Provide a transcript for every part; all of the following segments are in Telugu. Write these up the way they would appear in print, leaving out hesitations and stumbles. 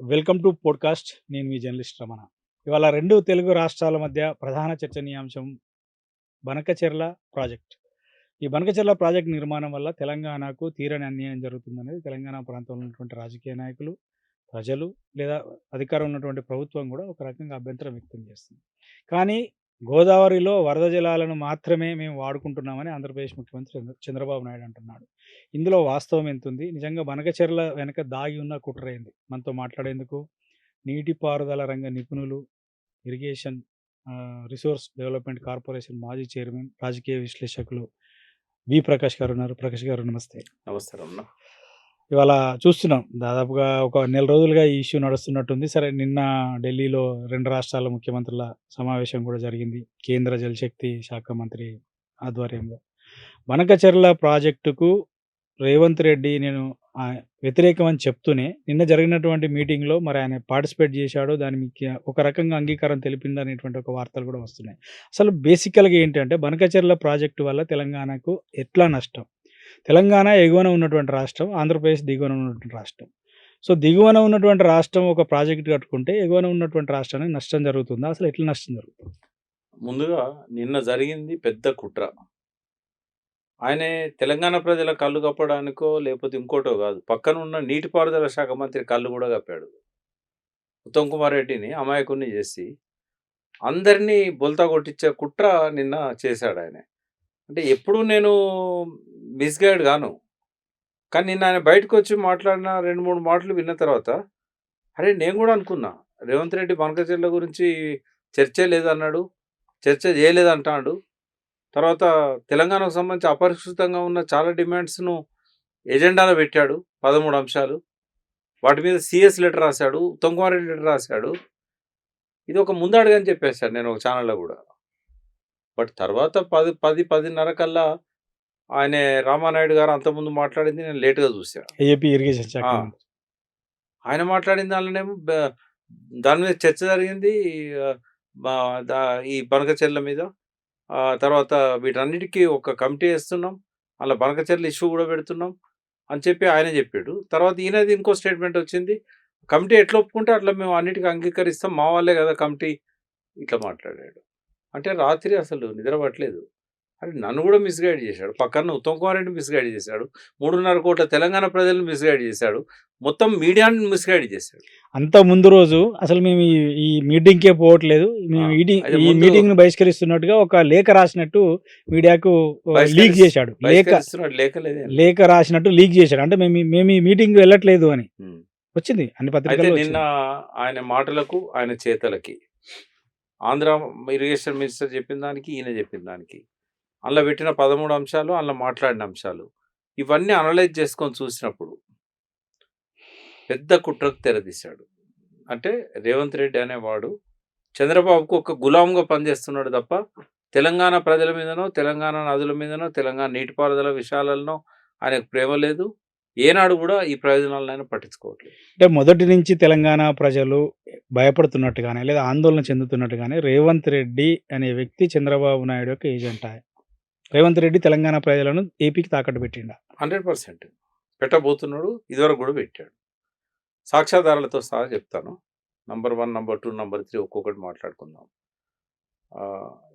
Welcome to podcast. నేను మీ జర్నలిస్ట్ రమణ. ఇవాళ 2 తెలుగు రాష్ట్రాల మధ్య ప్రధాన చర్చనీయాంశం బనకచెర్ల ప్రాజెక్ట్. ఈ బనకచెర్ల ప్రాజెక్ట్ నిర్మాణం వల్ల తెలంగాణకు తీరని అన్యాయం జరుగుతుందనేది తెలంగాణ ప్రాంతంలో ఉన్నటువంటి రాజకీయ నాయకులు, ప్రజలు లేదా అధికారం ఉన్నటువంటి ప్రభుత్వం గూడా ఒక రకంగా అభ్యంతరం వ్యక్తం చేస్తుంది. కానీ గోదావరిలో వరద జలాలను మాత్రమే మేము వాడుకుంటున్నామని ఆంధ్రప్రదేశ్ ముఖ్యమంత్రి చంద్రబాబు నాయుడు అంటున్నాడు. ఇందులో వాస్తవం ఎంతుంది? నిజంగా బనకచెర్ల వెనక దాగి ఉన్న కుట్ర ఏంది? మనతో మాట్లాడేందుకు నీటిపారుదల రంగ నిపుణులు, ఇరిగేషన్ రిసోర్స్ డెవలప్‌మెంట్ కార్పొరేషన్ మాజీ చైర్మన్, రాజకీయ విశ్లేషకులు ప్రకాష్ గారు ఉన్నారు. ప్రకాష్ గారు నమస్తే. నమస్తే రమణ. ఇవాళ చూస్తున్నాం దాదాపుగా ఒక నెల రోజులుగా ఈ ఇష్యూ నడుస్తున్నట్టుంది. సరే, నిన్న ఢిల్లీలో 2 రాష్ట్రాల ముఖ్యమంత్రుల సమావేశం కూడా జరిగింది. కేంద్ర జలశక్తి శాఖ మంత్రి ఆధ్వర్యంలో. బనకచెర్ల ప్రాజెక్టుకు రేవంత్ రెడ్డి నేను వ్యతిరేకం అని చెప్తూనే నిన్న జరిగినటువంటి మీటింగ్‌లో మరి ఆయన పార్టిసిపేట్ చేశాడు. దానికి ఒక రకంగా అంగీకారం తెలిపిందనేటువంటి ఒక వార్తలు కూడా వస్తున్నాయి. అసలు బేసికల్‌గా ఏంటంటే బనకచెర్ల ప్రాజెక్టు వల్ల తెలంగాణకు ఎట్లా నష్టం? తెలంగాణ ఎగువన ఉన్నటువంటి రాష్ట్రం, ఆంధ్రప్రదేశ్ దిగువన ఉన్నటువంటి రాష్ట్రం. సో, దిగువన ఉన్నటువంటి రాష్ట్రం ఒక ప్రాజెక్ట్ కట్టుకుంటే ఎగువన ఉన్నటువంటి రాష్ట్రానికి నష్టం జరుగుతుందా? అసలు ఎట్లా నష్టం జరుగుతుంది? ముందుగా నిన్న జరిగింది పెద్ద కుట్ర. ఆయనే తెలంగాణ ప్రజల కళ్ళు కప్పడానికో, లేకపోతే ఇంకోటో కాదు. పక్కనున్న నీటిపారుదల శాఖ మంత్రి కళ్ళు కూడా కప్పాడు. ఉత్తమ్ కుమార్ రెడ్డిని అమాయకుడిని చేసి, అందరినీ బొల్తా కొట్టించే కుట్ర నిన్న చేశాడాయన. అంటే ఎప్పుడూ నేను మిస్‌గైడ్ గాను. కానీ నిన్న ఆయన బయటకొచ్చి మాట్లాడిన 2, 3 మాటలు విన్న తర్వాత, అరే! నేను కూడా అనుకున్నా. రేవంత్ రెడ్డి బనకచెర్ల గురించి చర్చే లేదన్నాడు. చర్చ చేయలేదంటాడు. తర్వాత తెలంగాణకు సంబంధించి అపరిష్కృతంగా ఉన్న చాలా డిమాండ్స్‌ను ఎజెండాలో పెట్టాడు. 13 అంశాలు. వాటి మీద సీఎస్ లెటర్ రాశాడు. ఉత్తమ్ కుమార్ రెడ్డి లెటర్ రాశాడు. ఇది ఒక ముందడుగని చెప్పేశాను నేను ఒక ఛానల్‌లో గూడా. బట్ తర్వాత 10:30 కల్లా ఆయనే రామానాయుడు గారు అంతకుముందు మాట్లాడింది నేను లేట్‌గా చూసా. ఏపీ ఇరిగేషన్ శాఖ ఆ! మంత్రి. ఆయన మాట్లాడిన దానిలోనేమో దాని మీద చర్చ జరిగింది. ఆహ్, బా దా ఈ బనకచెర్ల మీద. తర్వాత వీటన్నిటికి ఒక కమిటీ ఏస్తున్నాం. అలా బనకచెర్ల ఇష్యూ గూడా పెడుతున్నాం అని చెప్పి ఆయనే జెప్పాడు. తర్వాత ఈయనది ఇంకో స్టేట్‌మెంట్ వచ్చింది. కమిటీ ఎట్లా ఒప్పుకుంటే అట్లా మేము అన్నిటికి అంగీకరిస్తాం. మా వాళ్ళే గదా కమిటీ. ఇట్లా మాట్లాడాడు. అంటే రాత్రి అసలు నిద్ర పట్టలేదు. అరే! నన్ను గూడా మిస్‌గైడ్ జేశాడు. పక్కన ఉత్తమ్ కుమార్ రెడ్డిని మిస్‌గైడ్ జేశాడు. 3.5 కోట్ల తెలంగాణ ప్రజలను మిస్‌గైడ్ జేశాడు. మొత్తం మీడియాని మిస్‌గైడ్ జేశాడు. అంత ముందు రోజు అసలు మేము ఈ మీటింగ్‌కే పోవట్లేదు. మేము అయితే ఈ ముందు మీటింగ్‌ని బహిష్కరిస్తున్నట్టుగా ఒక లేఖ రాసినట్టు మీడియాకు లీక్ చేశాడు. బహిష్కరిస్తున్నాడు. లేఖ రాసినట్టు లీక్ చేశాడు. అంటే మేము ఈ మీటింగ్‌కి వెళ్ళట్లేదు అని. హ్మ్. వచ్చింది. అన్ని అయితే పత్రికల్లో నిన్న వచ్చింది. ఆయన మాటలకు, ఆయన చేతలకి, ఆంధ్ర ఇరిగేషన్ మినిస్టర్ చెప్పిన దానికి, ఈయన చెప్పిన దానికి, అందులో పెట్టిన 13 అంశాలు, అందులో మాట్లాడిన అంశాలు, ఇవన్నీ అనలైజ్ చేసుకొని చూసినప్పుడు పెద్ద కుట్రకు తెరదీశాడు. అంటే రేవంత్ రెడ్డి అనేవాడు చంద్రబాబుకు ఒక గులాంగా పనిచేస్తున్నాడు తప్ప తెలంగాణ ప్రజల మీదనో, తెలంగాణ నదుల మీదనో, తెలంగాణ నీటిపారుదల విషయాలనో ఆయనకు ప్రేమ లేదు. ఏనాడు కూడా ఈ ప్రయోజనాలను ఆయన పట్టించుకోవట్లేదు. అంటే మొదటి నుంచి తెలంగాణ ప్రజలు భయపడుతున్నట్టుగానే లేదా ఆందోళన చెందుతున్నట్టుగానే రేవంత్ రెడ్డి అనే వ్యక్తి చంద్రబాబు నాయుడు యొక్క ఏజెంటా? రేవంత్ రెడ్డి తెలంగాణ ప్రజలను ఏపీకి తాకట్టు పెట్టిండా? 100% పెట్టబోతున్నాడు. ఇదివరకు కూడా పెట్టాడు. సాక్ష్యాధారాలతో సహా చెప్తాను. నంబర్ 1, నంబర్ 2, నంబర్ 3 ఒక్కొక్కటి మాట్లాడుకుందాం.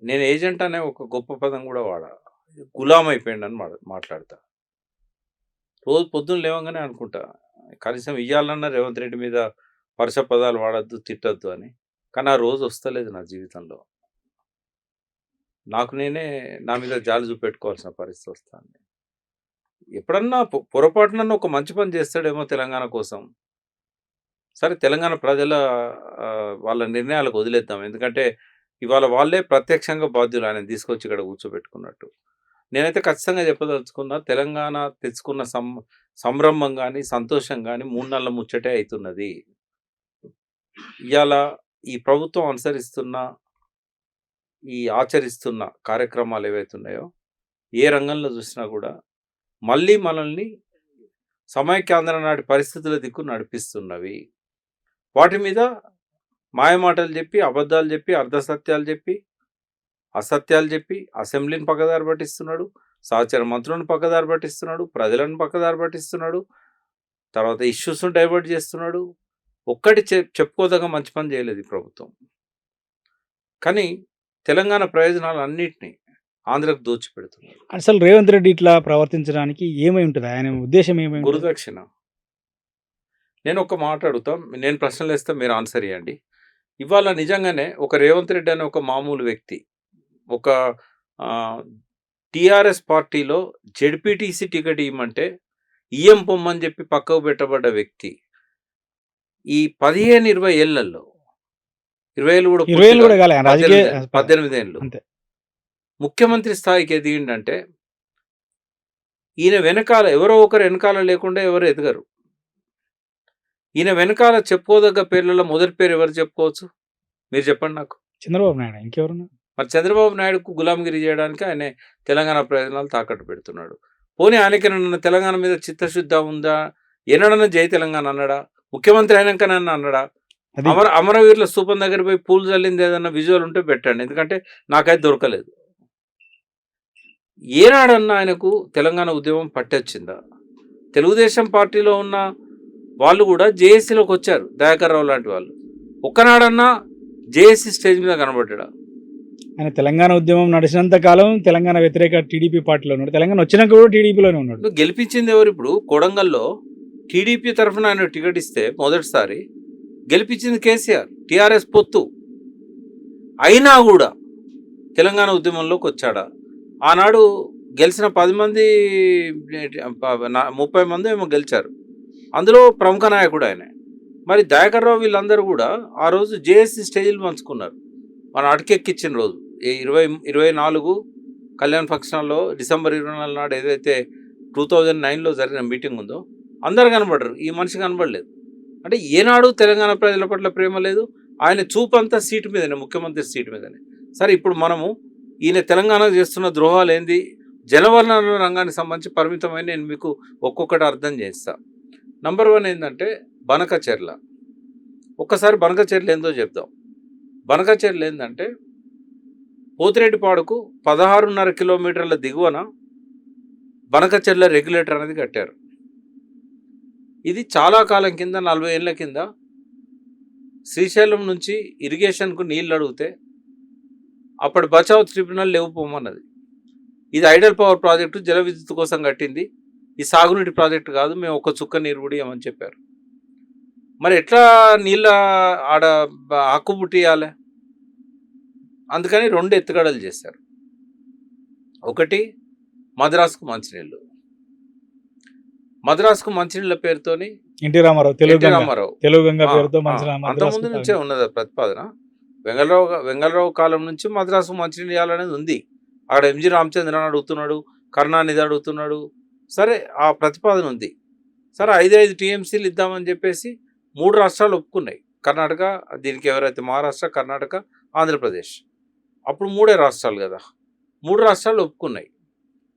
నేను ఏజెంట్ అనే ఒక గొప్ప పదం కూడా వాడా. గులాం అయిపోయిండని మాట్లాడతా. రోజు పొద్దున్న లేవంగానే అనుకుంటా, కనీసం ఇయ్యాలన్నా రేవంత్ రెడ్డి మీద పరుష పదాలు వాడొద్దు, తిట్టొద్దు అని. కానీ ఆ రోజు వస్తలేదు నా జీవితంలో. నాకు నేనే నా మీద జాలి చూపెట్టుకోవాల్సిన పరిస్థితి వస్తుంది. ఎప్పుడన్నా పొరపాటునన్నా ఒక మంచి పని చేస్తాడేమో తెలంగాణ కోసం. సరే, తెలంగాణ ప్రజల వాళ్ళ నిర్ణయాలకు వదిలేద్దాం. ఎందుకంటే ఇవాళ వాళ్ళే ప్రత్యక్షంగా బాధ్యులు ఆయనను తీసుకొచ్చి ఇక్కడ కూర్చోబెట్టుకున్నట్టు. నేనైతే ఖచ్చితంగా చెప్పదలుచుకున్నా, తెలంగాణ తెచ్చుకున్న సంరంభం గాని, సంతోషం గాని 3 నెలల ముచ్చటే అయితున్నది. ఇయాల ఈ ప్రభుత్వం అనుసరిస్తున్న, ఈ ఆచరిస్తున్న కార్యక్రమాలు ఏవైతున్నాయో, ఏ రంగంలో చూసినా కూడా మళ్ళీ మనల్ని సమైక్యాంధ్ర నాటి పరిస్థితుల దిక్కు నడిపిస్తున్నవి. వాటి మీద మాయమాటలు చెప్పి, అబద్ధాలు చెప్పి, అర్ధసత్యాలు చెప్పి, అసత్యాలు చెప్పి అసెంబ్లీని పక్కదారి పట్టిస్తున్నాడు. సహచర మంత్రులను పక్కదారి పట్టిస్తున్నాడు. ప్రజలను పక్కదారి పట్టిస్తున్నాడు. తర్వాత ఇష్యూస్‌ను డైవర్ట్ చేస్తున్నాడు. ఒక్కటి చెప్పుకోదగ్గ మంచి పని చేయలేదు ఈ ప్రభుత్వం. కానీ తెలంగాణ ప్రయోజనాలన్నిటిని ఆంధ్రకు దోచిపెడుతున్నారు. అసలు రేవంత్ రెడ్డి ఇట్లా ప్రవర్తించడానికి ఏమై ఉంటది? ఆయన ఉద్దేశ్యం ఏమై ఉంటది? గురుదక్షిణ. నేను ఒక మాట అడుగుతా. నేను ప్రశ్నలేస్తా మీరు ఆన్సర్ ఇయ్యండి. ఇవాళ నిజంగానే ఒక రేవంత్ రెడ్డి అనే ఒక మామూలు వ్యక్తి, ఒక టీఆర్ఎస్ పార్టీలో జెడ్పీటీసీ టికెట్ ఇవ్వమంటే ఇయ్యం పొమ్మని చెప్పి పక్కకు పెట్టబడ్డ వ్యక్తి ఈ 15-20 ఏళ్లలో 20 ఏళ్ళు కూడా 20 ఏళ్ళు కూడా కాలే ఆయన రాజకీయ 18 ఏళ్ళు అంతే. ముఖ్యమంత్రి స్థాయికి ఎదిగిండంటే ఈయన వెనకాల ఎవరో ఒకరు వెనకాల లేకుండా ఎవరు ఎదగరు. ఈయన వెనకాల చెప్పుకోదగ్గ పేర్లలో మొదటి పేరు ఎవరు చెప్పుకోవచ్చు? మీరు చెప్పండి నాకు. చంద్రబాబు నాయుడు, ఇంకెవరున్నా? మరి చంద్రబాబు నాయుడుకు గులాంగిరి చేయడానికి ఆయన తెలంగాణ ప్రయోజనాలు తాకట్టు పెడుతున్నాడు. పోనీ ఆయనకి తెలంగాణ మీద చిత్తశుద్ధి ఉందా? ఎన్నడన్నా జై తెలంగాణ అన్నాడా? ముఖ్యమంత్రి అయినాకనన్నా అన్నాడా? అది అమరవీరుల స్థూపం దగ్గర పోయి పూలు చల్లింది ఏదన్నా విజువల్ ఉంటే పెట్టండి, ఎందుకంటే నాకైతే దొరకలేదు. ఏనాడన్నా ఆయనకు తెలంగాణ ఉద్యమం పట్టొచ్చిందా? తెలుగుదేశం పార్టీలో ఉన్న వాళ్ళు కూడా జేఏసీలోకి వచ్చారు, దయాకర్ రావు లాంటి వాళ్ళు. ఒక్కనాడన్నా జేఏసీ స్టేజ్ మీద కనబడ్డా? ఆయన తెలంగాణ ఉద్యమం నడిచినంత కాలం తెలంగాణ వ్యతిరేక టీడీపీ పార్టీలో ఉన్నాడు. తెలంగాణ వచ్చినాక కూడా టీడీపీలోనే ఉన్నాడు. నువ్వు గెలిపించింది ఎవరు? ఇప్పుడు కొడంగల్లో టీడీపీ తరఫున ఆయన టికెట్ ఇస్తే మొదటిసారి గెలిపించింది కేసీఆర్, టీఆర్ఎస్ పొత్తు. అయినా కూడా తెలంగాణ ఉద్యమంలోకి వచ్చాడా? ఆనాడు గెలిచిన 10 మంది 30 మంది ఏమో గెలిచారు, అందులో ప్రముఖ నాయకుడు ఆయన. మరి దయాకర్ రావు వీళ్ళందరూ కూడా ఆ రోజు జేఏసీ స్టేజీలు పంచుకున్నారు. మన అటకెక్కిచ్చిన రోజు 24 కళ్యాణ్ ఫంక్షన్లో డిసెంబర్ 24 నాడు ఏదైతే 2009లో జరిగిన మీటింగ్ ఉందో అందరు కనబడరు, ఈ మనిషి కనబడలేదు. అంటే ఏనాడు తెలంగాణ ప్రజల పట్ల ప్రేమ లేదు. ఆయన చూపంతా సీటు మీదనే, ముఖ్యమంత్రి సీటు మీదనే. సరే, ఇప్పుడు మనము ఈయన తెలంగాణకు చేస్తున్న ద్రోహాలు ఏంది, జలవనరుల రంగానికి సంబంధించి పరిమితమైన నేను మీకు ఒక్కొక్కటి అర్థం చేస్తా. నంబర్ 1 ఏంటంటే బనకచెర్ల. ఒక్కసారి బనకచెర్ల ఏందో చెప్దాం. బనకచెర్ల ఏంటంటే పోతిరెడ్డిపాడుకు 16.5 కిలోమీటర్ల దిగువన బనకచెర్ల రెగ్యులేటర్ అనేది కట్టారు. ఇది చాలా కాలం కింద, 40 ఏళ్ళ కింద శ్రీశైలం నుంచి ఇరిగేషన్కు నీళ్ళు అడిగితే అప్పటి బచావ్ ట్రిబ్యునల్ లేవుపోమన్నది. ఇది ఐడల్ పవర్ ప్రాజెక్టు, జల విద్యుత్ కోసం కట్టింది, ఈ సాగునీటి ప్రాజెక్టు కాదు, మేము ఒక చుక్క నీరు కూడా ఇవ్వమని చెప్పారు. మరి ఎట్లా నీళ్ళ ఆడ హక్కు పుట్టియాలి? అందుకని 2 ఎత్తుగడలు చేశారు. ఒకటి మద్రాసుకు మంచినీళ్ళు. మద్రాసుకు మంచినీళ్ళ పేరుతోని ఎన్టీ రామారావు తెలుగు గంగ పేరుతో అంతకుముందు నుంచే ఉన్నది ప్రతిపాదన. వెంగళరావు కాలం నుంచి మద్రాసు మంచినీళ్ళు ఇవ్వాలనేది ఉంది. అక్కడ ఎంజి రామచంద్రన్ అడుగుతున్నాడు, కరుణానిధి అడుగుతున్నాడు. సరే, ఆ ప్రతిపాదన ఉంది. సరే, 5 టీఎంసీలు ఇద్దామని చెప్పేసి 3 రాష్ట్రాలు ఒప్పుకున్నాయి. కర్ణాటక, దీనికి ఎవరైతే మహారాష్ట్ర, కర్ణాటక, ఆంధ్రప్రదేశ్, అప్పుడు 3 రాష్ట్రాలు కదా, 3 రాష్ట్రాలు ఒప్పుకున్నాయి.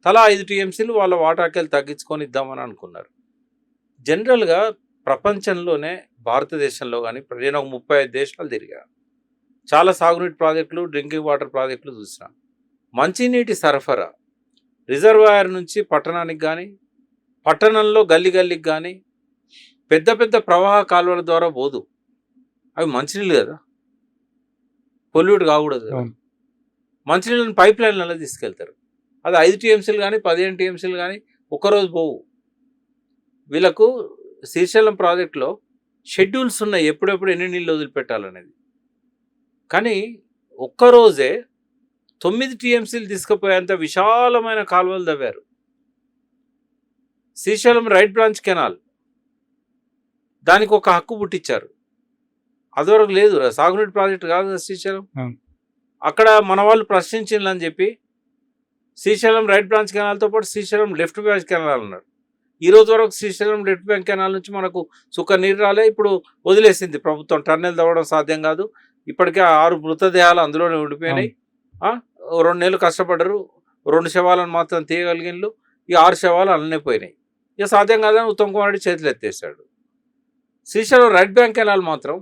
తలా 5 టీఎంసీలు వాళ్ళ వాటాకెళ్ళి తగ్గించుకొని ఇద్దామని అనుకున్నారు. జనరల్గా ప్రపంచంలోనే, భారతదేశంలో కానీ నేను 35 దేశాలు తిరిగా, చాలా సాగునీటి ప్రాజెక్టులు, డ్రింకింగ్ వాటర్ ప్రాజెక్టులు చూసిన. మంచినీటి సరఫరా రిజర్వాయర్ నుంచి పట్టణానికి కానీ, పట్టణంలో గల్లీ గల్లీకి కానీ పెద్ద పెద్ద ప్రవాహ కాలువల ద్వారా పోదు. అవి మంచినీళ్ళు కదా, పొల్యూట్ కాకూడదు కదా. మంచినీళ్ళని పైప్ లైన్లలో తీసుకెళ్తారు. అది 5 టీఎంసీలు కానీ 15 టీఎంసీలు కానీ ఒక్కరోజు పోవు. వీళ్ళకు శ్రీశైలం ప్రాజెక్టులో షెడ్యూల్స్ ఉన్నాయి, ఎప్పుడెప్పుడు ఎన్ని నీళ్ళు వదిలిపెట్టాలనేది. కానీ ఒక్కరోజే 9 టీఎంసీలు తీసుకుపోయేంత విశాలమైన కాలువలు తవ్వారు. శ్రీశైలం రైట్ బ్రాంచ్ కెనాల్, దానికి ఒక హక్కు పుట్టించారు. అదివరకు లేదు, సాగునీటి ప్రాజెక్టు కాదు శ్రీశైలం. అక్కడ మన వాళ్ళు ప్రశ్నించిందని చెప్పి శ్రీశైలం రైట్ బ్రాంచ్ కెనాల్తో పాటు శ్రీశైలం లెఫ్ట్ బ్రాంచ్ కెనాల్ అన్నారు. ఈ రోజు వరకు శ్రీశైలం లెఫ్ట్ బ్రాంచ్ కెనాల్ నుంచి మనకు సుక్క నీరు రాలే. ఇప్పుడు వదిలేసింది ప్రభుత్వం, టన్నెల్ తవ్వడం సాధ్యం కాదు. ఇప్పటికే 6 మృతదేహాలు అందులోనే ఉండిపోయినాయి. 2 నెలలు కష్టపడ్డరు, 2 శవాలను మాత్రం తీయగలిగినలు, ఈ 6 శవాలు అలానే పోయినాయి. ఇక సాధ్యం కాదని ఉత్తమ్ కుమార్ రెడ్డి చేతులు ఎత్తేసాడు. శ్రీశైలం రైట్ బ్యాంక్ కెనాల్ మాత్రం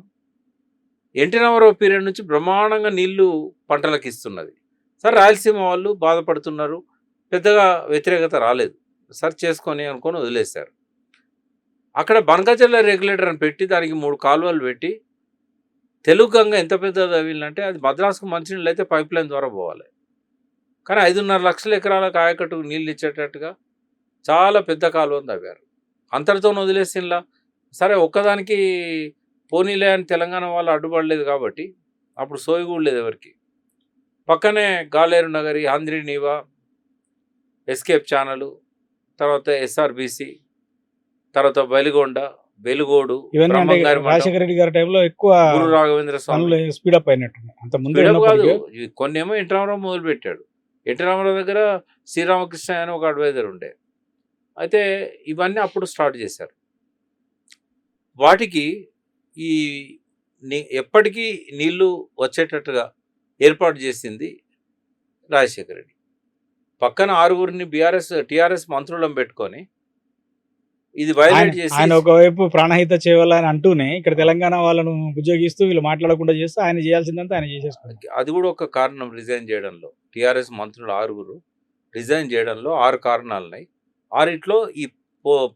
ఎన్టీ రామారావు పీరియడ్ నుంచి బ్రహ్మాండంగా నీళ్లు పంటలకు ఇస్తున్నది. సరే, రాయలసీమ వాళ్ళు బాధపడుతున్నారు, పెద్దగా వ్యతిరేకత రాలేదు, సరి చేసుకొని అనుకొని వదిలేశారు. అక్కడ బనకచెర్ల రెగ్యులేటర్ అని పెట్టి దానికి 3 కాలువలు పెట్టి తెలుగు గంగ ఎంత పెద్దది తవ్విందంటే అది మద్రాసుకు మంచినీళ్ళు అయితే పైప్ లైన్ ద్వారా పోవాలి. కానీ 5.5 లక్షల ఎకరాలకు ఆయకట్టుకు నీళ్ళు ఇచ్చేటట్టుగా చాలా పెద్ద కాలువను తవ్వారు. అంతటితో వదిలేసిండ్లా. సరే ఒక్కదానికి పోనీలే అని తెలంగాణ వాళ్ళు అడ్డుపడలేదు కాబట్టి అప్పుడు సోయి కూడా లేదు ఎవరికి. పక్కనే గాలేరు నగరి, ఆంధ్రీ నీవా, ఎస్కేప్ ఛానల్, తర్వాత ఎస్ఆర్బిసి, తర్వాత బలిగొండ, వెలుగోడు, ఇవన్నీ అంటే బ్రహ్మంగారి మఠం, రాజశేఖర రెడ్డి గారి టైంలో ఎక్కువ గురు రాఘవేంద్ర స్వామి. పనులు స్పీడప్ అయినట్టున్నాయి. అంత ముందే స్పీడప్ కాదు, ఉన్నప్పటికీ ఇవి కొన్ని ఏమో ఎన్టీ రామారావు మొదలు పెట్టాడు. ఎన్టీ రామారావు దగ్గర శ్రీరామకృష్ణ అని ఒక అడ్వైజర్ ఉండే. అయితే ఇవన్నీ అప్పుడు స్టార్ట్ చేశారు. వాటికి ఈ ఎప్పటికీ నీళ్లు వచ్చేటట్టుగా ఏర్పాటు చేసింది రాజశేఖర రెడ్డి. పక్కన 6గురిని టీఆర్ఎస్ మంత్రులను పెట్టుకొని ఇది వైలేట్ చేసి ఆయన ఒకవైపు ప్రాణహిత చేయాలని అంటూనే ఇక్కడ తెలంగాణ వాళ్ళను ఉద్యోగిస్తూ వీళ్ళు మాట్లాడకుండా చేస్తూ ఆయన చేయాల్సిందంతా ఆయన చేసేసుకున్నారు. అది కూడా ఒక కారణం రిజైన్ చేయడంలో. టీఆర్ఎస్ మంత్రులు 6గురు రిజైన్ చేయడంలో 6 కారణాలు ఉన్నాయి. 6 ఈ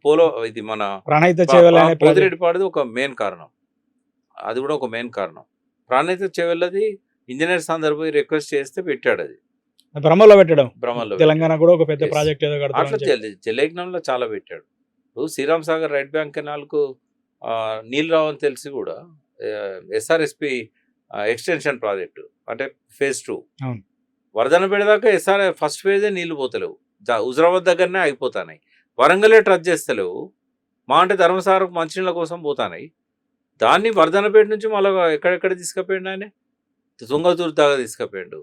పోలో ఇది మన ప్రాణహిత చేయాలనే పోతిరెడ్డిపాడుది ఒక మెయిన్ కారణం. అది కూడా ఒక మెయిన్ కారణం. ప్రాణహిత చేవెళ్ళది ఇంజనీర్ సందర్భం రిక్వెస్ట్ చేస్తే పెట్టాడు. అది భ్రమలో పెట్టడం. భ్రమలో తెలంగాణ కూడా ఒక పెద్ద Yes. ప్రాజెక్ట్ ఏదో అట్లా కడతారు. జలయజ్ఞంలో చాలా పెట్టాడు. ఇప్పుడు శ్రీరామ్ సాగర్ రైట్ బ్యాంక్ కెనాల్కు నీళ్ళు రావని తెలిసి కూడా ఎస్ఆర్ఎస్పి ఎక్స్టెన్షన్ ప్రాజెక్టు అంటే ఫేజ్ 2 అవును. వరదన పెడదాకా ఫస్ట్ ఫేజే నీళ్లు పోతలేవు. హుజరాబాద్ దగ్గరనే ఆగిపోతాయి. వరంగలే టచ్ చేస్తలేవు. మా అంటే ధర్మసారకు మంచినీళ్ళ కోసం పోతాయి. దాన్ని వర్ధనపేట నుంచి మళ్ళీ ఎక్కడెక్కడ తీసుకుపోయిండు ఆయన. తుంగతూరు దాకా తీసుకుపోయిండు,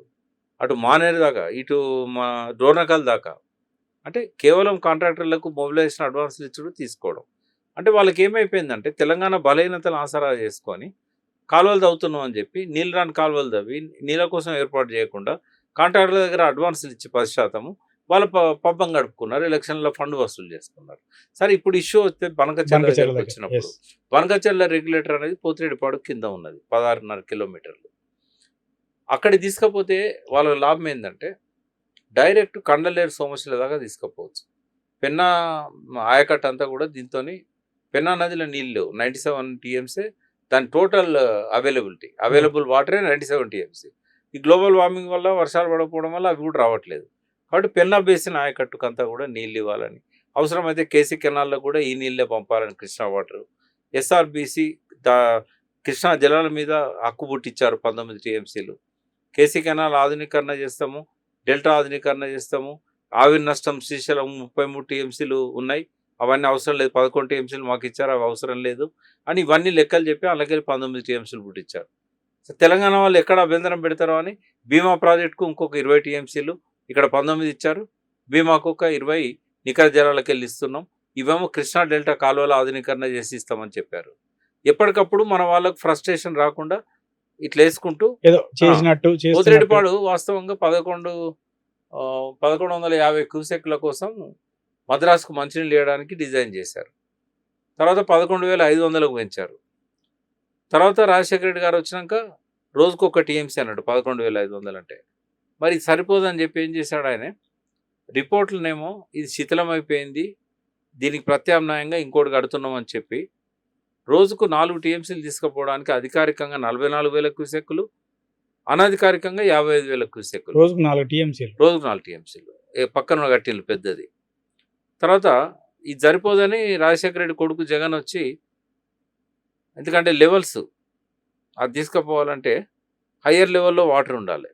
అటు మానేరు దాకా, ఇటు మా డోర్నకల్ దాకా. అంటే కేవలం కాంట్రాక్టర్లకు మొబిలైజేషన్ అడ్వాన్స్లు ఇచ్చుడు తీసుకోవడం. అంటే వాళ్ళకి ఏమైపోయిందంటే తెలంగాణ బలహీనతలు ఆసరా చేసుకొని కాలువలు తవ్వుతున్నాం అని చెప్పి నీళ్ళు రాని కాలువలు తవ్వి నీళ్ళ కోసం ఏర్పాటు చేయకుండా కాంట్రాక్టర్ల దగ్గర అడ్వాన్సులు ఇచ్చి 10% వాళ్ళ పబ్బం గడుపుకున్నారు. ఎలక్షన్లో ఫండ్ వసూలు చేసుకున్నారు. సరే ఇప్పుడు ఇష్యూ వస్తే బనకచెర్ల దగ్గరకు వచ్చినప్పుడు బనకచెర్ల రెగ్యులేటర్ అనేది పోతిరెడ్డిపాడు కింద ఉన్నది 16.5 కిలోమీటర్లు. అక్కడికి తీసుకపోతే వాళ్ళ లాభం ఏంటంటే డైరెక్ట్ కండలేరు సోమశిల దాకా తీసుకుపోవచ్చు. పెన్నా ఆయకట్టు అంతా కూడా దీంతో పెన్నా నదిలో నీళ్ళు లేవు. 97 టీఎంసీ దాని టోటల్ అవైలబుల్ వాటరే 97 టీఎంసీ. ఈ గ్లోబల్ వార్మింగ్ వల్ల వర్షాలు పడకపోవడం వల్ల అవి కూడా రావట్లేదు. కాబట్టి పెన్నా బేసిన్ ఆయకట్టుకంతా కూడా నీళ్ళు ఇవ్వాలని, అవసరమైతే కేసీ కెనాల్లో కూడా ఈ నీళ్ళే పంపాలని కృష్ణా వాటర్. ఎస్ఆర్బిసి కృష్ణా జలాల మీద హక్కు పుట్టించారు 19 టీఎంసీలు. కేసీ కెనాల్ ఆధునీకరణ చేస్తాము, డెల్టా ఆధునీకరణ చేస్తాము. ఆవిరి నష్టం శ్రీశైలం 33 టీఎంసీలు ఉన్నాయి, అవన్నీ అవసరం లేదు. 11 టీఎంసీలు మాకు ఇచ్చారు, అవి అవసరం లేదు అని ఇవన్నీ లెక్కలు చెప్పి అలాగే 19 టీఎంసీలు పుట్టించారు. తెలంగాణ వాళ్ళు ఎక్కడ అభ్యంతరం పెడతారో అని భీమా ప్రాజెక్టుకు ఇంకొక 20 టీఎంసీలు, ఇక్కడ 19 ఇచ్చారు. భీమాకు ఒక 20 నికర జలాలకు వెళ్ళి ఇస్తున్నాం. ఇవేమో కృష్ణా డెల్టా కాలువల ఆధునీకరణ చేసి ఇస్తామని చెప్పారు. ఎప్పటికప్పుడు మన వాళ్ళకు ఫ్రస్ట్రేషన్ రాకుండా ఇట్లా వేసుకుంటూ ఏదో చేసినట్టు పోతిరెడ్డిపాడు వాస్తవంగా 1150 క్యూసెక్ల కోసం మద్రాసుకు మంచినీళ్ళు వేయడానికి డిజైన్ చేశారు. తర్వాత 11,500కు పెంచారు. తర్వాత రాజశేఖర రెడ్డి గారు వచ్చినాక రోజుకు ఒక టీఎంసీ అన్నాడు 11,500 అంటే. మరి సరిపోదని చెప్పి ఏం చేశాడు ఆయన, రిపోర్ట్లనేమో ఇది శిథిలం అయిపోయింది, దీనికి ప్రత్యామ్నాయంగా ఇంకోటి కడుతున్నాం అని చెప్పి రోజుకు 4 టీఎంసీలు తీసుకుపోవడానికి అధికారికంగా 44,000 క్యూసెక్కులు, అనధికారికంగా 55,000 క్యూసెక్కులు. రోజుకు 4 టీఎంసీలు పక్కన కట్టిల్లు పెద్దది. తర్వాత ఇది సరిపోదని రాజశేఖర రెడ్డి కొడుకు జగన్ వచ్చి, ఎందుకంటే లెవెల్స్ అది తీసుకుపోవాలంటే హయ్యర్ లెవెల్లో వాటర్ ఉండాలి.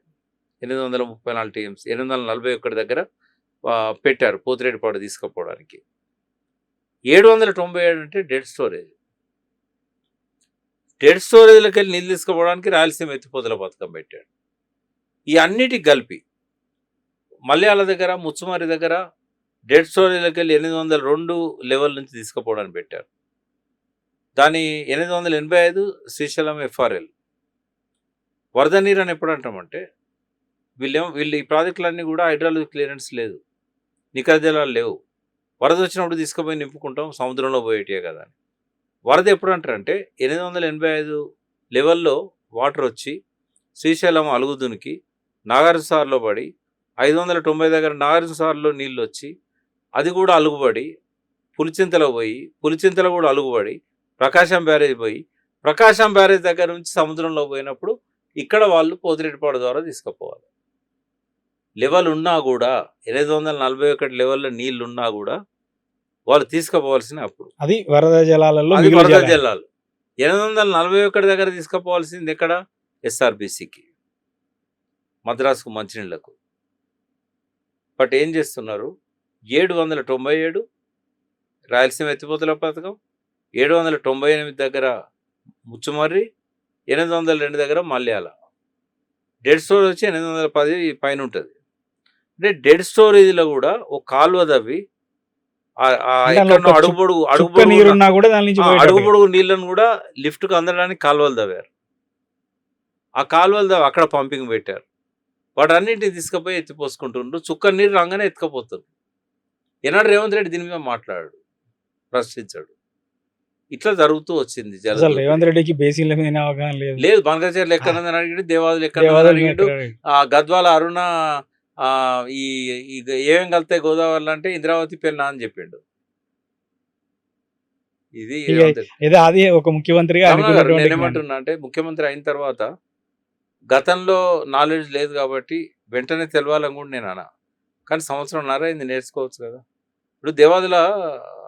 834 టీఎంసీ 841 దగ్గర పెట్టారు పోతిరెడ్డిపాడు తీసుకుపోవడానికి. 797 అంటే డెడ్ స్టోరేజ్లోకి వెళ్ళి నీళ్ళు తీసుకుపోవడానికి రాయలసీమ ఎత్తిపోతల పథకం పెట్టాడు. ఈ అన్నిటికి కలిపి మలయాళ దగ్గర, ముచ్చుమారి దగ్గర డెడ్ స్టోరేజ్లోకి వెళ్ళి 802 లెవెల్ నుంచి తీసుకుపోవడానికి పెట్టారు. దాని 885 శ్రీశైలం ఎఫ్ఆర్ఎల్. వరద నీరు అని ఎప్పుడు అంటామంటే వీళ్ళు ఈ ప్రాజెక్టులన్నీ కూడా హైడ్రాలజీ క్లియరెన్స్ లేదు, నికర జలాలు లేవు. వరద వచ్చినప్పుడు తీసుకుపోయి నింపుకుంటాం, సముద్రంలో పోయేటియే కదా అని. వరద ఎప్పుడు అంటారంటే 885 లెవెల్లో వాటర్ వచ్చి శ్రీశైలం అలుగుదునికి నాగార్జునసాగర్లో పడి 590 దగ్గర నాగార్జునసాగర్లో నీళ్ళు వచ్చి అది కూడా అలుగుబడి పులిచింతలో పోయి పులిచింతలో కూడా అలుగుబడి ప్రకాశం బ్యారేజ్ పోయి ప్రకాశం బ్యారేజ్ దగ్గర నుంచి సముద్రంలో పోయినప్పుడు ఇక్కడ వాళ్ళు పోతిరెడ్డిపాడు ద్వారా తీసుకుపోవాలి. లెవెల్ ఉన్నా కూడా 841 లెవెల్లో నీళ్లు ఉన్నా కూడా వాళ్ళు తీసుకుపోవాల్సిన అప్పుడు అది వరద జలాలలో అది మిగులు వరద జలాలు. జల్లాలు 841 దగ్గర తీసుకుపోవాల్సింది ఎక్కడ? ఎస్ఆర్బిసికి, మద్రాసుకు మంచినీళ్లకు. బట్ ఏం చేస్తున్నారు? 797 రాయలసీమ ఎత్తిపోతల పథకం, 798 దగ్గర ముచ్చుమర్రి, 802 దగ్గర మల్యాల. డెడ్ స్టోరేజ్ వచ్చి 810 పైన ఉంటుంది. అంటే డెడ్ స్టోరేజ్లో కూడా ఒక కాలువ తవ్వి అంటే అందులో ఎక్కడో ఒక చుక్క నీరున్నా కూడా దాని నుంచి అడుగు పోయేటట్టుగా. పొడుగు నీళ్ళను కూడా లిఫ్ట్కు అందడానికి కాలువలు తవ్వారు. ఆ కాలువలు తవ్వి అక్కడ పంపింగ్ పెట్టారు. వాటన్నింటిని తీసుకుపోయి ఎత్తిపోసుకుంటుండ్రు. చుక్క నీరు రాగానే ఎత్తుకపోతారు. ఏనాడు రేవంత్ రెడ్డి దీని మీద మాట్లాడాడు, ప్రశ్నించాడు. ఇట్లా జరుగుతూ వచ్చింది. అసలు రేవంత్ రెడ్డికి బేసిన్ల మీద అవగాహన లేదు. లేదు, బనకచెర్ల ఎక్కడని అడిగిండు, దేవాదులు ఎక్కడ దేవాలయం అడిగిండు, ఎక్కడ? గద్వాల అరుణ ఈ ఏమేం కలుతాయి గోదావరిలో అంటే ఇంద్రావతి పెన్నా అని చెప్పిండు. ఇది రేవంత్ రెడ్డి. ఏదో అది ఒక ముఖ్యమంత్రిగా రమణ గారు, అనుకున్నటువంటి జ్ఞానం. నేనేమంటున్నా అంటే ముఖ్యమంత్రి అయిన తర్వాత గతంలో నాలెడ్జ్ లేదు కాబట్టి వెంటనే తెలవాలని కూడా నేను అన్నా. కానీ సంవత్సరంన్నర అయింది, నేర్చుకోవచ్చు కదా. ఇప్పుడు దేవాదుల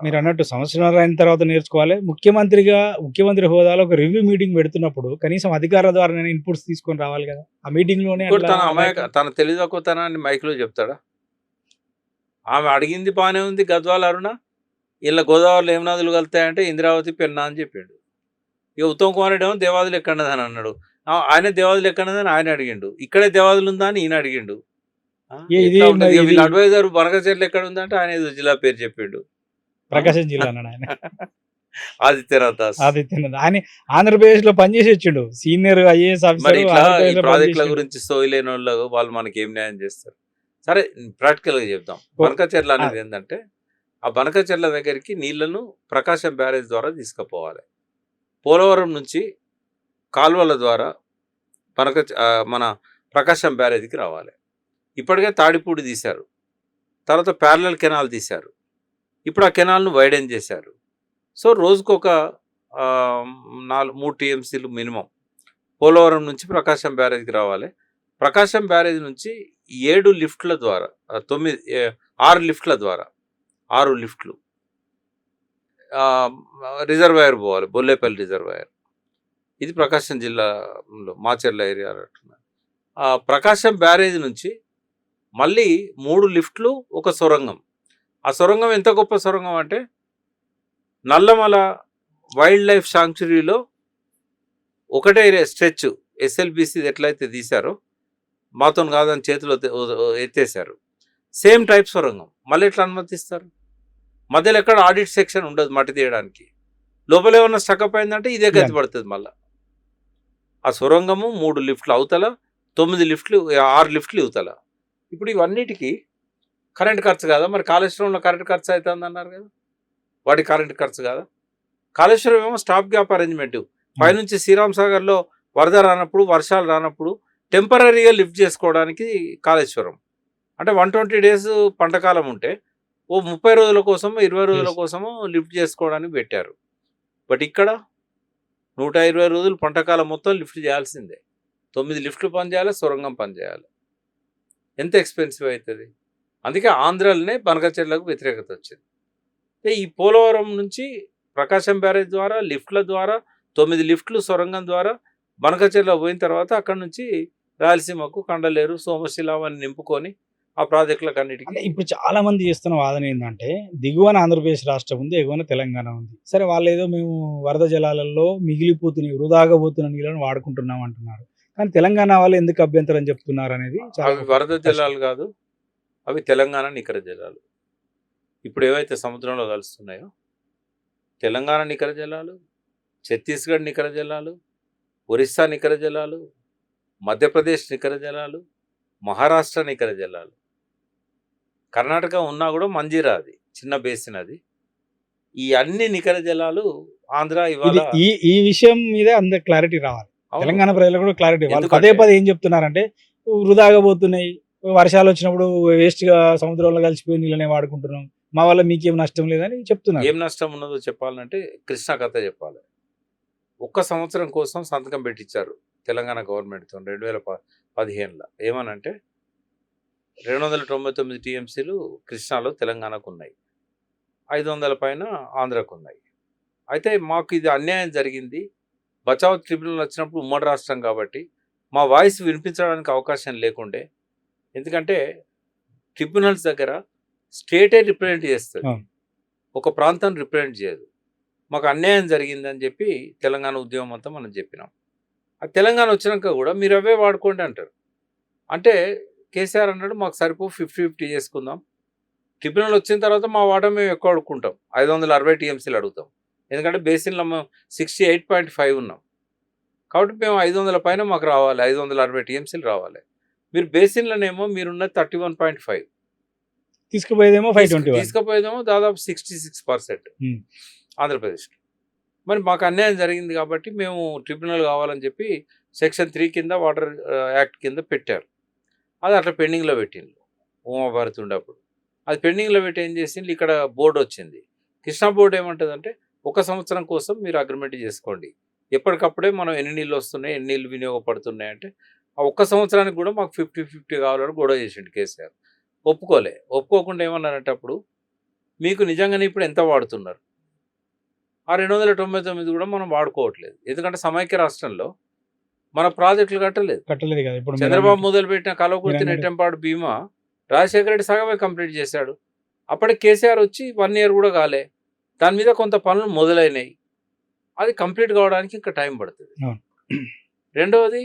మీరు అన్నట్టు సంవత్సరాలు అయిన తర్వాత నేర్చుకోవాలి. ముఖ్యమంత్రి హోదాలో ఒక రివ్యూ మీటింగ్ పెడుతున్నప్పుడు కనీసం అధికారుల ద్వారా ఇన్పుట్స్ తీసుకొని రావాలి కదా. ఆ మీటింగ్ లోనే ఇంకోటి అట్లా తన తెలివితక్కువతనాన్ని మైక్లో చెప్తాడా? ఆమె అడిగింది బాగానే ఉంది, గద్వాల అరుణ ఇలా గోదావరిలో ఏం నదులు కలుతాయంటే ఇంద్రావతి పెన్నా అని చెప్పాడు. ఇక ఉత్తమ్ కుమార్ రెడ్డి ఏమో దేవాదులు ఎక్కడదని అన్నాడు. ఆయన దేవాదులు ఎక్కడదని ఆయన అడిగిండు. ఇక్కడే దేవాదులు ఉందా అని ఈయన అడిగిండు. ఎట్లా ఉంటుంది? వీళ్ళ అడ్వైజర్ బనకచెర్ల ఎక్కడ ఉందంటే ఆయన ఏదో జిల్లా పేరు చెప్పిండు. ప్రకాశం జిల్లా అన్నాడు ఆయన. ఆదిత్యనాథ్ దాస్. ఆదిత్యనాథ్ ఆయన ఆంధ్రప్రదేశ్ లో పనిచేసి వచ్చిండు, సీనియర్ ఐఏఎస్ మరి ఇట్లా ఈ ఆఫీసర్. ప్రాజెక్టుల గురించి సోయలేని వాళ్ళు మనకి ఏం న్యాయం చేస్తారు? సరే, ప్రాక్టికల్ గా చెప్తాం. బనకచెర్ల అనేది ఏంటంటే ఆ బనకచెర్ల దగ్గరికి నీళ్లను ప్రకాశం బ్యారేజ్ ద్వారా తీసుకుపోవాలి. పోలవరం నుంచి కాలువల ద్వారా మన ప్రకాశం బ్యారేజ్కి రావాలి. ఇప్పటికే తాడిపూడి తీశారు, తర్వాత ప్యారలల్ కెనాల్ తీశారు, ఇప్పుడు ఆ కెనాల్ను వైడెన్ చేశారు. సో రోజుకొక 3 టీఎంసీలు మినిమం పోలవరం నుంచి ప్రకాశం బ్యారేజ్కి రావాలి. ప్రకాశం బ్యారేజ్ నుంచి 7 లిఫ్ట్ల ద్వారా 6 లిఫ్ట్ల ద్వారా 6 లిఫ్ట్లు రిజర్వాయర్ పోవాలి, బొల్లేపల్లి రిజర్వాయర్. ఇది ప్రకాశం జిల్లాలో మాచర్ల ఏరియా అంటున్నారు. ప్రకాశం బ్యారేజ్ నుంచి మళ్ళీ 3 లిఫ్ట్లు, ఒక సొరంగం. ఆ సొరంగం ఎంత గొప్ప సొరంగం అంటే నల్లమల వైల్డ్ లైఫ్ శాంక్చురీలో ఒకటే స్ట్రెచ్ ఎస్ఎల్బిసి ఎట్లయితే తీశారో మాతో కాదని చేతిలో ఎత్తేసారు. సేమ్ టైప్ సొరంగం మళ్ళీ ఎట్లా అనుమతిస్తారు? మధ్యలో ఎక్కడ ఆడిట్ సెక్షన్ ఉండదు మట్టి తీయడానికి. లోపల ఏమన్నా స్టకప్ అయిందంటే ఇదే గతి పడుతుంది మళ్ళీ. ఆ సొరంగము 3 లిఫ్ట్లు అవతల, 9 లిఫ్ట్లు, 6 లిఫ్ట్లు ఇవతల. ఇప్పుడు ఇవన్నిటికీ కరెంట్ ఖర్చు కాదా? మరి కాళేశ్వరంలో కరెంట్ ఖర్చు అవుతుంది అన్నారు కదా, వాటి కరెంట్ ఖర్చు కాదా? కాళేశ్వరం ఏమో స్టాప్ గ్యాప్ అరేంజ్మెంట్. పైనుంచి శ్రీరామ్ సాగర్లో వరద రానప్పుడు, వర్షాలు రానప్పుడు టెంపరీగా లిఫ్ట్ చేసుకోవడానికి కాళేశ్వరం. అంటే 120 డేస్ పంటకాలం ఉంటే ఓ 30 రోజుల కోసమో 20 రోజుల కోసమో లిఫ్ట్ చేసుకోవడానికి పెట్టారు. బట్ ఇక్కడ 120 రోజులు పంటకాలం మొత్తం లిఫ్ట్ చేయాల్సిందే. 9 లిఫ్ట్లు పనిచేయాలి, సొరంగం పనిచేయాలి. ఎంత ఎక్స్పెన్సివ్ అవుతుంది? అందుకే ఆంధ్రాలోనే బనకచెర్లకు వ్యతిరేకత వచ్చింది. ఈ పోలవరం నుంచి ప్రకాశం బ్యారేజ్ ద్వారా లిఫ్ట్ల ద్వారా 9 లిఫ్ట్లు సొరంగం ద్వారా బనకచెర్ల పోయిన తర్వాత అక్కడ నుంచి రాయలసీమకు కండలేరు, సోమశిల అవన్నీ నింపుకొని ఆ ప్రాజెక్టులకు అన్నిటికీ. ఇప్పుడు చాలా మంది చేస్తున్న వాదన ఏంటంటే దిగువన ఆంధ్రప్రదేశ్ రాష్ట్రం ఉంది, ఎగువన తెలంగాణ ఉంది. సరే, వాళ్ళు ఏదో మేము వరద జలాలలో మిగిలిపోతున్న వృధాగా పోతున్న నీళ్ళని వాడుకుంటున్నాం అంటున్నారు. కానీ తెలంగాణ వాళ్ళు ఎందుకు అభ్యంతరం చెప్తున్నారు అనేది అవి వరద జలాలు కాదు, అవి తెలంగాణ నికర జలాలు. ఇప్పుడు ఏవైతే సముద్రంలో కలుస్తున్నాయో తెలంగాణ నికర జలాలు, ఛత్తీస్గఢ్ నికర జలాలు, ఒరిస్సా నికర జలాలు, మధ్యప్రదేశ్ నికర జలాలు, మహారాష్ట్ర నికర జలాలు. కర్ణాటక ఉన్నా కూడా మంజీరా, అది చిన్న బేసిన్. అది ఈ అన్ని నికర జలాలు ఆంధ్ర ఇవాళ ఈ విషయం మీద అందరికి క్లారిటీ రావాలి. తెలంగాణ ప్రజలకు కూడా క్లారిటీ. వాళ్ళు పదే ఏం చెప్తున్నారంటే వృధాగా పోతున్నాయి, వర్షాలు వచ్చినప్పుడు వేస్ట్ గా సముద్రంలో కలిసిపోయి నీళ్ళనే వాడుకుంటున్నాం, మా వల్ల మీకేం నష్టం లేదని చెప్తున్నారు. ఏం నష్టం ఉన్నదో చెప్పాలంటే కృష్ణా కథ చెప్పాలి. ఒక్క సంవత్సరం కోసం సంతకం పెట్టించారు తెలంగాణ గవర్నమెంట్‌తో 2015లో. ఏమనంటే 299 టీఎంసీలు కృష్ణాలో తెలంగాణకు ఉన్నాయి. 500 పైన ఆంధ్రాకు ఉన్నాయి. అయితే మాకు ఇది అన్యాయం జరిగింది. బచావ్ ట్రిబ్యునల్ వచ్చినప్పుడు ఉమ్మడి రాష్ట్రం కాబట్టి మా వాయిస్ వినిపించడానికి అవకాశం లేకుండే. ఎందుకంటే ట్రిబ్యునల్స్ దగ్గర స్టేటే రిప్రజెంట్ చేస్తుంది, అవును. ఒక ప్రాంతాన్ని రిప్రజెంట్ చేయదు. మాకు అన్యాయం జరిగిందని చెప్పి తెలంగాణ ఉద్యమం అంతా మనం చెప్పినాం. ఆ తెలంగాణ వచ్చినాక కూడా మీరు అవే వాడుకోండి అంటారు. అంటే కేసీఆర్ అన్నాడు మాకు సరిపో 50-50 చేసుకుందాం. ట్రిబ్యునల్ వచ్చిన తర్వాత మా వాటా మేము ఎక్కువ అడుక్కుంటాం, 560 టీఎంసీలు అడుగుతాం. ఎందుకంటే బేసిన్లో మేము 68.5 ఉన్నాం కాబట్టి మేము 500 పైన మాకు రావాలి, 560 టీఎంసీలు రావాలి. మీరు బేసిన్లోనేమో మీరున్న 31.5, తీసుకుపోయేదేమో 521. తీసుకుపోయేదేమో దాదాపు 66% ఆంధ్రప్రదేశ్కి. మరి మాకు అన్యాయం జరిగింది కాబట్టి మేము ట్రిబ్యునల్ కావాలని చెప్పి సెక్షన్ 3 కింద వాటర్ యాక్ట్ కింద పెట్టారు. అది అట్లా పెండింగ్లో పెట్టిండ్రు ఉమాభారతి ఉండేప్పుడు. అది పెండింగ్లో పెట్టి ఏం చేసిండ్రు, ఇక్కడ బోర్డు వచ్చింది. కృష్ణా బోర్డు ఏమంటుందంటే 1 సంవత్సరం కోసం మీరు అగ్రిమెంట్ చేసుకోండి, ఎప్పటికప్పుడే మనం ఎన్ని నీళ్ళు వస్తున్నాయి, ఎన్ని నీళ్ళు వినియోగపడుతున్నాయి అంటే ఆ 1 సంవత్సరానికి కూడా మాకు 50-50 కావాలని గొడవ చేసిండు కేసీఆర్. ఒప్పుకోకుండా ఏమన్నారంటే అప్పుడు మీకు నిజంగానే ఇప్పుడు ఎంత వాడుతున్నారు, ఆ 299 కూడా మనం వాడుకోవట్లేదు. ఎందుకంటే సమైక్య రాష్ట్రంలో మన ప్రాజెక్టులు కట్టలేదు. కదా ఇప్పుడు చంద్రబాబు మొదలుపెట్టిన కలవకుర్తి నెట్టెంపాడు భీమా రాజశేఖర రెడ్డి సగమే కంప్లీట్ చేశాడు. అప్పటికి కేసీఆర్ వచ్చి 1 ఇయర్ కూడా కాలే. దాని మీద కొంత పనులు మొదలైనవి, అది కంప్లీట్ కావడానికి ఇంకా టైం పడుతుంది. రెండవది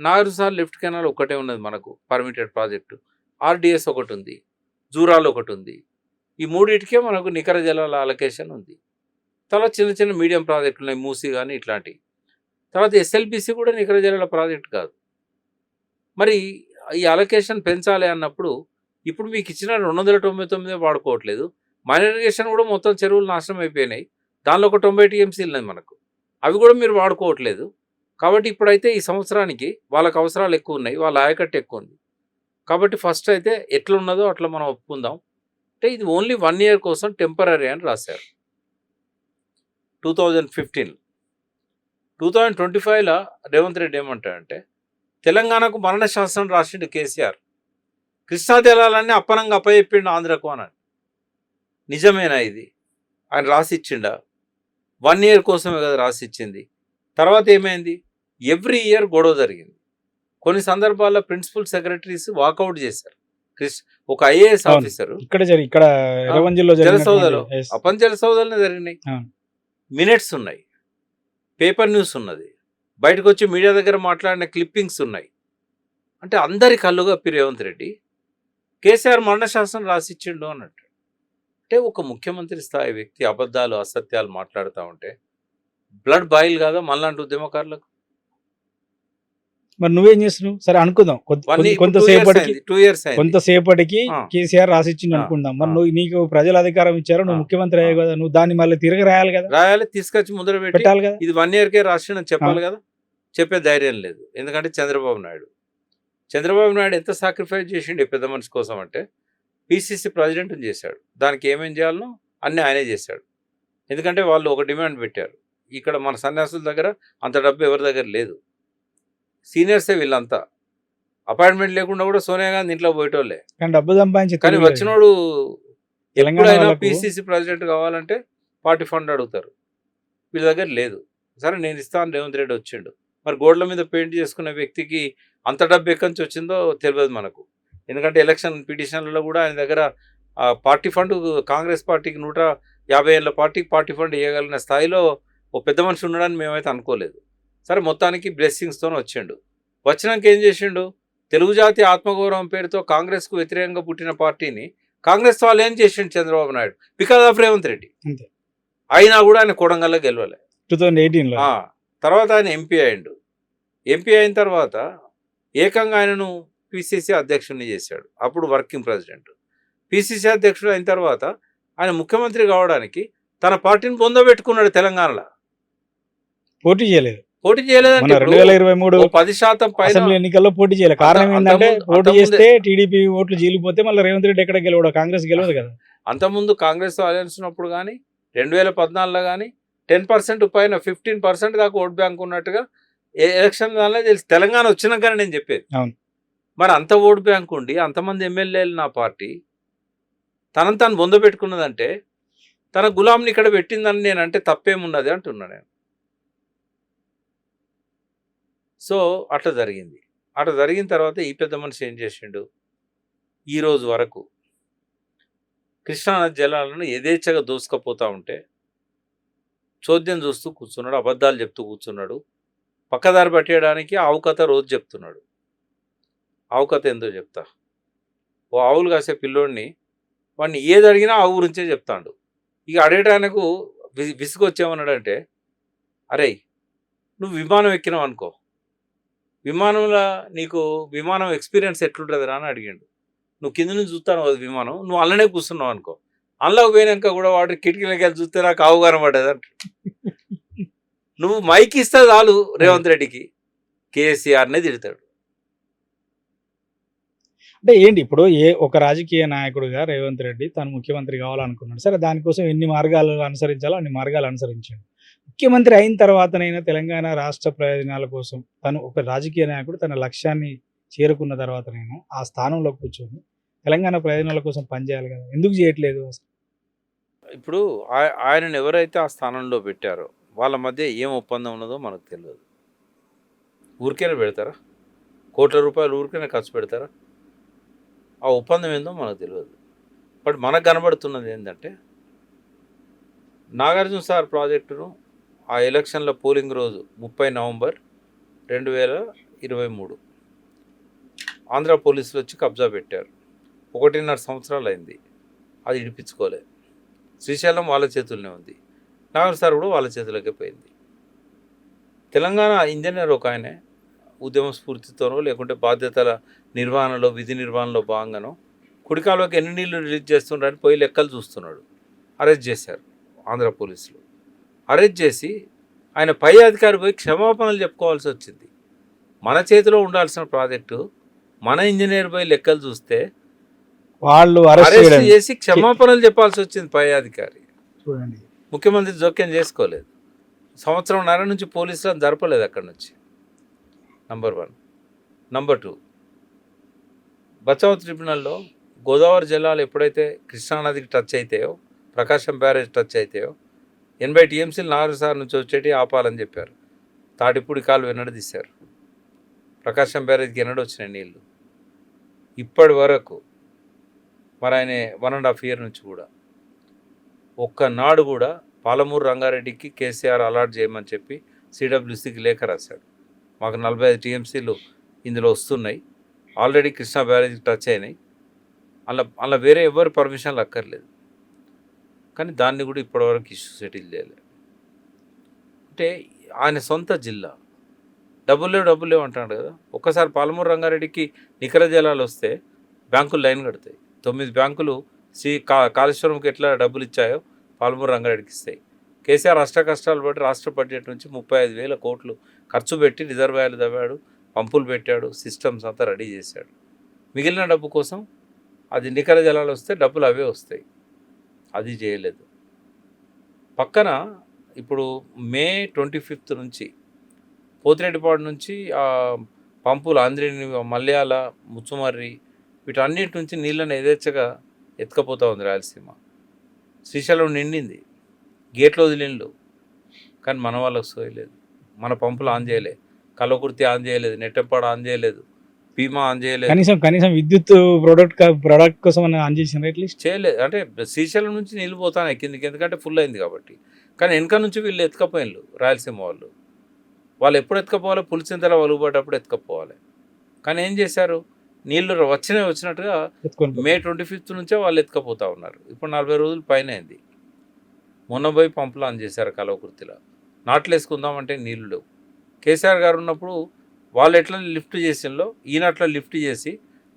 నాగర్సార్ లిఫ్ట్ కెనాల్ ఒక్కటే ఉన్నది మనకు పర్మిటెడ్ ప్రాజెక్టు. ఆర్డిఎస్ ఒకటి ఉంది, జూరాలు ఒకటి ఉంది. ఈ మూడింటికే మనకు నికర జలాల అలొకేషన్ ఉంది. తర్వాత చిన్న చిన్న మీడియం ప్రాజెక్టులు ఉన్నాయి, మూసీ కానీ ఇట్లాంటివి. తర్వాత ఎస్ఎల్బిసి కూడా నికర జలాల ప్రాజెక్ట్ కాదు. మరి ఈ అలొకేషన్ పెంచాలి అన్నప్పుడు ఇప్పుడు మీకు ఇచ్చిన 299 వాడుకోవట్లేదు. మైనర్ ఇరిగేషన్ కూడా మొత్తం చెరువులు నాశనం అయిపోయినాయి, దానిలో ఒక 90 టీఎంసీలు ఉన్నాయి మనకు, అవి కూడా మీరు వాడుకోవట్లేదు. కాబట్టి ఇప్పుడైతే ఈ సంవత్సరానికి వాళ్ళకి అవసరాలు ఎక్కువ ఉన్నాయి, వాళ్ళ ఆయకట్టు ఎక్కువ ఉంది. కాబట్టి ఫస్ట్ అయితే ఎట్లున్నదో అట్లా మనం ఒప్పుకుందాం అంటే ఇది ఓన్లీ 1 ఇయర్ కోసం టెంపరరీ అని రాశారు 2015. 2025లో రేవంత్ రెడ్డి ఏమంటాడంటే తెలంగాణకు మరణ శాసనం రాసిండు కేసీఆర్, కృష్ణా జలాలన్నీ అప్పనంగా అప్పచెప్పిండు ఆంధ్రకు అని. నిజమేనా ఇది? ఆయన రాసిచ్చిండా? 1 ఇయర్ కోసమే కదా రాసిచ్చింది. తర్వాత ఏమైంది, ఎవ్రీ ఇయర్ గొడవ జరిగింది. కొన్ని సందర్భాల్లో ప్రిన్సిపల్ సెక్రటరీస్ వాకౌట్ చేశారు. ఒక ఐఏఎస్ ఆఫీసర్ ఇక్కడ జలసౌదలో అపన్ జలసౌదలనే జరిగినాయి. మినిట్స్ ఉన్నాయి, పేపర్ న్యూస్ ఉన్నది, బయటకు వచ్చి మీడియా దగ్గర మాట్లాడిన క్లిప్పింగ్స్ ఉన్నాయి. అంటే అందరి కళ్ళు కప్పి రేవంత్ రెడ్డి కేసీఆర్ మరణ శాసనం రాసిచ్చిండు అన్నట్టు. అంటే ఒక ముఖ్యమంత్రి స్థాయి వ్యక్తి అబద్ధాలు అసత్యాలు మాట్లాడుతూ ఉంటే బ్లడ్ బాయిల్ కాదా మనలాంటి ఉద్యమకారులకు? మరి నువ్వేం చేస్తున్నావు? సరే అనుకుందాం, కొంతసేపటికి కేసీఆర్ రాసిచ్చింది అనుకుందాం. మరి నువ్వు నీకు ప్రజల అధికారం ఇచ్చారు, నువ్వు ముఖ్యమంత్రి అయ్యావు కదా, నువ్వు దాన్ని మళ్ళీ తిరిగి రాయాలి కదా, తీసుకొచ్చి ముందర పెట్టాలి కదా. ఇది 1 ఇయర్కే రాసిన చెప్పాలి కదా, చెప్పే ధైర్యం లేదు. ఎందుకంటే చంద్రబాబు నాయుడు ఎంత సాక్రిఫైస్ చేసిండు పెద్ద మనిషి కోసం అంటే పిసిసి ప్రెసిడెంట్ని చేశాడు, దానికి ఏమేం చేయాలనో అన్నీ ఆయనే చేశాడు. ఎందుకంటే వాళ్ళు ఒక డిమాండ్ పెట్టారు, ఇక్కడ మన సన్యాసుల దగ్గర అంత డబ్బు ఎవరి దగ్గర లేదు, సీనియర్సే వీళ్ళంతా, అపాయింట్మెంట్ లేకుండా కూడా సోనియా గాంధీ ఇంట్లో పోయేటోళ్ళే, డబ్బు సంపాదించి కానీ వచ్చినోడు ఎప్పుడైనా పిసిసి ప్రెసిడెంట్ కావాలంటే పార్టీ ఫండ్ అడుగుతారు, వీళ్ళ దగ్గర లేదు. సరే నేను ఇస్తాను, రేవంత్ రెడ్డి వచ్చిండు. మరి గోడల మీద పెయింట్ చేసుకునే వ్యక్తికి అంత డబ్బు ఎక్కడి నుంచి వచ్చిందో తెలియదు మనకు. ఎందుకంటే ఎలక్షన్ పిటిషన్లలో కూడా ఆయన దగ్గర పార్టీ ఫండ్, కాంగ్రెస్ పార్టీకి 150 ఏళ్ళ పార్టీ ఫండ్ ఇవ్వగలిగిన స్థాయిలో ఓ పెద్ద మనిషి ఉండడానికి మేమైతే అనుకోలేదు. సరే మొత్తానికి బ్లెస్సింగ్స్తో వచ్చిండు. వచ్చినాక ఏం చేసిండు, తెలుగు జాతి ఆత్మగౌరవం పేరుతో కాంగ్రెస్కు వ్యతిరేకంగా పుట్టిన పార్టీని కాంగ్రెస్ వాళ్ళు ఏం చేసిండు చంద్రబాబు నాయుడు బికాజ్ ఆఫ్ రేవంత్ రెడ్డి. అయినా కూడా ఆయన కొడంగల్లో గెలవలే 2018లో. తర్వాత ఆయన ఎంపీ అయిండు. ఎంపీ అయిన తర్వాత ఏకంగా ఆయనను పిసిసి అధ్యక్షుడిని చేశాడు, అప్పుడు వర్కింగ్ ప్రెసిడెంట్. పిసిసి అధ్యక్షుడు అయిన తర్వాత ఆయన ముఖ్యమంత్రి కావడానికి తన పార్టీని పొందబెట్టుకున్నాడు. తెలంగాణలో పోటీ చేయలేదంటే 10% పైన ఎన్నికల్లో పోటీ చేయలేదు. కారణం ఏంటంటే పోటీ చేస్తే టీడీపీ ఓట్లు చీలిపోతే మళ్ళీ రేవంత్ రెడ్డి ఎక్కడ గెలవడు, కాంగ్రెస్ గెలవదు కదా. అంతకుముందు కాంగ్రెస్ అలయన్స్ ఉన్నప్పుడు కానీ 2014లో కానీ 10% పైన 15% దాకా ఓట్ బ్యాంక్ ఉన్నట్టుగా ఎలక్షన్ వల్ల తెలిసి తెలంగాణ వచ్చినాకనే నేను చెప్పేది. అవును. మరి అంత ఓట్ బ్యాంక్ ఉండి అంతమంది ఎమ్మెల్యేలు నా పార్టీ తనను తాను బొందబెట్టుకున్నదంటే తన గులాంని ఇక్కడ పెట్టిందని నేను అంటే తప్పేమున్నది అంటున్నా నేను. సో అట్లా జరిగింది. అట్లా జరిగిన తర్వాత ఈ పెద్ద మనిషి ఏం చేసిండు, ఈ రోజు వరకు కృష్ణానది జలాలను యథేచ్ఛగా దోసుకపోతూ ఉంటే చోద్యం చూస్తూ కూర్చున్నాడు, అబద్ధాలు చెప్తూ కూర్చున్నాడు. పక్కదారి పట్టేయడానికి ఆవు కథ రోజు చెప్తున్నాడు. ఆవు కథ ఏందో చెప్తా. ఓ ఆవులు కాసే పిల్లోడిని వాడిని ఏది అడిగినా ఆవు గురించే చెప్తాడు. ఇక అడగటానికి విసుగొచ్చేమన్నాడంటే, అరే నువ్వు విమానం ఎక్కినావు అనుకో, విమానంలో నీకు విమానం ఎక్స్పీరియన్స్ ఎట్లుంటుంది రా అని అడిగాడు. నువ్వు కింద నుంచి చూస్తాను అది విమానం, నువ్వు అల్లనే కూర్చున్నావు అనుకో, అందులోకి పోయినాక కూడా వాడు కిటికీలకి వెళ్ళి చూస్తే నాకు ఆవు కనబడ్డది అంట. నువ్వు మైక్ ఇస్తే చాలు రేవంత్ రెడ్డికి కేసీఆర్నే తిడతాడు. అంటే ఏంటి ఇప్పుడు ఒక రాజకీయ నాయకుడిగా రేవంత్ రెడ్డి తను ముఖ్యమంత్రి కావాలనుకున్నాడు. సరే, దానికోసం ఎన్ని మార్గాలు అనుసరించాలో అన్ని మార్గాలు అనుసరించాడు. ముఖ్యమంత్రి అయిన తర్వాతనైనా తెలంగాణ రాష్ట్ర ప్రయోజనాల కోసం తను ఒక రాజకీయ నాయకుడు తన లక్ష్యాన్ని చేరుకున్న తర్వాతనైనా ఆ స్థానంలో కూర్చొని తెలంగాణ ప్రయోజనాల కోసం పనిచేయాలి కదా, ఎందుకు చేయట్లేదు అసలు? ఇప్పుడు ఆయనను ఎవరైతే ఆ స్థానంలో పెట్టారో వాళ్ళ మధ్య ఏం ఒప్పందం ఉన్నదో మనకు తెలియదు. ఊరికైనా పెడతారా? కోట్ల రూపాయలు ఊరికైనా ఖర్చు పెడతారా? ఆ ఒప్పందం ఏందో మనకు తెలియదు. బట్ మనకు కనబడుతున్నది ఏంటంటే, నాగార్జున సార్ ప్రాజెక్టును ఆ ఎలక్షన్ల పోలింగ్ రోజు 30 నవంబర్ 2023 ఆంధ్ర పోలీసులు వచ్చి కబ్జా పెట్టారు. 1.5 సంవత్సరాలు అయింది, అది ఇడిపించుకోలే. శ్రీశైలం వాళ్ళ చేతుల్లోనే ఉంది, నాగార్జున సార్ కూడా వాళ్ళ చేతులకే పోయింది. తెలంగాణ ఇంజనీర్ ఒక ఆయనే ఉద్యమ స్ఫూర్తితోనో లేకుంటే బాధ్యతల నిర్వహణలో విధి నిర్వహణలో భాగంగానో కుడికాలువకి ఎన్ని నీళ్లు రిలీజ్ చేస్తున్నారని పోయి లెక్కలు చూస్తున్నాడు. అరెస్ట్ చేశారు ఆంధ్ర పోలీసులు. అరెస్ట్ చేసి ఆయన పై అధికారి పోయి క్షమాపణలు చెప్పుకోవాల్సి వచ్చింది. మన చేతిలో ఉండాల్సిన ప్రాజెక్టు మన ఇంజనీర్ పోయి లెక్కలు చూస్తే వాళ్ళు అరెస్ట్ చేసి క్షమాపణలు చెప్పాల్సి వచ్చింది పై అధికారి. చూడండి, ముఖ్యమంత్రి జోక్యం చేసుకోలేదు. సంవత్సరంన్నర నుంచి పోలీసులను జరపలేదు అక్కడి నుంచి. నంబర్ 1. నంబర్ 2, బచావ్ ట్రిబ్యునల్లో గోదావరి జలాలు ఎప్పుడైతే కృష్ణానదికి టచ్ అవుతాయో, ప్రకాశం బ్యారేజ్ టచ్ అవుతాయో 80 టీఎంసీలు నాలుగుసార్లు నుంచి వచ్చేటి ఆపాలని చెప్పారు. తాటిపూడి కాలు వెనడదీశారు. ప్రకాశం బ్యారేజ్కి ఎన్నడూ వచ్చినాయి నీళ్ళు ఇప్పటి వరకు. మరి ఆయన 1.5 ఇయర్ నుంచి కూడా ఒక్కనాడు కూడా పాలమూరు రంగారెడ్డికి కేసీఆర్ అలాట్ చేయమని చెప్పి సిడబ్ల్యూసీకి లేఖ రాశాడు. మాకు 45 టీఎంసీలు ఇందులో వస్తున్నాయి, ఆల్రెడీ కృష్ణా బ్యారేజ్కి టచ్ అయినాయి, అలా వేరే ఎవరు పర్మిషన్లు అక్కర్లేదు. కానీ దాన్ని కూడా ఇప్పటివరకు ఇష్యూ సెటిల్ చేయలేదు. అంటే ఆయన సొంత జిల్లా, డబ్బులు లేవు అంటాడు కదా. ఒక్కసారి పాలమూరు రంగారెడ్డికి నికర జలాలు వస్తే బ్యాంకులు లైన్ కడతాయి. 9 బ్యాంకులు కాళేశ్వరంకి ఎట్లా డబ్బులు ఇచ్చాయో పాలమూరు రంగారెడ్డికి ఇస్తాయి. కేసీఆర్ అష్ట కష్టాలు పట్టి రాష్ట్ర బడ్జెట్ నుంచి 35,000 కోట్లు ఖర్చు పెట్టి రిజర్వాయర్లు తవ్వాడు, పంపులు పెట్టాడు, సిస్టమ్స్ అంతా రెడీ చేశాడు. మిగిలిన డబ్బు కోసం అది నికర జలాలు వస్తే డబ్బులు అవే వస్తాయి, అది చేయలేదు. పక్కన ఇప్పుడు మే 25 నుంచి పోతిరెడ్డిపాడు నుంచి పంపులు ఆంధ్రేని, మల్యాల, ముచ్చుమర్రి వీటన్నిటి నుంచి నీళ్ళని యథేచ్ఛగా ఎత్తుకపోతూ ఉంది రాయలసీమ. శ్రీశైలం నిండింది, గేట్లు వదిలిండ్లు, కానీ మన వాళ్ళకు సోయలేదు. మన పంపులు ఆన్ చేయలే, కల్లకుర్తి ఆన్ చేయలేదు, నెట్టెంపాడు ఆన్ చేయలేదు, భీమా ఆన్ చేయలేదు, కనీసం విద్యుత్ ప్రొడక్ట్ కోసం ఆన్ చేసిన అట్లీస్ట్ చేయలేదు. అంటే శ్రీశైలం నుంచి నీళ్ళు పోతాయి కిందికి, ఎందుకంటే ఫుల్ అయింది కాబట్టి. కానీ వెనక నుంచి వీళ్ళు ఎత్తుకపోయిన్లు రాయలసీమ వాళ్ళు ఎప్పుడు ఎత్తుకపోవాలి, పులిచింతల వలుగుపడ్డప్పుడు ఎత్తుకపోవాలి. కానీ ఏం చేశారు, నీళ్ళు వచ్చినట్టుగా మే 25 నుంచే వాళ్ళు ఎత్తుకపోతూ ఉన్నారు. ఇప్పుడు 40 రోజులు పైన అయింది. మొన్న పోయి పంపులు ఆన్ చేశారు కలవకుర్తిలో. నాట్లు వేసుకుందామంటే నీళ్ళు లేవు. కేసీఆర్ గారు ఉన్నప్పుడు వాళ్ళు ఎట్లా లిఫ్ట్ చేసిందో ఈయన అట్లా లిఫ్ట్ చేసి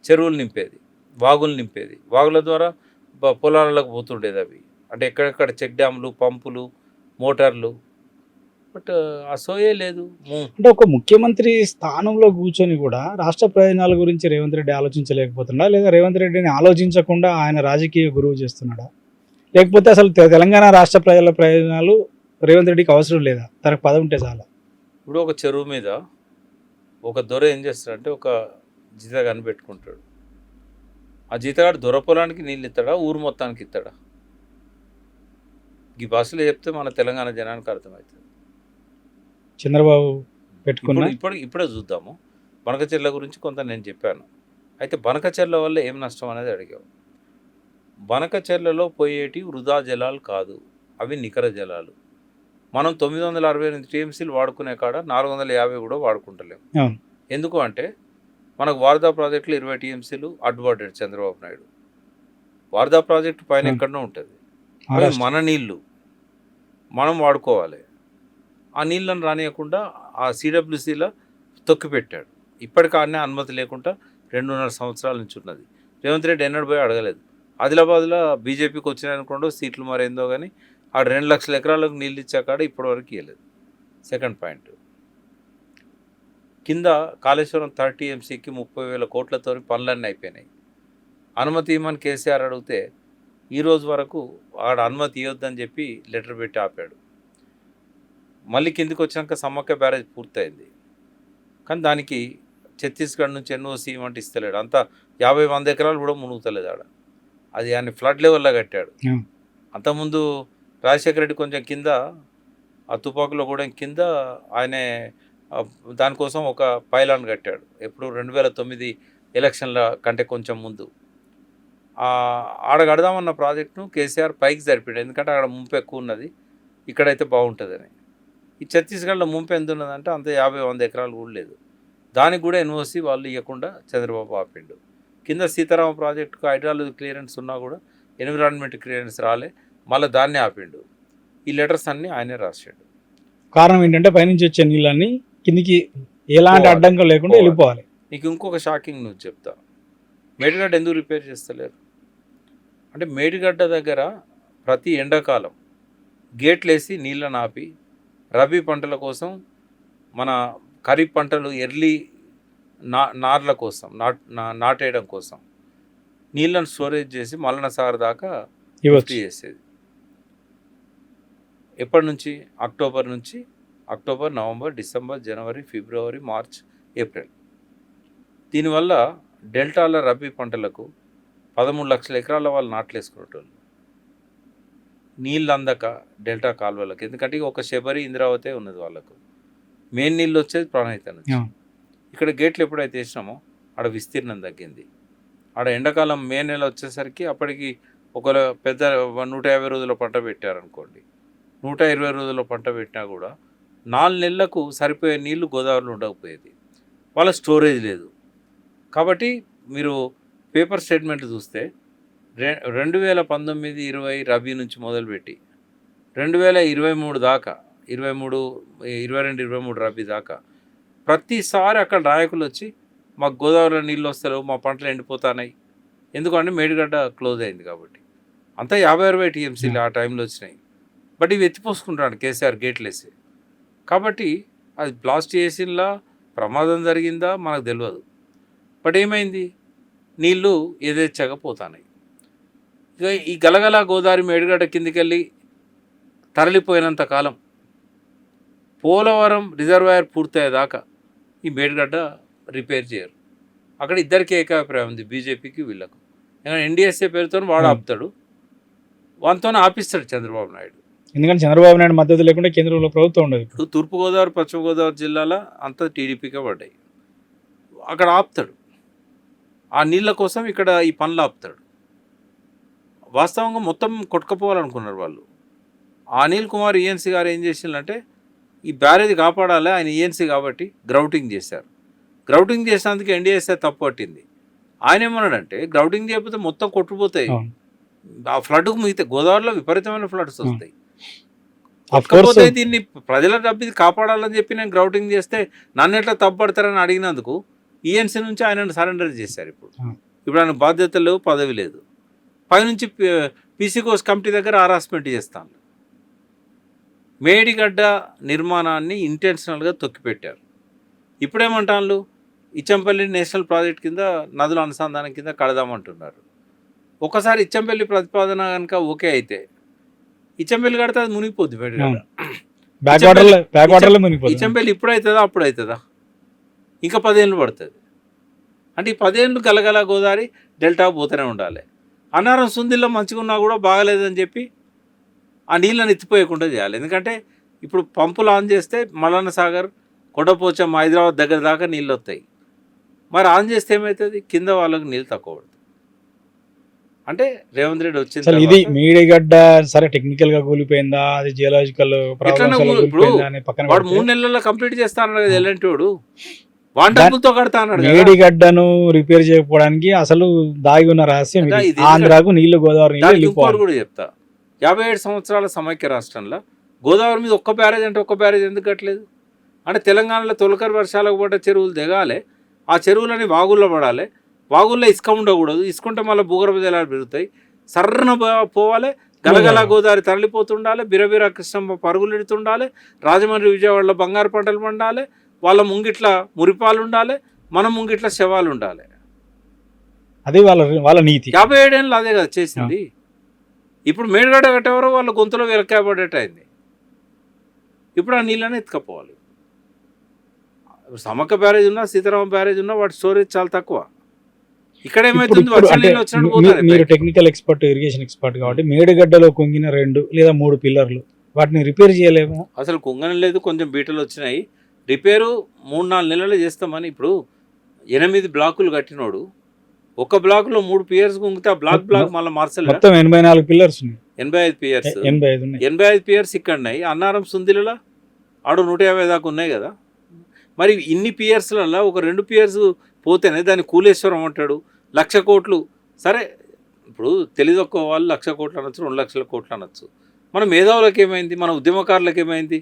చెరువులు నింపేది, వాగులు నింపేది. వాగుల ద్వారా పొలాలకు పోతుండేది అవి. అంటే ఎక్కడెక్కడ చెక్ డ్యాములు, పంపులు, మోటార్లు. బట్ ఆ సోయే లేదు. అంటే ఒక ముఖ్యమంత్రి స్థానంలో కూర్చొని కూడా రాష్ట్ర ప్రయోజనాల గురించి రేవంత్ రెడ్డి ఆలోచించలేకపోతున్నాడా? లేదా రేవంత్ రెడ్డిని ఆలోచించకుండా ఆయన రాజకీయ గురువు చేస్తున్నాడా? లేకపోతే అసలు తెలంగాణ రాష్ట్ర ప్రజల ప్రయోజనాలు రేవంత్ రెడ్డికి అవసరం లేదా? తనకు పదవి ఉంటే చాలా. ఇప్పుడు ఒక చెరువు మీద ఒక దొర ఏం చేస్తాడంటే ఒక జీతగాన్ని పెట్టుకుంటాడు. ఆ జీతగాడు దొర పొలానికి నీళ్ళు ఇస్తాడా, ఊరు మొత్తానికి ఇస్తాడా? ఈ భాషలో చెప్తే మన తెలంగాణ జనానికి అర్థమవుతుంది. చంద్రబాబు పెట్టుకున్న ఇప్పుడే చూద్దాము. బనకచెర్ల గురించి కొంత నేను చెప్పాను. అయితే బనకచెర్ల వల్ల ఏం నష్టం అనేది అడిగావు. బనకచెర్లలో పోయేటి వృధా జలాలు కాదు, అవి నికర జలాలు. మనం 968 టీఎంసీలు వాడుకునే కాడ 450 కూడా వాడుకుంటలేము. అవును. ఎందుకు అంటే మనకు వారదా ప్రాజెక్టులు 20 టీఎంసీలు అడ్డుపడ్డాడు చంద్రబాబు నాయుడు. వారదా ప్రాజెక్టు పైన ఎక్కడో ఉంటుంది. అవి మన నీళ్లు, మనం వాడుకోవాలి. ఆ నీళ్ళను రానియకుండా ఆ సిడబ్ల్యూసీలో తొక్కిపెట్టాడు. ఇప్పటికాడనే అనుమతి లేకుండా 2.5 సంవత్సరాల నుంచి ఉన్నది. రేవంత్ రెడ్డి ఎన్నడూ పోయి అడగలేదు. ఆదిలాబాద్లో బీజేపీకి వచ్చినాయనుకోండి సీట్లు మరేందో కానీ ఆడ 2 లక్షల ఎకరాలకు నీళ్ళు ఇచ్చాకాడ ఇప్పటివరకు ఇవ్వలేదు. సెకండ్ పాయింట్, కింద కాళేశ్వరం 30 టీఎంసీకి 30,000 కోట్లతో పనులన్నీ అయిపోయినాయి. అనుమతి ఇవ్వమని కేసీఆర్ అడిగితే ఈరోజు వరకు ఆడ అనుమతి ఇవ్వద్దని చెప్పి లెటర్ పెట్టి ఆపాడు. మళ్ళీ కిందికి వచ్చినాక సమ్మక్క బ్యారేజ్ పూర్తయింది, కానీ దానికి ఛత్తీస్గఢ్ నుంచి ఎన్ఓసి ఇవ్వమంటే ఇస్తలేడు. అంతా 50-100 ఎకరాలు కూడా మునుగుతలేదు ఆడ. అది ఆయన ఫ్లడ్ లెవెల్లో కట్టాడు. అంతకుముందు రాజశేఖర రెడ్డి కొంచెం కింద ఆ తుపాకులో కూడా కింద ఆయనే దానికోసం ఒక పైలాన్ కట్టాడు. ఎప్పుడు 2009 ఎలక్షన్ల కంటే కొంచెం ముందు ఆడ కడదామన్న ప్రాజెక్టును కేసీఆర్ పైకి జరిపాడు. ఎందుకంటే అక్కడ ముంపు ఎక్కువ ఉన్నది, ఇక్కడైతే బాగుంటుందని. ఈ ఛత్తీస్గఢ్లో ముంపు ఎంత ఉన్నదంటే అంత 50-100 ఎకరాలు కూడా లేదు. దానికి కూడా ఎన్ఓసి వాళ్ళు ఇవ్వకుండా చంద్రబాబు ఆపిండు. కింద సీతారామ ప్రాజెక్టుకు హైడ్రాలజీ క్లియరెన్స్ ఉన్నా కూడా ఎన్విరాన్మెంట్ క్లియరెన్స్ రాలే, మళ్ళీ దాన్నే ఆపిండు. ఈ లెటర్స్ అన్నీ ఆయనే రాశాడు. కారణం ఏంటంటే పైనుంచి వచ్చే నీళ్ళన్నీ కిందికి ఎలాంటి అడ్డంకం లేకుండా వెళ్ళిపోవాలి. నీకు ఇంకొక షాకింగ్ న్యూస్ చెప్తా. మేడిగడ్డ ఎందుకు రిపేర్ చేస్తలేరు అంటే, మేడిగడ్డ దగ్గర ప్రతి ఎండాకాలం గేట్లు వేసి నీళ్ళని ఆపి రబీ పంటల కోసం, మన ఖరీఫ్ పంటలు ఎర్లీ నార్ల కోసం నాటేయడం కోసం నీళ్ళను స్టోరేజ్ చేసి మల్లన సాగర్ దాకా చేసేది. ఎప్పటి నుంచి? అక్టోబర్, నవంబర్, డిసెంబర్, జనవరి, ఫిబ్రవరి, మార్చ్, ఏప్రిల్. దీనివల్ల డెల్టాల రబీ పంటలకు 13 లక్షల ఎకరాల వాళ్ళు నాట్లేసుకునేటోళ్ళు. నీళ్ళు అందక డెల్టా కాలువలకు, ఎందుకంటే ఒక శబరి, ఇంద్రావతే ఉన్నది వాళ్ళకు. మెయిన్ నీళ్ళు వచ్చేది ప్రాణహిత నుంచి. ఇక్కడ గేట్లు ఎప్పుడైతే వేసినామో ఆడ విస్తీర్ణం తగ్గింది. ఆడ ఎండాకాలం మే నెల వచ్చేసరికి అప్పటికి ఒక పెద్ద 150 రోజుల పంట పెట్టారనుకోండి, 120 రోజుల పంట పెట్టినా కూడా 4 నెలలకు సరిపోయే నీళ్లు గోదావరిలో ఉండకపోయేది. వాళ్ళ స్టోరేజ్ లేదు. కాబట్టి మీరు పేపర్ స్టేట్మెంట్లు చూస్తే 2019-20 రబీ నుంచి మొదలుపెట్టి 2023 దాకా, 22-23 రబీ దాకా ప్రతిసారి అక్కడ నాయకులు వచ్చి మాకు గోదావరిలో నీళ్ళు వస్తలేవు, మా పంటలు ఎండిపోతున్నాయి. ఎందుకంటే మేడిగడ్డ క్లోజ్ అయింది కాబట్టి. అంతా 50-60 టీఎంసీలు ఆ టైంలో వచ్చినాయి. బట్ ఇవి ఎత్తిపోసుకుంటాడు కేసీఆర్ గేట్లు వేసి. కాబట్టి అది బ్లాస్ట్ చేసినలా ప్రమాదం జరిగిందా మనకు తెలియదు. బట్ ఏమైంది, నీళ్ళు యథేచ్ఛగా పోతున్నాయి. ఇక ఈ గలగల గోదావరి మేడిగడ్డ కిందికెళ్ళి తరలిపోయినంత కాలం పోలవరం రిజర్వాయర్ పూర్తయ్యేదాకా ఈ మేడిగడ్డ రిపేర్ చేయరు. అక్కడ ఇద్దరికి ఏకాభిప్రాయం ఉంది, బీజేపీకి వీళ్ళకు. ఎందుకంటే ఎన్డీఎస్ఏ పేరుతో వాడు ఆపుతాడు, వాటితో ఆపిస్తాడు చంద్రబాబు నాయుడు. ఎందుకంటే చంద్రబాబు నాయుడు మద్దతు లేకుండా కేంద్రంలో ప్రభుత్వం ఉండదు. ఇప్పుడు తూర్పుగోదావరి, పశ్చిమ గోదావరి జిల్లాల అంతా టీడీపీకే పడ్డాయి. అక్కడ ఆపుతాడు, ఆ నీళ్ళ కోసం ఇక్కడ ఈ పనులు ఆపుతాడు. వాస్తవంగా మొత్తం కొట్టుకపోవాలనుకున్నారు వాళ్ళు. ఆ అనిల్ కుమార్ ఈఎన్సీ గారు ఏం చేసిందంటే ఈ బ్యారేజ్ కాపాడాలి, ఆయన ఈఎన్సీ కాబట్టి గ్రౌటింగ్ చేశారు. గ్రౌటింగ్ చేసినందుకు ఎన్డీఎస్ఏ తప్పు పట్టింది. ఆయన ఏమన్నాడంటే గ్రౌటింగ్ చేయకపోతే మొత్తం కొట్టుకుపోతాయి, ఆ ఫ్లడ్కు మిగతా గోదావరిలో విపరీతమైన ఫ్లడ్స్ వస్తాయి. కాకపోతే దీన్ని ప్రజల డబ్బు కాపాడాలని చెప్పి నేను గ్రౌటింగ్ చేస్తే నన్ను ఎట్లా తప్పు పడతారని అడిగినందుకు ఈఎన్సీ నుంచి ఆయనను సరెండర్ చేశారు. ఇప్పుడు ఆయన బాధ్యత లేవు, పదవి లేదు. పైనుంచి పీసీ కోర్స్ కమిటీ దగ్గర హరాస్మెంట్ చేస్తాను. మేడిగడ్డ నిర్మాణాన్ని ఇంటెన్షనల్గా తొక్కిపెట్టారు. ఇప్పుడేమంటాను, ఇచ్చంపల్లి నేషనల్ ప్రాజెక్ట్ కింద నదుల అనుసంధానం కింద కడదామంటున్నారు. ఒకసారి ఇచ్చంపల్లి ప్రతిపాదన కనుక ఓకే అయితే ఇచ్చంపల్లి కడితే అది మునిగిపోద్ది మేడిగడ్డ. ఇచ్చంపల్లి ఇప్పుడు అవుతుందా అప్పుడు అవుతుందా? ఇంకా 10 ఏళ్ళు పడుతుంది. అంటే ఈ 10 ఏళ్ళు గలగల గోదావరి డెల్టా పోతూనే ఉండాలి. అన్నారం సుందిల్లో మంచిగా ఉన్నా కూడా బాగలేదని చెప్పి ఆ నీళ్ళని ఎత్తిపోయకుండా చేయాలి. ఎందుకంటే ఇప్పుడు పంపులు ఆన్ చేస్తే మల్లన్న సాగర్, కొండపోచమ్మ, హైదరాబాద్ దగ్గర దాకా నీళ్ళు వస్తాయి. మరి ఆన్ చేస్తే ఏమవుతుంది, కింద వాళ్ళకి నీళ్ళు తక్కువ పడుతుంది. అంటే రేవంత్ రెడ్డి వచ్చింది ఇది మేడిగడ్డ సరే టెక్నికల్ గా కూలిపోయిందా, అది జియోలాజికల్ ఇప్పుడు వాడు 3 నెలల్లో కంప్లీట్ చేస్తా అన్నాడు కదా ఎలాంటి వాడు, వాన్ డబ్బులతో కడతా అన్నాడు. మేడిగడ్డను రిపేర్ చేయకపోవడానికి అసలు దాగి ఉన్న రహస్యం ఆంధ్రాకు నీళ్లు గోదావరి ఇంకోటి కూడా చెప్తా. 57 సంవత్సరాల సమైక్య రాష్ట్రంలో గోదావరి మీద ఒక్క బ్యారేజ్ అంటే ఒక్క బ్యారేజ్ ఎందుకు కట్టలేదు? అంటే తెలంగాణలో తొలకరి వర్షాలకు పడ్డ చెరువులు దిగాలి, ఆ చెరువులని వాగుల్లో పడాలి, వాగుల్లో ఇసుక ఉండకూడదు, ఇసుకుంటే మళ్ళీ భూగర్భ జలాలు పెరుగుతాయి, సర్రన పోవాలి, గలగల గోదావరి తరలిపోతుండాలి, బిరబిర కృష్ణమ్మ పరుగులు ఎడుతుండాలి, రాజమండ్రి విజయవాడలో బంగారు పంటలు పండాలి, వాళ్ళ ముంగిట్ల మురిపాలు ఉండాలి, మన ముంగిట్ల శవాలు ఉండాలి. అదే వాళ్ళ నీతి. 57 ఏళ్ళు అదే కదా చేసింది. ఇప్పుడు మేడిగడ్డ కట్టేవారు వాళ్ళ గొంతులో వెలకాబడేట అయింది. ఇప్పుడు ఆ నీళ్ళని ఎత్తుకపోవాలి. సమక్క బ్యారేజ్ ఉన్నా, సీతారామ బ్యారేజ్ ఉన్నా, వాటి స్టోరేజ్ చాలా తక్కువ. ఇక్కడ ఏమైతుంది, మీరు టెక్నికల్ ఎక్స్పర్ట్, ఇరిగేషన్ ఎక్స్పర్ట్ కాబట్టి మేడిగడ్డలో కుంగిన 2 లేదా 3 పిల్లర్లు వాటిని రిపేర్ చేయలేము. అసలు కుంగనం లేదు, కొంచెం బీటలు వచ్చినాయి. రిపేరు 3-4 నెలలు చేస్తామని. ఇప్పుడు 8 బ్లాకులు కట్టినోడు ఒక బ్లాక్ లో 3 పియర్స్ కుంగితే ఆ బ్లాక్ మళ్ళీ మార్చలేదు. మొత్తం 84 పిల్లర్స్, 85 పియర్స్, 85 పియర్స్ ఇక్కడ ఉన్నాయి. అన్నారం సుందిలలో ఆడు 150 దాకా ఉన్నాయి కదా. మరి ఇన్ని పియర్స్లలో ఒక 2 పియర్స్ పోతేనే దాన్ని కూలేశ్వరం అంటాడు. 1,00,000 కోట్లు. సరే, ఇప్పుడు తెలియదొక్క వాళ్ళు 1,00,000 కోట్లు అనొచ్చు, 2 లక్షల కోట్లు అనొచ్చు. మన మేధావులకు ఏమైంది, మన ఉద్యమకారులకు ఏమైంది,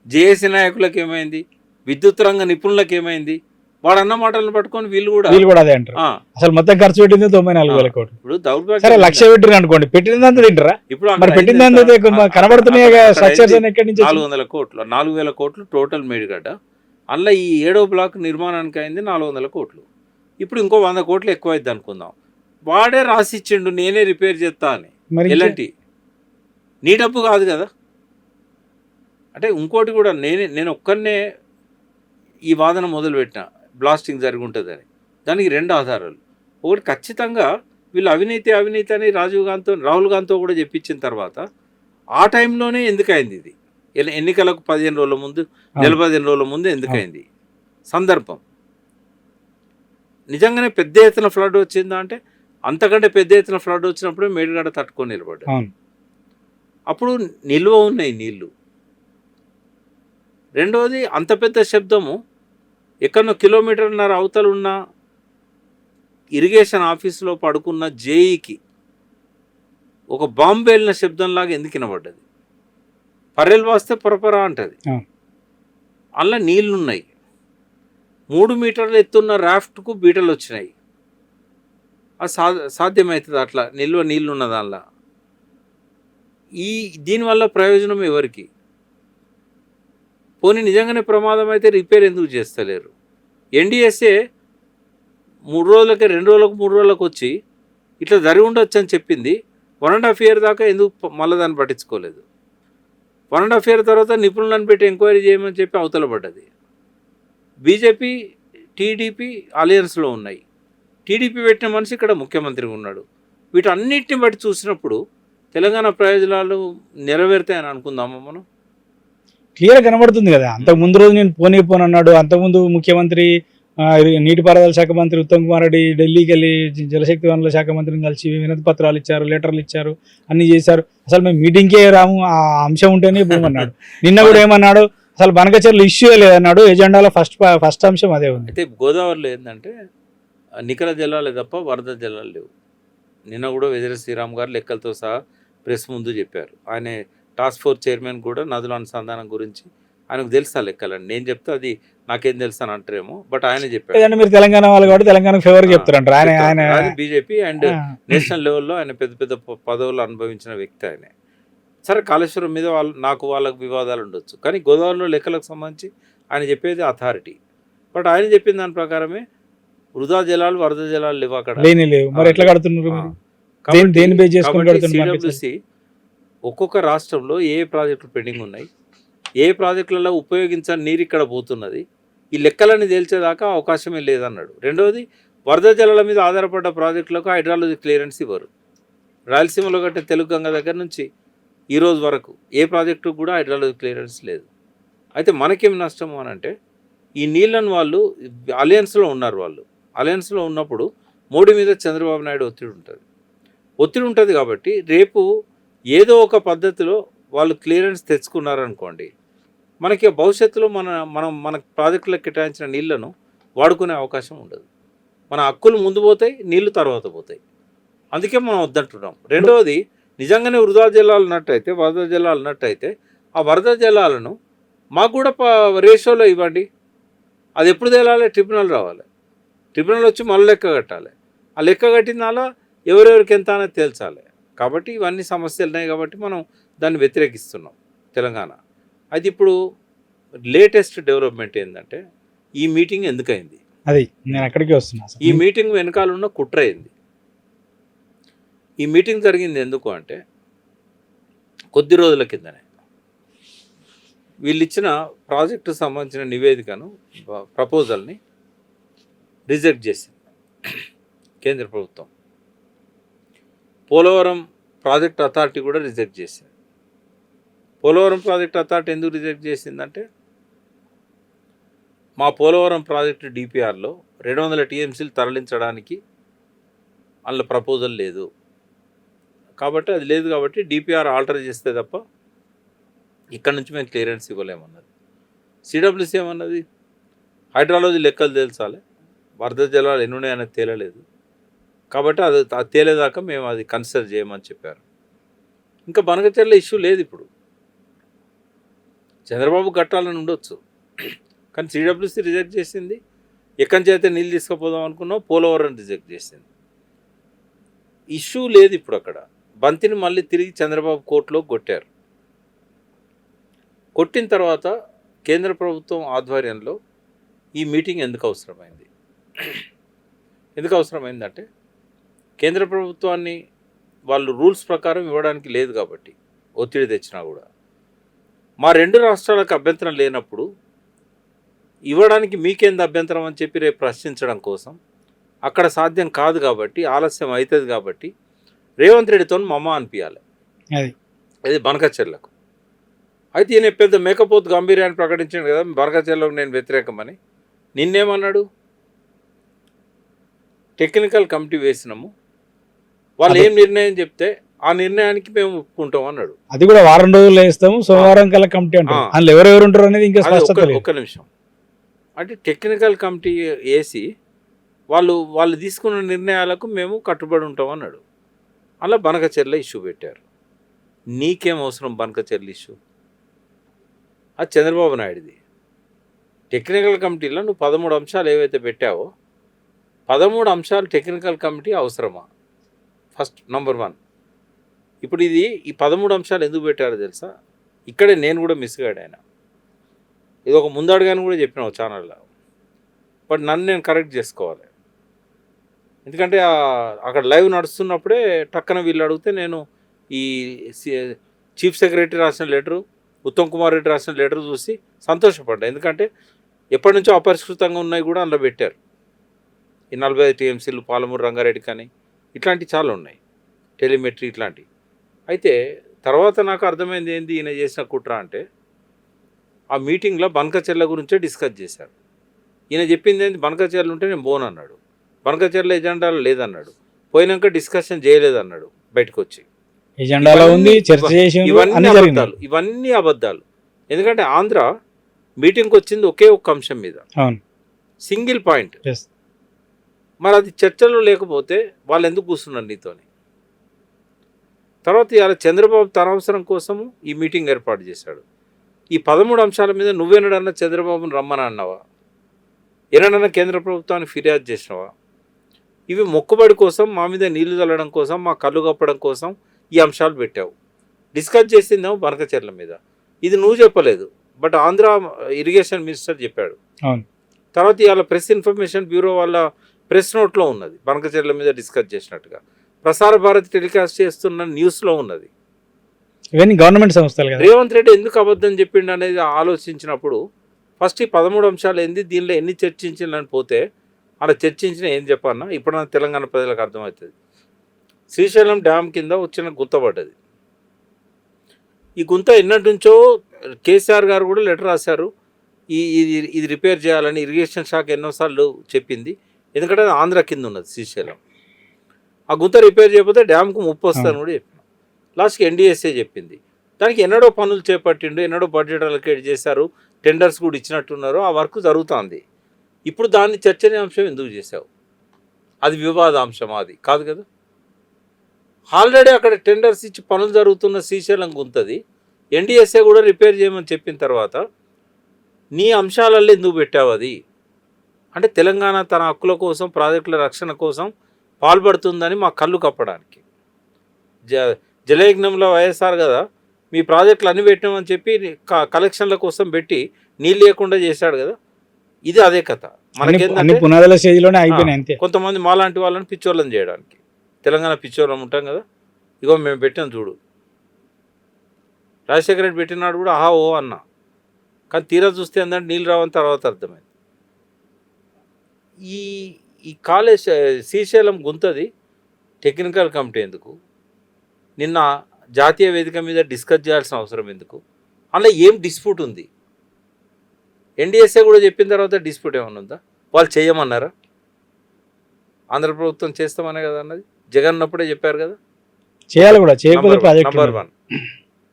జేఏసీ నాయకులకు ఏమైంది, విద్యుత్ రంగ నిపుణులకు ఏమైంది? వాడు అన్న మాటలను పట్టుకొని వీళ్ళు కూడా అదే అంటారు. అసలు మొత్తం ఖర్చు పెట్టింది 94,000 కోట్లు. ఇప్పుడు దౌర్భాగ్యం 1,00,000 పెట్టిరు అనుకోండి, పెట్టినంత తింటారా? ఇప్పుడు పెట్టిందంత కనబడుతున్నాయి 400 కోట్లు, 4,000 కోట్లు టోటల్ మేడిగడ్డ. అందులో ఈ 7వ బ్లాక్ నిర్మాణానికి అయింది 400 కోట్లు. ఇప్పుడు ఇంకో 100 కోట్లు ఎక్కువ అయింది అనుకుందాం. వాడే రాసిచ్చిండు నేనే రిపేర్ చేస్తా అని. ఎలాంటి నీ డబ్బు కాదు కదా. అంటే ఇంకోటి కూడా నేను ఒక్కనే ఈ వాదన మొదలుపెట్టిన, బ్లాస్టింగ్ జరిగి ఉంటుందని. దానికి 2 ఆధారాలు. ఒకటి, ఖచ్చితంగా వీళ్ళు అవినీతి అని రాహుల్ గాంధీతో కూడా చెప్పించిన తర్వాత ఆ టైంలోనే ఎందుకైంది ఇది, ఎన్నికలకు 15 రోజుల ముందు, 15 రోజుల ముందు ఎందుకైంది సందర్భం. నిజంగానే పెద్ద ఎత్తున ఫ్లడ్ వచ్చిందా అంటే అంతకంటే పెద్ద ఎత్తున ఫ్లడ్ వచ్చినప్పుడే మేడిగడ్డ తట్టుకొని నిలబడ్డాడు. అప్పుడు నిల్వ ఉన్నాయి నీళ్లు. రెండవది, అంత పెద్ద శబ్దము ఎక్కడో 1.5 కిలోమీటర్ల అవతల ఉన్న ఇరిగేషన్ ఆఫీసులో పడుకున్న జేఈకి ఒక బాంబు వెళ్ళిన శబ్దంలాగా ఎందుకు వినబడ్డది? పర్రెలు వాస్తే పొరపరా అంటది. అలా నీళ్లున్నాయి. 3 మీటర్లు ఎత్తున్న రాఫ్ట్కు బీటలు వచ్చినాయి. అది సాధ్యమవుతుంది అట్లా నిల్వ నీళ్లున్న దానిలో. దీనివల్ల ప్రయోజనం ఎవరికి? పోనీ నిజంగానే ప్రమాదం అయితే రిపేర్ ఎందుకు చేస్తలేరు? ఎన్డీఎస్ఏ 3 రోజులకి 2 రోజులకు 3 రోజులకు వచ్చి ఇట్లా జరిగి ఉండొచ్చు అని చెప్పింది. 1.5 year దాకా ఎందుకు మళ్ళీ దాన్ని పట్టించుకోలేదు? 1.5 year తర్వాత నిపుణులను పెట్టి ఎంక్వైరీ చేయమని చెప్పి అవతల పడ్డది. బీజేపీ టీడీపీ అలయన్స్లో ఉన్నాయి. టీడీపీ పెట్టిన మనిషి ఇక్కడ ముఖ్యమంత్రిగా ఉన్నాడు. వీటన్నిటిని బట్టి చూసినప్పుడు తెలంగాణ ప్రయోజనాలు నెరవేరుతాయని అనుకుందామా మనం? క్లియర్ కనబడుతుంది కదా. అంతకు ముందు రోజు నేను పోను అన్నాడు. అంతకుముందు ముఖ్యమంత్రి నీటిపారుదల శాఖ మంత్రి ఉత్తమ్ కుమార్ రెడ్డి ఢిల్లీకి వెళ్ళి జలశక్తి వనరుల శాఖ మంత్రిని కలిసి వినతి పత్రాలు ఇచ్చారు, లెటర్లు ఇచ్చారు, అన్ని చేశారు. అసలు మేము మీటింగ్కే రాము, ఆ అంశం ఉంటేనే పోమన్నాడు. నిన్న కూడా ఏమన్నాడు, అసలు బనకచెర్ల ఇష్యూ లేదన్నాడు. ఎజెండాలో ఫస్ట్ అంశం అదే ఉంది. అయితే గోదావరిలో ఏంటంటే నికర జలాలే తప్ప వరద జలాలు లేవు. నిన్న కూడా వెజర శ్రీరామ్ గారు లెక్కలతో సహా ప్రెస్ ముందు చెప్పారు. ఆయన టాస్క్ ఫోర్స్ చైర్మన్ కూడా నదుల అనుసంధానం గురించి ఆయనకు తెలుసా లెక్కలండి. నేను చెప్తే అది నాకేం తెలుసు అని అంటారేమో, బట్ ఆయన చెప్పారు. మీరు తెలంగాణ వాళ్ళు కాబట్టి తెలంగాణ ఫేవర్ చెప్తారంటారు. బీజేపీ అండ్ నేషనల్ లెవెల్లో ఆయన పెద్ద పెద్ద పదవులు అనుభవించిన వ్యక్తి. ఆయన సరే కాళేశ్వరం మీద వాళ్ళకు వివాదాలు ఉండొచ్చు, కానీ గోదావరిలో లెక్కలకు సంబంధించి ఆయన చెప్పేది అథారిటీ. బట్ ఆయన చెప్పిన దాని ప్రకారమే వృధా జలాలు, వరద జలాలు లేవు అక్కడ. లేవు. మరి ఎట్లా కడుతున్నారు? దేని బేస్ చేసుకొని కడుతున్నారు? సిడబ్ల్యూసి ఒక్కొక్క రాష్ట్రంలో ఏ ప్రాజెక్టులు పెండింగ్ ఉన్నాయి, ఏ ప్రాజెక్టులలో ఉపయోగించని నీరు ఇక్కడ పోతున్నది, ఈ లెక్కలని తేల్చేదాకా అవకాశమే లేదన్నాడు. రెండవది, వరద జలాల మీద ఆధారపడ్డ ప్రాజెక్టులకు హైడ్రాలజీ క్లియరెన్స్ ఇవ్వరు. రాయలసీమలో కట్టే తెలుగు గంగ దగ్గర నుంచి ఈ రోజు వరకు ఏ ప్రాజెక్టు కూడా హైడ్రాలజీ క్లియరెన్స్ లేదు. అయితే మనకేం నష్టము అని అంటే, ఈ నీళ్ళను వాళ్ళు అలయన్స్లో ఉన్నారు. వాళ్ళు అలయన్స్లో ఉన్నప్పుడు మోడీ మీద చంద్రబాబు నాయుడు ఒత్తిడి ఉంటుంది కాబట్టి రేపు ఏదో ఒక పద్ధతిలో వాళ్ళు క్లియరెన్స్ తెచ్చుకున్నారనుకోండి, మనకి భవిష్యత్తులో మన ప్రాజెక్టులకు కేటాయించిన నీళ్లను వాడుకునే అవకాశం ఉండదు. మన హక్కులు ముందు పోతాయి, నీళ్లు తర్వాత పోతాయి. అందుకే మనం వద్దంటున్నాం. రెండవది, నిజంగానే వృధా జలాలు ఉన్నట్టయితే, వరద జలాలు ఉన్నట్టయితే ఆ వరద జలాలను మాకు కూడా రేషియోలో ఇవ్వండి. అది ఎప్పుడు తేలాలి? ట్రిబ్యునల్ రావాలి. ట్రిబ్యునల్ వచ్చి మళ్ళీ లెక్క కట్టాలి. ఆ లెక్క కట్టిన అలా ఎవరెవరికి ఎంత అనేది తేల్చాలి. కాబట్టి ఇవన్నీ సమస్యలు ఉన్నాయి కాబట్టి మనం దాన్ని వ్యతిరేకిస్తున్నాం తెలంగాణ. అది ఇప్పుడు లేటెస్ట్ డెవలప్మెంట్ ఏంటంటే, ఈ మీటింగ్ ఎందుకైంది? అది నేను అక్కడికి వస్తున్నా. ఈ మీటింగ్ వెనకాల ఉన్న కుట్ర అయింది. ఈ మీటింగ్ జరిగింది ఎందుకు అంటే, కొద్ది రోజుల కిందనే వీళ్ళు ఇచ్చిన ప్రాజెక్టుకు సంబంధించిన నివేదికను, ప్రపోజల్ని రిజెక్ట్ చేసింది కేంద్ర ప్రభుత్వం. పోలవరం ప్రాజెక్ట్ అథారిటీ కూడా రిజెక్ట్ చేసింది. పోలవరం ప్రాజెక్ట్ అథారిటీ ఎందుకు రిజెక్ట్ చేసిందంటే, మా పోలవరం ప్రాజెక్టు డిపిఆర్లో 200 టీఎంసీలు తరలించడానికి అందులో ప్రపోజల్ లేదు కాబట్టి, అది లేదు కాబట్టి డిపిఆర్ ఆల్టర్ చేస్తే తప్ప ఇక్కడ నుంచి మేము క్లియరెన్స్ ఇవ్వలేమన్నది. సిడబ్ల్యూసీ ఏమన్నది, హైడ్రాలజీ లెక్కలు తేల్చాలి, వరద జలాలు ఎన్ని ఉన్నాయనేది తేలలేదు కాబట్టి అది తేలేదాకా మేము అది కన్సిడర్ చేయమని చెప్పారు. ఇంకా బనకచెర్ల ఇష్యూ లేదు. ఇప్పుడు చంద్రబాబు కట్టాలని ఉండొచ్చు, కానీ సిడబ్ల్యూసీ రిజెక్ట్ చేసింది. ఎక్కడి నుంచి అయితే నీళ్ళు తీసుకుపోదాం అనుకున్నాం, పోలవరం రిజెక్ట్ చేసింది. ఇష్యూ లేదు ఇప్పుడు అక్కడ. బంతిని మళ్ళీ తిరిగి చంద్రబాబు కోర్టులో కొట్టారు. కొట్టిన తర్వాత కేంద్ర ప్రభుత్వం ఆధ్వర్యంలో ఈ మీటింగ్ ఎందుకు అవసరమైంది? ఎందుకు అవసరమైందంటే, కేంద్ర ప్రభుత్వాన్ని వాళ్ళు రూల్స్ ప్రకారం ఇవ్వడానికి లేదు కాబట్టి, ఒత్తిడి తెచ్చినా కూడా మా 2 రాష్ట్రాలకు అభ్యంతరం లేనప్పుడు ఇవ్వడానికి మీకేంది అభ్యంతరం అని చెప్పి రేపు ప్రశ్నించడం కోసం, అక్కడ సాధ్యం కాదు కాబట్టి, ఆలస్యం అవుతుంది కాబట్టి రేవంత్ రెడ్డితో మమ్మ అనిపించాలి. అది బనకచెర్లకు. అయితే ఈయన పెద్ద మేకపోతు గంభీర్యాన్ని ప్రకటించాడు కదా, బనకచెర్లకు నేను వ్యతిరేకమని. నిన్నేమన్నాడు? టెక్నికల్ కమిటీ వేసినాము, వాళ్ళు ఏం నిర్ణయం చెప్తే ఆ నిర్ణయానికి మేము ఒప్పుకుంటాం అన్నాడు. అది కూడా వారం రోజులు వేస్తాము, సోమవారం కల్లా కమిటీ అంటారు. అందులో ఎవరెవరు ఉంటారు అనేది ఇంకా ఒక్క నిమిషం. అంటే టెక్నికల్ కమిటీ వేసి వాళ్ళు తీసుకున్న నిర్ణయాలకు మేము కట్టుబడి ఉంటాం అన్నాడు. అలా బనకచెర్ల ఇష్యూ పెట్టారు. నీకేం అవసరం బనకచెర్ల ఇష్యూ? అది చంద్రబాబు నాయుడుది. టెక్నికల్ కమిటీలో నువ్వు 13 అంశాలు ఏవైతే పెట్టావో, 13 అంశాలు టెక్నికల్ కమిటీ అవసరమా? First number 1. ఇప్పుడు ఈ 13 అంశాలు ఎందుకు పెట్టారో తెలుసా? ఇక్కడే నేను కూడా మిస్గాడు. ఆయన ఇది ఒక ముందడుగాని కూడా చెప్పిన ఒక ఛానల్లో, బట్ నన్ను నేను కరెక్ట్ చేసుకోవాలి. ఎందుకంటే అక్కడ లైవ్ నడుస్తున్నప్పుడే టక్కన వీళ్ళు అడిగితే నేను ఈ చీఫ్ సెక్రటరీ రాసిన లెటరు, ఉత్తమ్ కుమార్ రెడ్డి రాసిన లెటర్ చూసి సంతోషపడ్డా. ఎందుకంటే ఎప్పటి నుంచో అపరిష్కృతంగా ఉన్నాయి కూడా అందులో పెట్టారు. ఈ 45 టీఎంసీలు పాలమూరు రంగారెడ్డి కానీ ఇట్లాంటివి చాలా ఉన్నాయి, టెలిమెట్రీ ఇట్లాంటివి. అయితే తర్వాత నాకు అర్థమైంది ఏంది ఈయన చేసిన కుట్ర అంటే, ఆ మీటింగ్లో బనకచెర్ల గురించే డిస్కస్ చేశారు. ఈయన చెప్పింది ఏంది, బనకచెర్ల ఉంటే నేను పోను అన్నాడు, బనకచెర్ల ఎజెండాలో లేదన్నాడు, పోయినాక డిస్కషన్ చేయలేదన్నాడు బయటకు వచ్చి. ఎజెండాలో ఉంది, చర్చ చేసి, ఇవన్నీ అబద్ధాలు. ఎందుకంటే ఆంధ్ర మీటింగ్కి వచ్చింది ఒకే ఒక్క అంశం మీద, సింగిల్ పాయింట్. మరి అది చర్చలో లేకపోతే వాళ్ళు ఎందుకు కూర్చున్నారు నీతోని? తర్వాత ఇలా చంద్రబాబు తన అవసరం కోసము ఈ మీటింగ్ ఏర్పాటు చేశాడు. ఈ 13 అంశాల మీద నువ్వేనడన్నా చంద్రబాబుని రమ్మని అన్నావా? ఏనాడన్నా కేంద్ర ప్రభుత్వాన్ని ఫిర్యాదు చేసినావా? ఇవి మొక్కుబడి కోసం, మా మీద నీళ్లు చల్లడం కోసం, మా కళ్ళు కప్పడం కోసం ఈ అంశాలు పెట్టావు. డిస్కస్ చేసిందేమో బనకచెర్ల మీద. ఇది నువ్వు చెప్పలేదు, బట్ ఆంధ్ర ఇరిగేషన్ మినిస్టర్ చెప్పాడు. అవును. తర్వాత ఇవాళ ప్రెస్ ఇన్ఫర్మేషన్ బ్యూరో వాళ్ళ ప్రెస్ నోట్లో ఉన్నది బనకచెర్ల మీద డిస్కస్ చేసినట్టుగా. ప్రసార భారతి టెలికాస్ట్ చేస్తున్న న్యూస్లో ఉన్నది. ఇవన్నీ గవర్నమెంట్ సంస్థలు కదా. రేవంత్ రెడ్డి ఎందుకు అబద్ధం చెప్పిండు అనేది ఆలోచించినప్పుడు ఫస్ట్ ఈ 13 అంశాలు ఏంది, దీనిలో ఎన్ని చర్చించాలని పోతే అలా చర్చించిన ఏం చెప్పన్నా ఇప్పుడు నా తెలంగాణ ప్రజలకు అర్థమవుతుంది. శ్రీశైలం డ్యామ్ కింద వచ్చిన గుంత పడ్డది. ఈ గుంత ఎన్నటి నుంచో కేసీఆర్ గారు కూడా లెటర్ రాశారు, ఇది రిపేర్ చేయాలని ఇరిగేషన్ శాఖ ఎన్నోసార్లు చెప్పింది. ఎందుకంటే అది ఆంధ్ర కింద ఉన్నది శ్రీశైలం. ఆ గుంత రిపేర్ చేయకపోతే డ్యామ్కు ముప్పు వస్తుందని కూడా చెప్పిన. లాస్ట్కి ఎన్డీఎస్ఏ చెప్పింది. దానికి ఎన్నడో పనులు చేపట్టిండు, ఎన్నడో బడ్జెట్ అలొకేట్ చేశారు, టెండర్స్ కూడా ఇచ్చినట్టున్నారు, ఆ వర్క్ జరుగుతుంది. ఇప్పుడు దాన్ని చర్చనీయాంశం ఎందుకు చేశావు? అది వివాదాంశం, అది కాదు కదా. ఆల్రెడీ అక్కడ టెండర్స్ ఇచ్చి పనులు జరుగుతున్న శ్రీశైలం గుంతది ఎన్డీఎస్ఏ కూడా రిపేర్ చేయమని చెప్పిన తర్వాత నీ అంశాలలో ఎందుకు పెట్టావు? అది అంటే తెలంగాణ తన హక్కుల కోసం, ప్రాజెక్టుల రక్షణ కోసం పాల్పడుతుందని మా కళ్ళు కప్పడానికి. జలయజ్ఞంలో వైఎస్ఆర్ కదా మీ ప్రాజెక్టులు అన్ని పెట్టినామని చెప్పి కలెక్షన్ల కోసం పెట్టి నీళ్ళు లేకుండా చేశాడు కదా. ఇది అదే కథ. మనకేంటంటే పునాదుల స్టేజ్లోనే అయిపోయినాయి అంతే. కొంతమంది మాలాంటి వాళ్ళని పిచ్చోళ్ళని చేయడానికి, తెలంగాణ పిచ్చోళ్ళం ఉంటాం కదా. ఇగో మేము పెట్టాం చూడు, రాజశేఖర రెడ్డి పెట్టినాడు కూడా ఆహా ఓ అన్న, కానీ తీరా చూస్తే ఏంటంటే నీళ్ళు రావని తర్వాత అర్థమైంది. ఈ కాలేజ్ శ్రీశైలం గుంతది టెక్నికల్ కమిటీ ఎందుకు? నిన్న జాతీయ వేదిక మీద డిస్కస్ చేయాల్సిన అవసరం ఎందుకు? అందులో ఏం డిస్ప్యూట్ ఉంది? ఎన్డీఎస్ఏ కూడా చెప్పిన తర్వాత డిస్ప్యూట్ ఏమన్నా ఉందా? వాళ్ళు చేయమన్నారా? ఆంధ్ర ప్రభుత్వం చేస్తామనే కదా అన్నది. జగన్ ఉన్నప్పుడే చెప్పారు కదా చేయాలి కూడా, చేయకపోతే ప్రాజెక్ట్ నంబర్ 1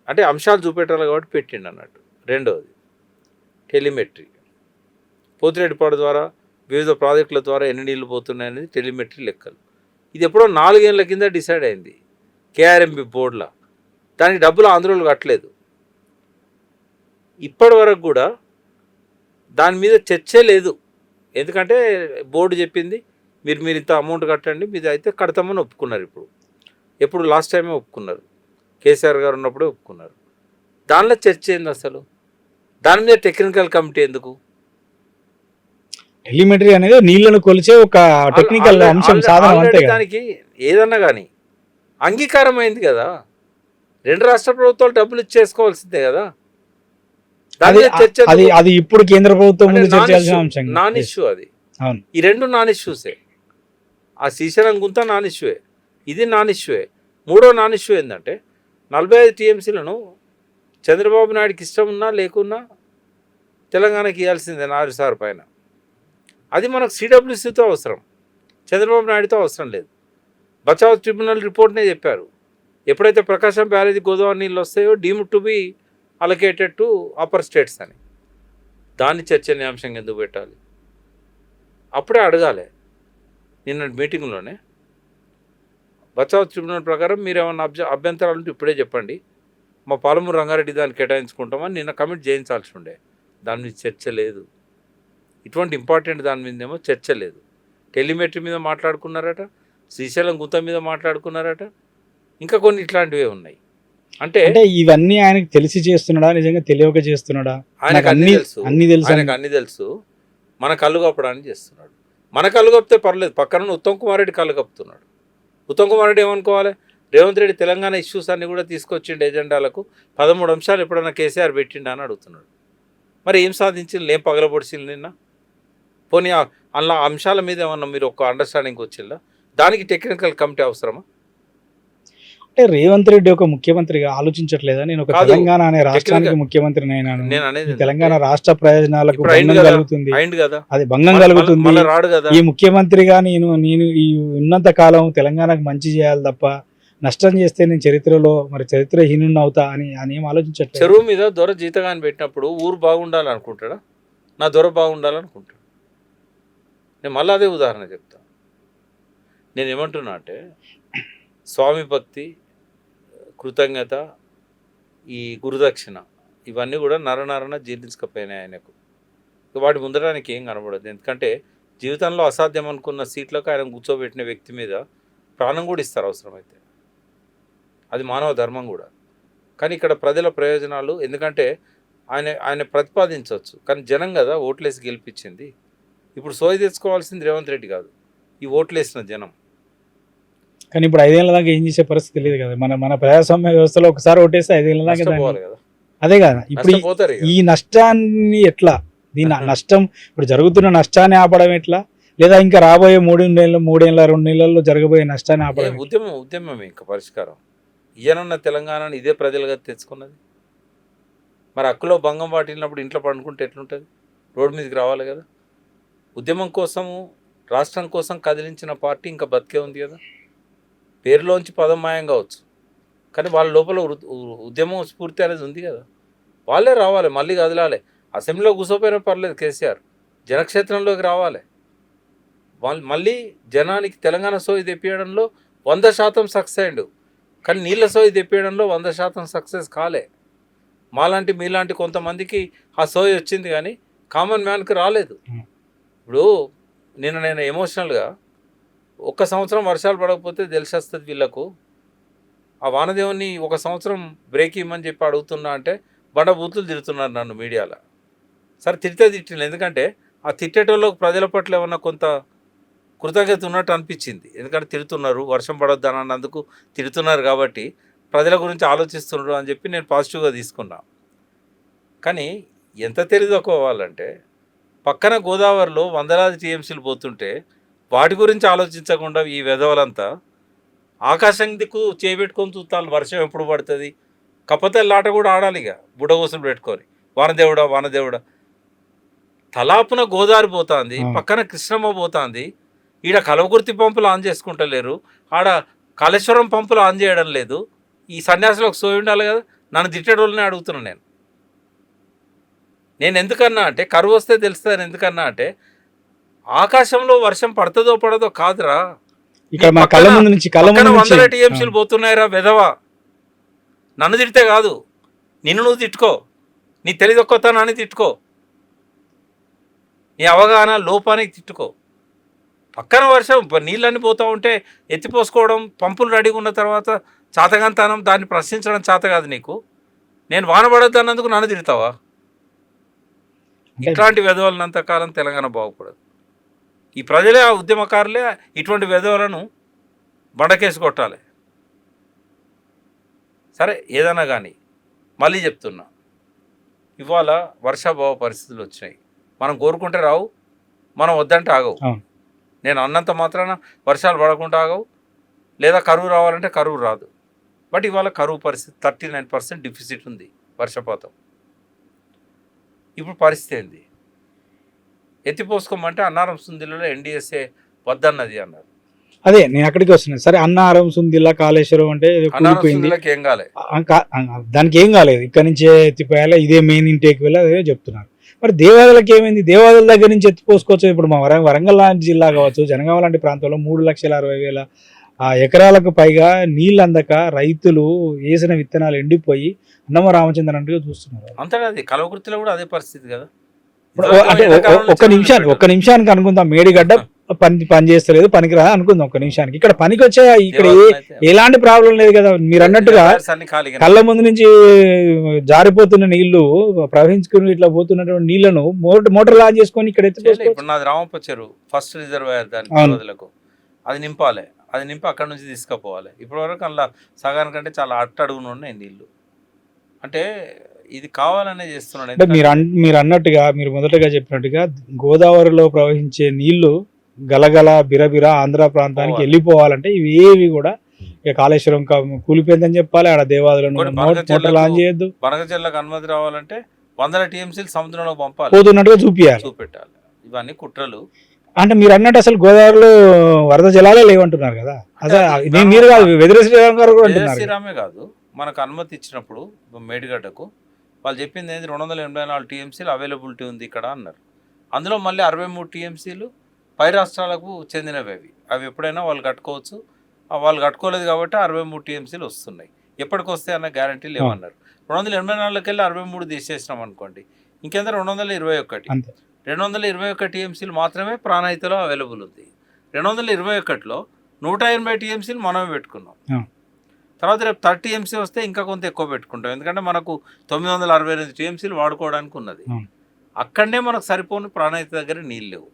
అంటే అంశాలు చూపెట్టాలి కాబట్టి పెట్టిండు అన్నట్టు. రెండవది టెలిమెట్రీ, పోతిరెడ్డిపాడు ద్వారా వివిధ ప్రాజెక్టుల ద్వారా ఎన్ని నీళ్లు పోతున్నాయి అనేది టెలిమెట్రీ లెక్కలు. ఇది ఎప్పుడో 4 ఏళ్ల కింద డిసైడ్ అయింది కేఆర్ఎంబి బోర్డులో. దానికి డబ్బులు ఆంధ్రోళ్ళు కట్టలేదు. ఇప్పటి వరకు కూడా దాని మీద చర్చే లేదు. ఎందుకంటే బోర్డు చెప్పింది మీరు ఇంత అమౌంట్ కట్టండి, మీది అయితే కడతామని ఒప్పుకున్నారు. ఎప్పుడు లాస్ట్ టైమే ఒప్పుకున్నారు, కేసీఆర్ గారు ఉన్నప్పుడే ఒప్పుకున్నారు. దానిలో చర్చ ఏంది అసలు? దాని మీద టెక్నికల్ కమిటీ ఎందుకు? టెలిమెట్రీ అనేది నీళ్లను కొలిచే ఒక టెక్నికల్ అంశం, సాధనం అంతే. దానికి ఏదన్నా కానీ అంగీకారం అయింది కదా. 2 రాష్ట్ర ప్రభుత్వాలు డబ్బులు ఇచ్చేసుకోవాల్సిందే కదా. అది ఇప్పుడు కేంద్ర ప్రభుత్వం నాన్ ఇష్యూ అది. ఈ 2 నాన్ ఇష్యూసే. ఆ శ్రీశైలం గుంత నాన్ ఇష్యూయే, ఇది నాన్ ఇష్యూయే. 3వ నాన్ ఇష్యూ ఏంటంటే 45 టీఎంసీలను చంద్రబాబు నాయుడుకి ఇష్టం ఉన్నా లేకున్నా తెలంగాణకి ఇవ్వాల్సిందే 4 సార్ పైన. అది మనకు సిడబ్ల్యూసీతో అవసరం, చంద్రబాబు నాయుడుతో అవసరం లేదు. బచావ్ ట్రిబ్యునల్ రిపోర్ట్నే చెప్పారు. ఎప్పుడైతే ప్రకాశం బ్యారేజీ గోదావరి నీళ్ళు వస్తాయో deemed to be allocated to upper states అని, దాన్ని చర్చనీయాంశంగా ఎందుకు పెట్టాలి? అప్పుడే అడగాలి. నిన్న మీటింగ్లోనే బచావ్ ట్రిబ్యునల్ ప్రకారం మీరు ఏమన్నా అభ్యంతరాలు ఉంటే ఇప్పుడే చెప్పండి, మా పాలమూరు రంగారెడ్డి దాన్ని కేటాయించుకుంటామని నిన్న కమిట్ చేయించాల్సి ఉండే. దాని మీద చర్చ లేదు. ఇటువంటి ఇంపార్టెంట్ దాని మీదేమో చర్చ లేదు. టెలిమెట్రీ మీద మాట్లాడుకున్నారట, శ్రీశైలం గుంత మీద మాట్లాడుకున్నారట, ఇంకా కొన్ని ఇట్లాంటివే ఉన్నాయి. అంటే ఇవన్నీ ఆయనకు తెలిసి చేస్తున్నాడా, నిజంగా తెలియక చేస్తున్నాడా? ఆయనకు అన్ని తెలుసు. మన కళ్ళు కప్పడానికి చేస్తున్నాడు. మన కళ్ళు కప్పితే పర్లేదు, పక్కన ఉత్తమ్ కుమార్ రెడ్డి కళ్ళు కప్పుతున్నాడు. ఉత్తమ్ కుమార్ రెడ్డి ఏమనుకోవాలి? రేవంత్ రెడ్డి తెలంగాణ ఇష్యూస్ అన్ని కూడా తీసుకొచ్చిండు ఎజెండాలకు. 13 అంశాలు ఎప్పుడన్నా కేసీఆర్ పెట్టిండా అని అడుగుతున్నాడు. మరి ఏం సాధించింది? ఏం పగలబొడిచింది నిన్న? పోనీ అలా అంశాల మీద ఏమన్నా మీరు ఒక అండర్స్టాండింగ్ వచ్చిందా? దానికి టెక్నికల్ కమిటీ అవసరమా? అంటే రేవంత్ రెడ్డి ఒక ముఖ్యమంత్రిగా ఆలోచించట్లేదా? నేను ఒక తెలంగాణ అనే రాష్ట్రానికి ముఖ్యమంత్రిని అయినాను, తెలంగాణ రాష్ట్ర ప్రయోజనాలకు భంగం కలుగుతుంది, అది భంగం కలుగుతుంది. ఈ ముఖ్యమంత్రిగా నేను ఈ ఉన్నంత కాలం తెలంగాణకు మంచి చేయాలి తప్ప నష్టం చేస్తే నేను చరిత్రలో చరిత్రహీనుని అవుతా అని ఏం ఆలోచించట్లేదు. చెరువు మీద దొర జీతగాని పెట్టినప్పుడు ఊరు బాగుండాలనుకుంటాడా? నా దొర బాగుండాలనుకుంటాడు. నేను మళ్ళీ అదే ఉదాహరణ చెప్తా. నేను ఏమంటున్నా అంటే స్వామి భక్తి, కృతజ్ఞత, ఈ గురుదక్షిణ ఇవన్నీ కూడా నరనరన జీర్ణించకపోయినాయి ఆయనకు. వాటి ముందడానికి ఏం కనబడదు. ఎందుకంటే జీవితంలో అసాధ్యం అనుకున్న సీట్లకు ఆయన కూర్చోబెట్టిన వ్యక్తి మీద ప్రాణం కూడా ఇస్తారు అవసరమైతే. అది మానవ ధర్మం కూడా. కానీ ఇక్కడ ప్రజల ప్రయోజనాలు ఎందుకంటే ఆయన ప్రతిపాదించవచ్చు, కానీ జనం కదా ఓట్లేసి గెలిపించింది. ఇప్పుడు సోయి తెచ్చుకోవాల్సింది రేవంత్ రెడ్డి కాదు, ఈ ఓట్లేసిన జనం. కానీ ఇప్పుడు 5 ఏళ్ల దాకా ఏం చేసే పరిస్థితి లేదు కదా. మన మన ప్రజాస్వామ్య వ్యవస్థలో ఒకసారి ఓటేస్తే 5 ఏళ్ల దాకా నష్టపోవాలి కదా, అదే కదా. ఇప్పుడు నష్టపోతారు ఇక. ఈ నష్టాన్ని ఎట్లా, దీని నష్టం ఇప్పుడు జరుగుతున్న నష్టాన్ని ఆపడం ఎట్లా, లేదా ఇంకా రాబోయే 3 నెలల్లో జరగబోయే నష్టాన్ని ఆపడం ఎట్లా? ఉద్యమం ఇంకా పరిష్కారం. ఈయనున్న తెలంగాణని ఇదే ప్రజలుగా తెచ్చుకున్నది. మరి హక్కులో భంగం వాటిల్లినప్పుడు ఇంట్లో పండుకుంటే ఎట్లుంటుంది? రోడ్డు మీదకి రావాలి కదా. ఉద్యమం కోసము, రాష్ట్రం కోసం కదిలించిన పార్టీ ఇంకా బతికే ఉంది కదా. పేరులోంచి పదం మాయం కావచ్చు, కానీ వాళ్ళ లోపల ఉద్యమం స్ఫూర్తి అనేది ఉంది కదా. వాళ్ళే రావాలి, మళ్ళీ కదలాలి. అసెంబ్లీలో కూర్చోపోయినా పర్లేదు, కేసీఆర్ జనక్షేత్రంలోకి రావాలి. వాళ్ళు మళ్ళీ జనానికి తెలంగాణ సోయి తెప్పియడంలో 100% సక్సెస్ అయ్యిండు, కానీ నీళ్ళ సోయి తెప్పియడంలో 100% సక్సెస్ కాలే. మాలాంటి మీలాంటి కొంతమందికి ఆ సోయి వచ్చింది, కానీ కామన్ మ్యాన్కి రాలేదు. ఇప్పుడు నేను ఎమోషనల్గా, 1 సంవత్సరం వర్షాలు పడకపోతే తెలిసేస్తుంది వీళ్ళకు. ఆ వానదేవుని 1 సంవత్సరం బ్రేక్ ఇవ్వమని చెప్పి అడుగుతున్నా అంటే బండబూతులు తిడుతున్నారు నన్ను మీడియాలో. సరే తిట్టిన, ఎందుకంటే ఆ తిట్టేటోళ్ళకు ప్రజల పట్ల ఏమన్నా కొంత కృతజ్ఞత ఉన్నట్టు అనిపించింది. ఎందుకంటే తిడుతున్నారు, వర్షం పడొద్దు అని అన్నందుకు తిడుతున్నారు కాబట్టి ప్రజల గురించి ఆలోచిస్తున్నారు అని చెప్పి నేను పాజిటివ్గా తీసుకున్నా. కానీ ఎంత తెలియదోకోవాలంటే, పక్కన గోదావరిలో వందలాది టీఎంసీలు పోతుంటే వాటి గురించి ఆలోచించకుండా ఈ వెధవలంతా ఆకాశం దిక్కు చేపెట్టుకొని చూస్తాను వర్షం ఎప్పుడు పడుతుంది. కప్పతల్లాట కూడా ఆడాలి ఇక, బుడగోసులు పెట్టుకొని, వానదేవుడా. తలాపున గోదావరి పోతుంది, పక్కన కృష్ణమ్మ పోతుంది. ఈడ కలవకుర్తి పంపులు ఆన్ చేసుకుంటలేరు, ఆడ కాళేశ్వరం పంపులు ఆన్ చేయడం లేదు. ఈ సన్యాసులకు సోయి ఉండాలి కదా. నన్ను తిట్టేటోళ్ళనే అడుగుతున్నాను నేను ఎందుకన్నా అంటే, కరువు వస్తే తెలుస్తుంది. ఎందుకన్నా అంటే, ఆకాశంలో వర్షం పడుతుందో పడదో కాదురా, ఇక్కడ మన కళ్ళ ముందు నుంచి 100 టీఎంసీలు పోతున్నాయిరా వెధవా. నన్ను తిడితే కాదు, నిన్ను నువ్వు తిట్టుకో, నీ తెలియదొక్కతనాన్ని తిట్టుకో, నీ అవగాహన లోపానికి తిట్టుకో. పక్కన వర్షం నీళ్ళన్నీ పోతూ ఉంటే ఎత్తిపోసుకోవడం, పంపులు రెడీగా ఉన్న తర్వాత చాతగాంతనం, దాన్ని ప్రశ్నించడం చేత కాదు నీకు. నేను వానబడద్దు అన్నందుకు నన్ను తిడతావా? ఇట్లాంటి వెధవలనంతకాలం తెలంగాణ బాగుపడదు. ఈ ప్రజలే, ఆ ఉద్యమకారులే ఇటువంటి వెధవలను బండకేసి కొట్టాలి. సరే ఏదైనా కానీ మళ్ళీ చెప్తున్నా, ఇవాళ వర్షాభావ పరిస్థితులు వచ్చినాయి. మనం కోరుకుంటే రావు, మనం వద్దంటే ఆగవు. నేను అన్నంత మాత్రాన వర్షాలు పడకుండా ఆగవు, లేదా కరువు రావాలంటే కరువు రాదు. బట్ ఇవాళ కరువు పరిస్థితి 39% డిఫిసిట్ ఉంది వర్షపాతం. ఇప్పుడు పరిస్థితి ఏంది? ఎత్తిపోసుకోమంటే అన్నారం సుందిలో ఎన్డీఎస్ఏ వద్దన్నది అన్నారు. అదే నేను అక్కడికి వస్తున్నాను. సరే అన్నారం సుందిల్లా కాళేశ్వరం అంటే కూలిపోయింది, ఏం కాలేదు, దానికి ఏం కాలేదు, ఇక్కడ నుంచే ఎత్తిపోయాలా, ఇదే మెయిన్ ఇంటేక్ వెళ్ళి అదే చెప్తున్నారు. మరి దేవాదులకు ఏమైంది? దేవాదుల దగ్గర నుంచి ఎత్తిపోసుకోవచ్చు. ఇప్పుడు మా వరంగల్ లాంటి జిల్లా కావచ్చు, జనగామ లాంటి ప్రాంతంలో 3,60,000 ఎకరాలకు పైగా నీళ్ళు అందక రైతులు వేసిన విత్తనాలు ఎండిపోయి అన్నమ రామచంద్రన్ అంటూ చూస్తున్నారు. అంతే, అది కలవకుర్తిలో కూడా అదే పరిస్థితి కదా. అంటే ఒక్క నిమిషానికి అనుకుందాం, మేడిగడ్డ పని చేస్తలేదు, పనికిరా అనుకుందాం ఒక్క నిమిషానికి. ఇక్కడ పనికి వచ్చే, ఇక్కడ ఎలాంటి ప్రాబ్లం లేదు కదా. మీరు అన్నట్టుగా కళ్ళ ముందు నుంచి జారిపోతున్న నీళ్లు, ప్రవహించుకుని ఇట్లా పోతున్నటువంటి నీళ్లను మోటార్ లాంచ్ చేసుకొని ఇక్కడ ఇప్పుడు నాది రామప్ప చెరువు ఫస్ట్ రిజర్వాయర్, దానికి అది నింపాలి, అది నింపి అక్కడ నుంచి తీసుకుపోవాలి. ఇప్పటి వరకు అందులో సగానికంటే చాలా అట్టడుగున ఉన్నాయి నీళ్లు. అంటే ఇది కావాలనే చేస్తున్నాడు. అంటే మీరు అన్నట్టుగా, మీరు మొదటగా చెప్పినట్టుగా గోదావరిలో ప్రవహించే నీళ్లు గలగల బిరబిర ఆంధ్ర ప్రాంతానికి వెళ్ళిపోవాలంటే ఇవి ఏవి కూడా ఇక కాళేశ్వరం కూలిపోయిందని చెప్పాలి, ఆడ దేవాదులను మోటార్ లాంచ్ చేయొద్దు. బనకచెర్లకు అనుమతి రావాలంటే 100 టీఎంసీలు సముద్రంలో పంపాలి, పోతున్నట్టుగా చూపించాలి. ఇవన్నీ కుట్రలు. అంటే మీరు అన్నట్టు అసలు గోదావరిలో వరద జలాలే లేవంటున్నారు కదా. అదే మీరు కాదు, వెదిరే శ్రీరామే కాదు, మనకు అనుమతి ఇచ్చినప్పుడు మేడిగడ్డకు వాళ్ళు చెప్పింది ఏంది, 284 టీఎంసీలు అవైలబిలిటీ ఉంది ఇక్కడ అన్నారు. అందులో మళ్ళీ 63 టీఎంసీలు పై రాష్ట్రాలకు చెందినవి. అవి ఎప్పుడైనా వాళ్ళు కట్టుకోవచ్చు. వాళ్ళు కట్టుకోలేదు కాబట్టి 63 టీఎంసీలు వస్తున్నాయి. ఎప్పటికి వస్తాయి అన్న గ్యారంటీ లేవన్నారు. 284కి వెళ్ళి 63 తీసేసినాం అనుకోండి, ఇంకెంత 221. 221 టీఎంసీలు మాత్రమే ప్రాణహితలో అవైలబుల్ ఉంది. 221లో 180 టీఎంసీలు మనమే పెట్టుకున్నాం. తర్వాత రేపు 30 టీఎంసీ వస్తే ఇంకా కొంత ఎక్కువ పెట్టుకుంటాం, ఎందుకంటే మనకు 962 టీఎంసీలు వాడుకోవడానికి ఉన్నది. అవును. అక్కడనే మనకు సరిపోని ప్రాణహిత దగ్గర నీళ్ళు లేవు.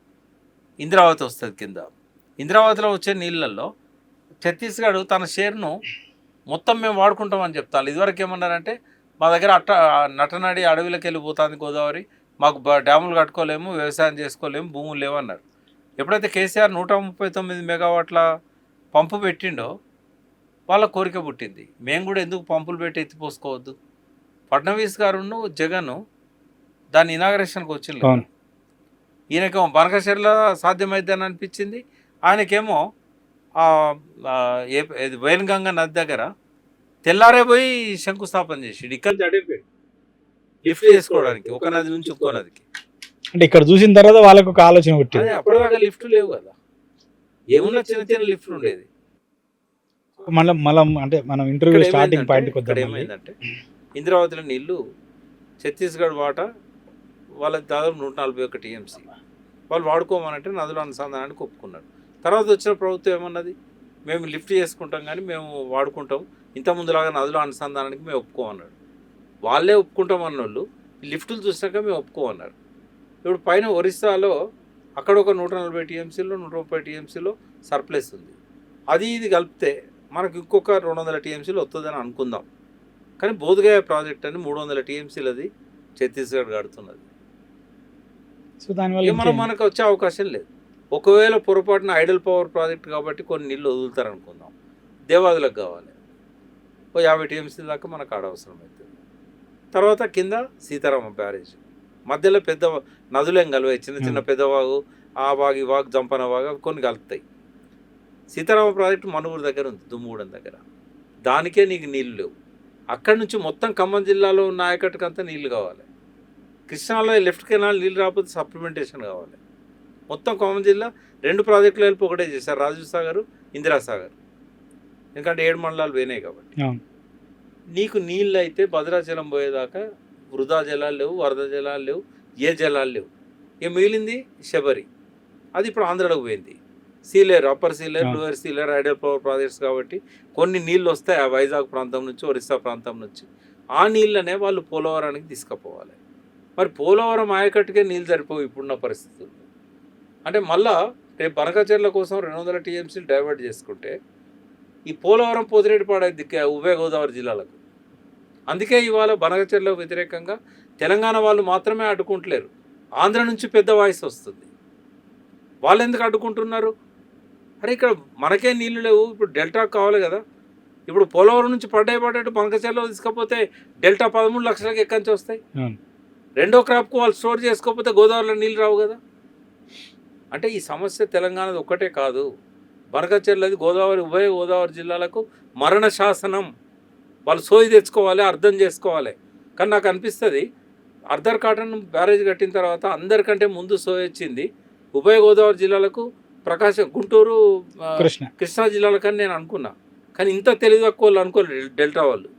ఇంద్రావతి వస్తుంది కింద. ఇంద్రావతిలో వచ్చే నీళ్ళల్లో ఛత్తీస్గఢ్ తన షేర్ను మొత్తం మేము వాడుకుంటామని చెప్తాను. ఇదివరకు ఏమన్నారంటే మా దగ్గర నటనడి అడవిలోకి వెళ్ళిపోతుంది గోదావరి, మాకు డ్యాములు కట్టుకోలేము, వ్యవసాయం చేసుకోలేము, భూములు లేవు అన్నారు. ఎప్పుడైతే కేసీఆర్ 139 మెగావాట్ల పంపు పెట్టిండో వాళ్ళ కోరిక పుట్టింది, మేము కూడా ఎందుకు పంపులు పెట్టి ఎత్తిపోసుకోవద్దు. ఫడ్నవీస్ గారును జగన్ దాని ఇనాగరేషన్కి వచ్చింది. ఈయనకేమో బనకచెర్ల సాధ్యమైద్దని అనిపించింది, ఆయనకేమో వైన్గంగా నది దగ్గర తెల్లారే పోయి శంకుస్థాపన చేసి ఇక్కడ అడిగిపోయాడు లిఫ్ట్ చేసుకోవడానికి ఒక నది నుంచి ఇంకో నదికి. అంటే ఇక్కడ చూసిన తర్వాత వాళ్ళకు ఒక ఆలోచన పుట్టింది. అప్పటిదాకా లిఫ్ట్ లేవు కదా, ఏమున్నా చిన్న చిన్న లిఫ్ట్ ఉండేది. మనం అంటే మనం ఇంటర్వ్యూ స్టార్టింగ్ పాయింట్ ఇక్కడ ఏమైందంటే ఇంద్రావతిలో నీళ్లు ఛత్తీస్గఢ్ వాటా వాళ్ళకి దాదాపు 141 టీఎంసీ వాళ్ళు వాడుకోమనంటే నదుల అనుసంధానానికి ఒప్పుకున్నారు. తర్వాత వచ్చిన ప్రభుత్వం ఏమన్నది, మేము లిఫ్ట్ చేసుకుంటాం కానీ మేము వాడుకుంటాం, ఇంత ముందులాగా నదుల అనుసంధానానికి మేము ఒప్పుకోమన్నాడు. వాళ్ళే ఒప్పుకుంటాం అన్నోళ్ళు లిఫ్టులు చూసినాక మేము ఒప్పుకోమన్నారు. ఇప్పుడు పైన ఒరిస్సాలో అక్కడ ఒక 140 టీఎంసీలో 130 టీఎంసీలో సర్ప్లస్ ఉంది. అది ఇది కలిపితే మనకు ఇంకొక 200 టీఎంసీలు వస్తుందని అనుకుందాం. కానీ బోధగయ ప్రాజెక్ట్ అని 300 టీఎంసీలది ఛత్తీస్గఢ్ కడుతున్నది. సో దానివల్ల మనకు వచ్చే అవకాశం లేదు. ఒకవేళ పొరపాటున ఐడల్ పవర్ ప్రాజెక్ట్ కాబట్టి కొన్ని నీళ్ళు వదులుతారు అనుకుందాం, దేవాదులకు కావాలి ఓ 50 టీఎంసీ దాకా మనకు ఆడ అవసరం అవుతుంది. తర్వాత కింద సీతారామ బ్యారేజ్ మధ్యలో పెద్ద నదులేం కలవాయి, చిన్న చిన్న పెద్దవాగు, ఆ వాగు ఈ వాగు జంపన వాగు అవి కొన్ని కలుపుతాయి. సీతారామ ప్రాజెక్టు మనుగురు దగ్గర ఉంది, దుమ్ముగూడెం దగ్గర, దానికే నీకు నీళ్ళు లేవు. అక్కడి నుంచి మొత్తం ఖమ్మం జిల్లాలో ఉన్న ఆయకట్టుకంతా నీళ్ళు కావాలి. కృష్ణాలో లెఫ్ట్ కెనాల్ నీళ్ళు రాకపోతే సప్లిమెంటేషన్ కావాలి. మొత్తం ఖమ్మం జిల్లా 2 ప్రాజెక్టులు వెళ్ళి ఒకటే చేశారు, రాజీవ్ సాగర్, ఇందిరాసాగర్, ఎందుకంటే 7 మండలాలు పోయినాయి కాబట్టి. నీకు నీళ్ళు అయితే భద్రాచలం పోయేదాకా వృధా జలాలు లేవు, వరద జలాలు లేవు, ఏ జలాలు లేవు. ఇక మిగిలింది శబరి, అది ఇప్పుడు ఆంధ్రాలోకి పోయింది. Sileru, upper Sileru, lower Sileru Idol power projects కాబట్టి కొన్ని నీళ్ళు వస్తాయి ఆ వైజాగ్ ప్రాంతం నుంచి, ఒరిస్సా ప్రాంతం నుంచి. ఆ నీళ్ళనే వాళ్ళు పోలవరానికి తీసుకుపోవాలి. మరి పోలవరం ఆయకట్టుకే నీళ్ళు సరిపోవు ఇప్పుడున్న పరిస్థితుల్లో. అంటే మళ్ళా రేపు బనకచెర్ల కోసం 200 టీఎంసీలు డైవర్ట్ చేసుకుంటే ఈ పోలవరం పోతిరెడ్డిపాడు ఉభయ గోదావరి జిల్లాలకు. అందుకే ఇవాళ బనకచెర్లకు వ్యతిరేకంగా తెలంగాణ వాళ్ళు మాత్రమే అడ్డుకుంటలేరు, ఆంధ్ర నుంచి పెద్ద వాయిస్ వస్తుంది. వాళ్ళు ఎందుకు అడ్డుకుంటున్నారు? అరే ఇక్కడ మనకే నీళ్ళు లేవు, ఇప్పుడు డెల్టా కావాలి కదా. ఇప్పుడు పోలవరం నుంచి పడ్డట్టు బనకచెర్లో తీసుకపోతే డెల్టా 13 లక్షలకి ఎక్కడి నుంచి వస్తాయి? రెండో క్రాప్కు వాళ్ళు స్టోర్ చేసుకోకపోతే గోదావరిలో నీళ్ళు రావు కదా. అంటే ఈ సమస్య తెలంగాణది ఒక్కటే కాదు, బనకచెర్లది గోదావరి ఉభయ గోదావరి జిల్లాలకు మరణ శాసనం. వాళ్ళు సోయి తెచ్చుకోవాలి, అర్థం చేసుకోవాలి. కానీ నాకు అనిపిస్తుంది అర్ధర్ కాటన్ బ్యారేజ్ కట్టిన తర్వాత అందరికంటే ముందు సోయి వచ్చింది ఉభయ గోదావరి జిల్లాలకు, ప్రకాశం, గుంటూరు, కృష్ణా జిల్లాలకని నేను అనుకున్నా. కానీ ఇంత తెలివి తక్కువ వాళ్ళు అనుకోలేదు డెల్టా వాళ్ళు.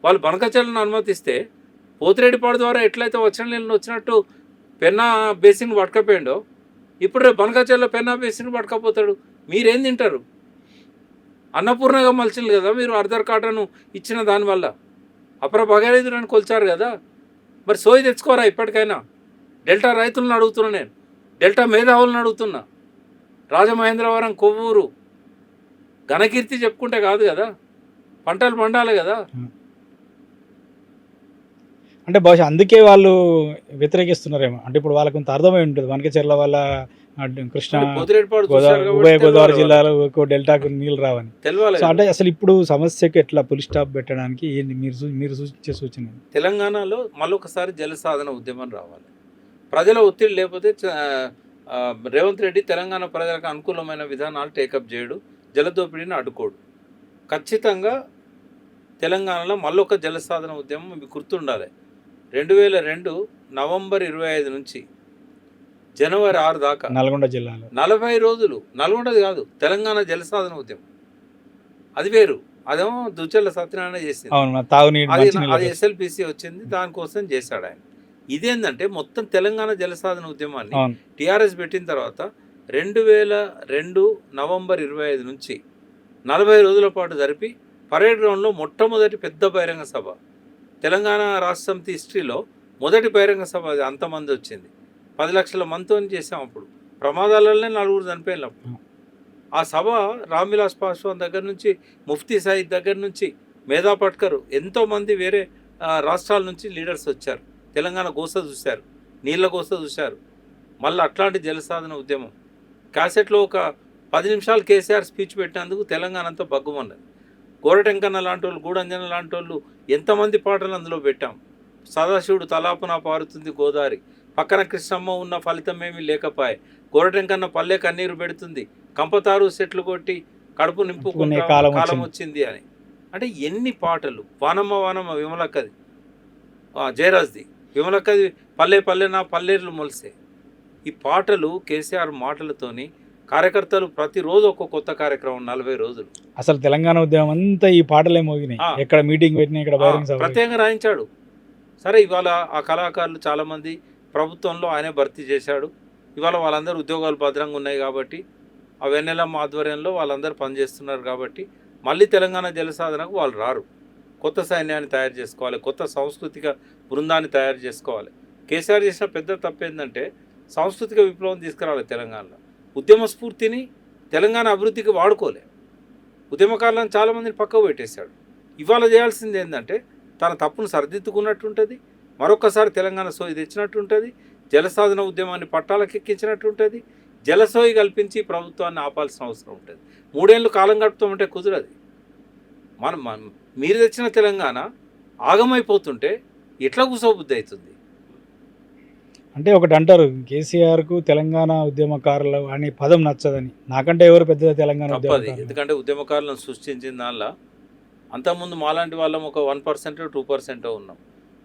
వాళ్ళు బనకచెర్లను అనుమతిస్తే పోతిరెడ్డిపాడు ద్వారా ఎట్లయితే వచ్చిన నీళ్ళు వచ్చినట్టు పెన్నా బేసిన్ పట్టుకపోయిండో ఇప్పుడు రేపు బనకచెర్ల పెన్నా బేసిన్ పట్టుకపోతాడు. మీరేం తింటారు? అన్నపూర్ణగా మలిచింది కదా మీరు అర్ధర్ కాటను ఇచ్చిన దానివల్ల. అపర భగీరథుని కొల్చారు కదా, మరి సోయి తెచ్చుకోరా ఇప్పటికైనా. డెల్టా రైతులను అడుగుతున్నా, నేను డెల్టా మేధావులను అడుగుతున్నా. రాజమహేంద్రవరం, కొవ్వూరు ఘనకీర్తి చెప్పుకుంటే కాదు కదా, పంటలు పండాలి కదా. అంటే బహుశా అందుకే వాళ్ళు వ్యతిరేకిస్తున్నారేమో. అంటే ఇప్పుడు వాళ్ళకి కొంత అర్థమై ఉంటుంది, బనకచెర్ల వల్ల కృష్ణా ఉభయ గోదావరి జిల్లాలో డెల్టాకు నీళ్ళు రావని. సో అంటే అసలు ఇప్పుడు సమస్యకు ఎట్లా పులి స్టాప్ పెట్టడానికి మీరు సూచించే సూచన? తెలంగాణలో మళ్ళొకసారి జల సాధన ఉద్యమం రావాలి. ప్రజల ఒత్తిడి లేకపోతే రేవంత్ రెడ్డి తెలంగాణ ప్రజలకు అనుకూలమైన విధానాలు టేకప్ చేయడు, జలదోపిడీని అడ్డుకోడు. ఖచ్చితంగా తెలంగాణలో మళ్ళొక జల సాధన ఉద్యమం మీకు గుర్తుండాలి. 2002 నవంబర్ 25 నుంచి జనవరి 6 దాకా నల్గొండ జిల్లాలో 40 రోజులు, నల్గొండది కాదు, తెలంగాణ జల సాధన ఉద్యమం. అది వేరు, అదేమో దుచ్చల్ల సత్యనారాయణ చేసింది, అది SLPC వచ్చింది, దానికోసం చేశాడు ఆయన. ఇదేంటంటే మొత్తం తెలంగాణ జల సాధన ఉద్యమాన్ని టీఆర్ఎస్ పెట్టిన తర్వాత 2002 నవంబర్ 25 నుంచి 40 రోజుల పాటు జరిపి పరేడ్ గ్రౌండ్లో మొట్టమొదటి పెద్ద బహిరంగ సభ తెలంగాణ రాష్ట్ర సమితి హిస్టరీలో మొదటి బహిరంగ సభ. అది అంతమంది వచ్చింది, 10 లక్షల మందితో చేసాం. అప్పుడు ప్రమాదాలనే 4 చనిపోయినాం. ఆ సభ రామ్విలాస్ పాస్వాన్ దగ్గర నుంచి, ముఫ్తీ సయీద్ దగ్గర నుంచి, మేధా పట్కర్, ఎంతోమంది వేరే రాష్ట్రాల నుంచి లీడర్స్ వచ్చారు. తెలంగాణ గోస చూశారు, నీళ్ళ గోస చూశారు. మళ్ళీ అట్లాంటి జలసాధన ఉద్యమం క్యాసెట్లో ఒక 10 నిమిషాలు కేసీఆర్ స్పీచ్ పెట్టినందుకు తెలంగాణ అంతా బగ్గుమన్నది. గోరటెంకన్న లాంటి వాళ్ళు, గూడంజన లాంటి వాళ్ళు, ఎంతమంది పాటలు అందులో పెట్టాం. సదాశివుడు తలాపున పారుతుంది గోదావరి, పక్కన కృష్ణమ్మ ఉన్న ఫలితం ఏమీ లేకపాయే, గోరటెంకన్న పల్లె కన్నీరు పెడుతుంది, కంపతారు సెట్లు కొట్టి కడుపు నింపుకునే కాలం వచ్చింది అని. అంటే ఎన్ని పాటలు. వానమ్మ వానమ్మ విమలక్కది, జయరాజ్ది, విమలక్కది పల్లె పల్లె నా పల్లెర్లు మొలిసే. ఈ పాటలు కేసీఆర్ మాటలతోని కార్యకర్తలు ప్రతిరోజు ఒక్కొక్క కొత్త కార్యక్రమం, 40 రోజులు. అసలు తెలంగాణ ఉద్యమం అంతా ఈ పాటలే మోగినాయి. ఎక్కడ మీటింగ్ పెట్టినా, ఇక్కడ ప్రత్యేకంగా రాయించాడు. సరే, ఇవాళ ఆ కళాకారులు చాలామంది ప్రభుత్వంలో ఆయనే భర్తీ చేశాడు. ఇవాళ వాళ్ళందరూ ఉద్యోగాలు భద్రంగా ఉన్నాయి కాబట్టి, ఆ వెన్నెలమ్మ ఆధ్వర్యంలో వాళ్ళందరూ పనిచేస్తున్నారు కాబట్టి మళ్ళీ తెలంగాణ జలసాధనకు వాళ్ళు రారు. కొత్త సైన్యాన్ని తయారు చేసుకోవాలి, కొత్త సాంస్కృతిక బృందాన్ని తయారు చేసుకోవాలి. కేసీఆర్ చేసిన పెద్ద తప్పు ఏంటంటే సాంస్కృతిక విప్లవం తీసుకురావాలి తెలంగాణలో. ఉద్యమ స్ఫూర్తిని తెలంగాణ అభివృద్ధికి వాడుకోలే. ఉద్యమకారులను చాలామందిని పక్కకు పెట్టేశాడు. ఇవాళ చేయాల్సింది ఏంటంటే తన తప్పును సరిదిద్దుకున్నట్టు ఉంటుంది, మరొకసారి తెలంగాణ సోయి తెచ్చినట్టు ఉంటుంది, జలసాధన ఉద్యమాన్ని పట్టాలకు ఎక్కించినట్టు ఉంటుంది, జలసోయి కల్పించి ప్రభుత్వాన్ని ఆపాల్సిన అవసరం ఉంటుంది. 3 ఏళ్ళు కాలం గడుపుతామంటే కుదరదు. మీరు తెచ్చిన తెలంగాణ ఆగమైపోతుంటే ఎట్లా కూసోబుద్ధి అవుతుంది? అంటే ఒకటి అంటారు, కేసీఆర్కు తెలంగాణ ఉద్యమకారులు అనే పదం నచ్చదని. నాకంటే ఎవరు పెద్ద తెలంగాణ తప్పది. ఎందుకంటే ఉద్యమకారులను సృష్టించిన దానిలో అంతకుముందు మాలాంటి వాళ్ళం ఒక 1% 2% ఉన్నాం.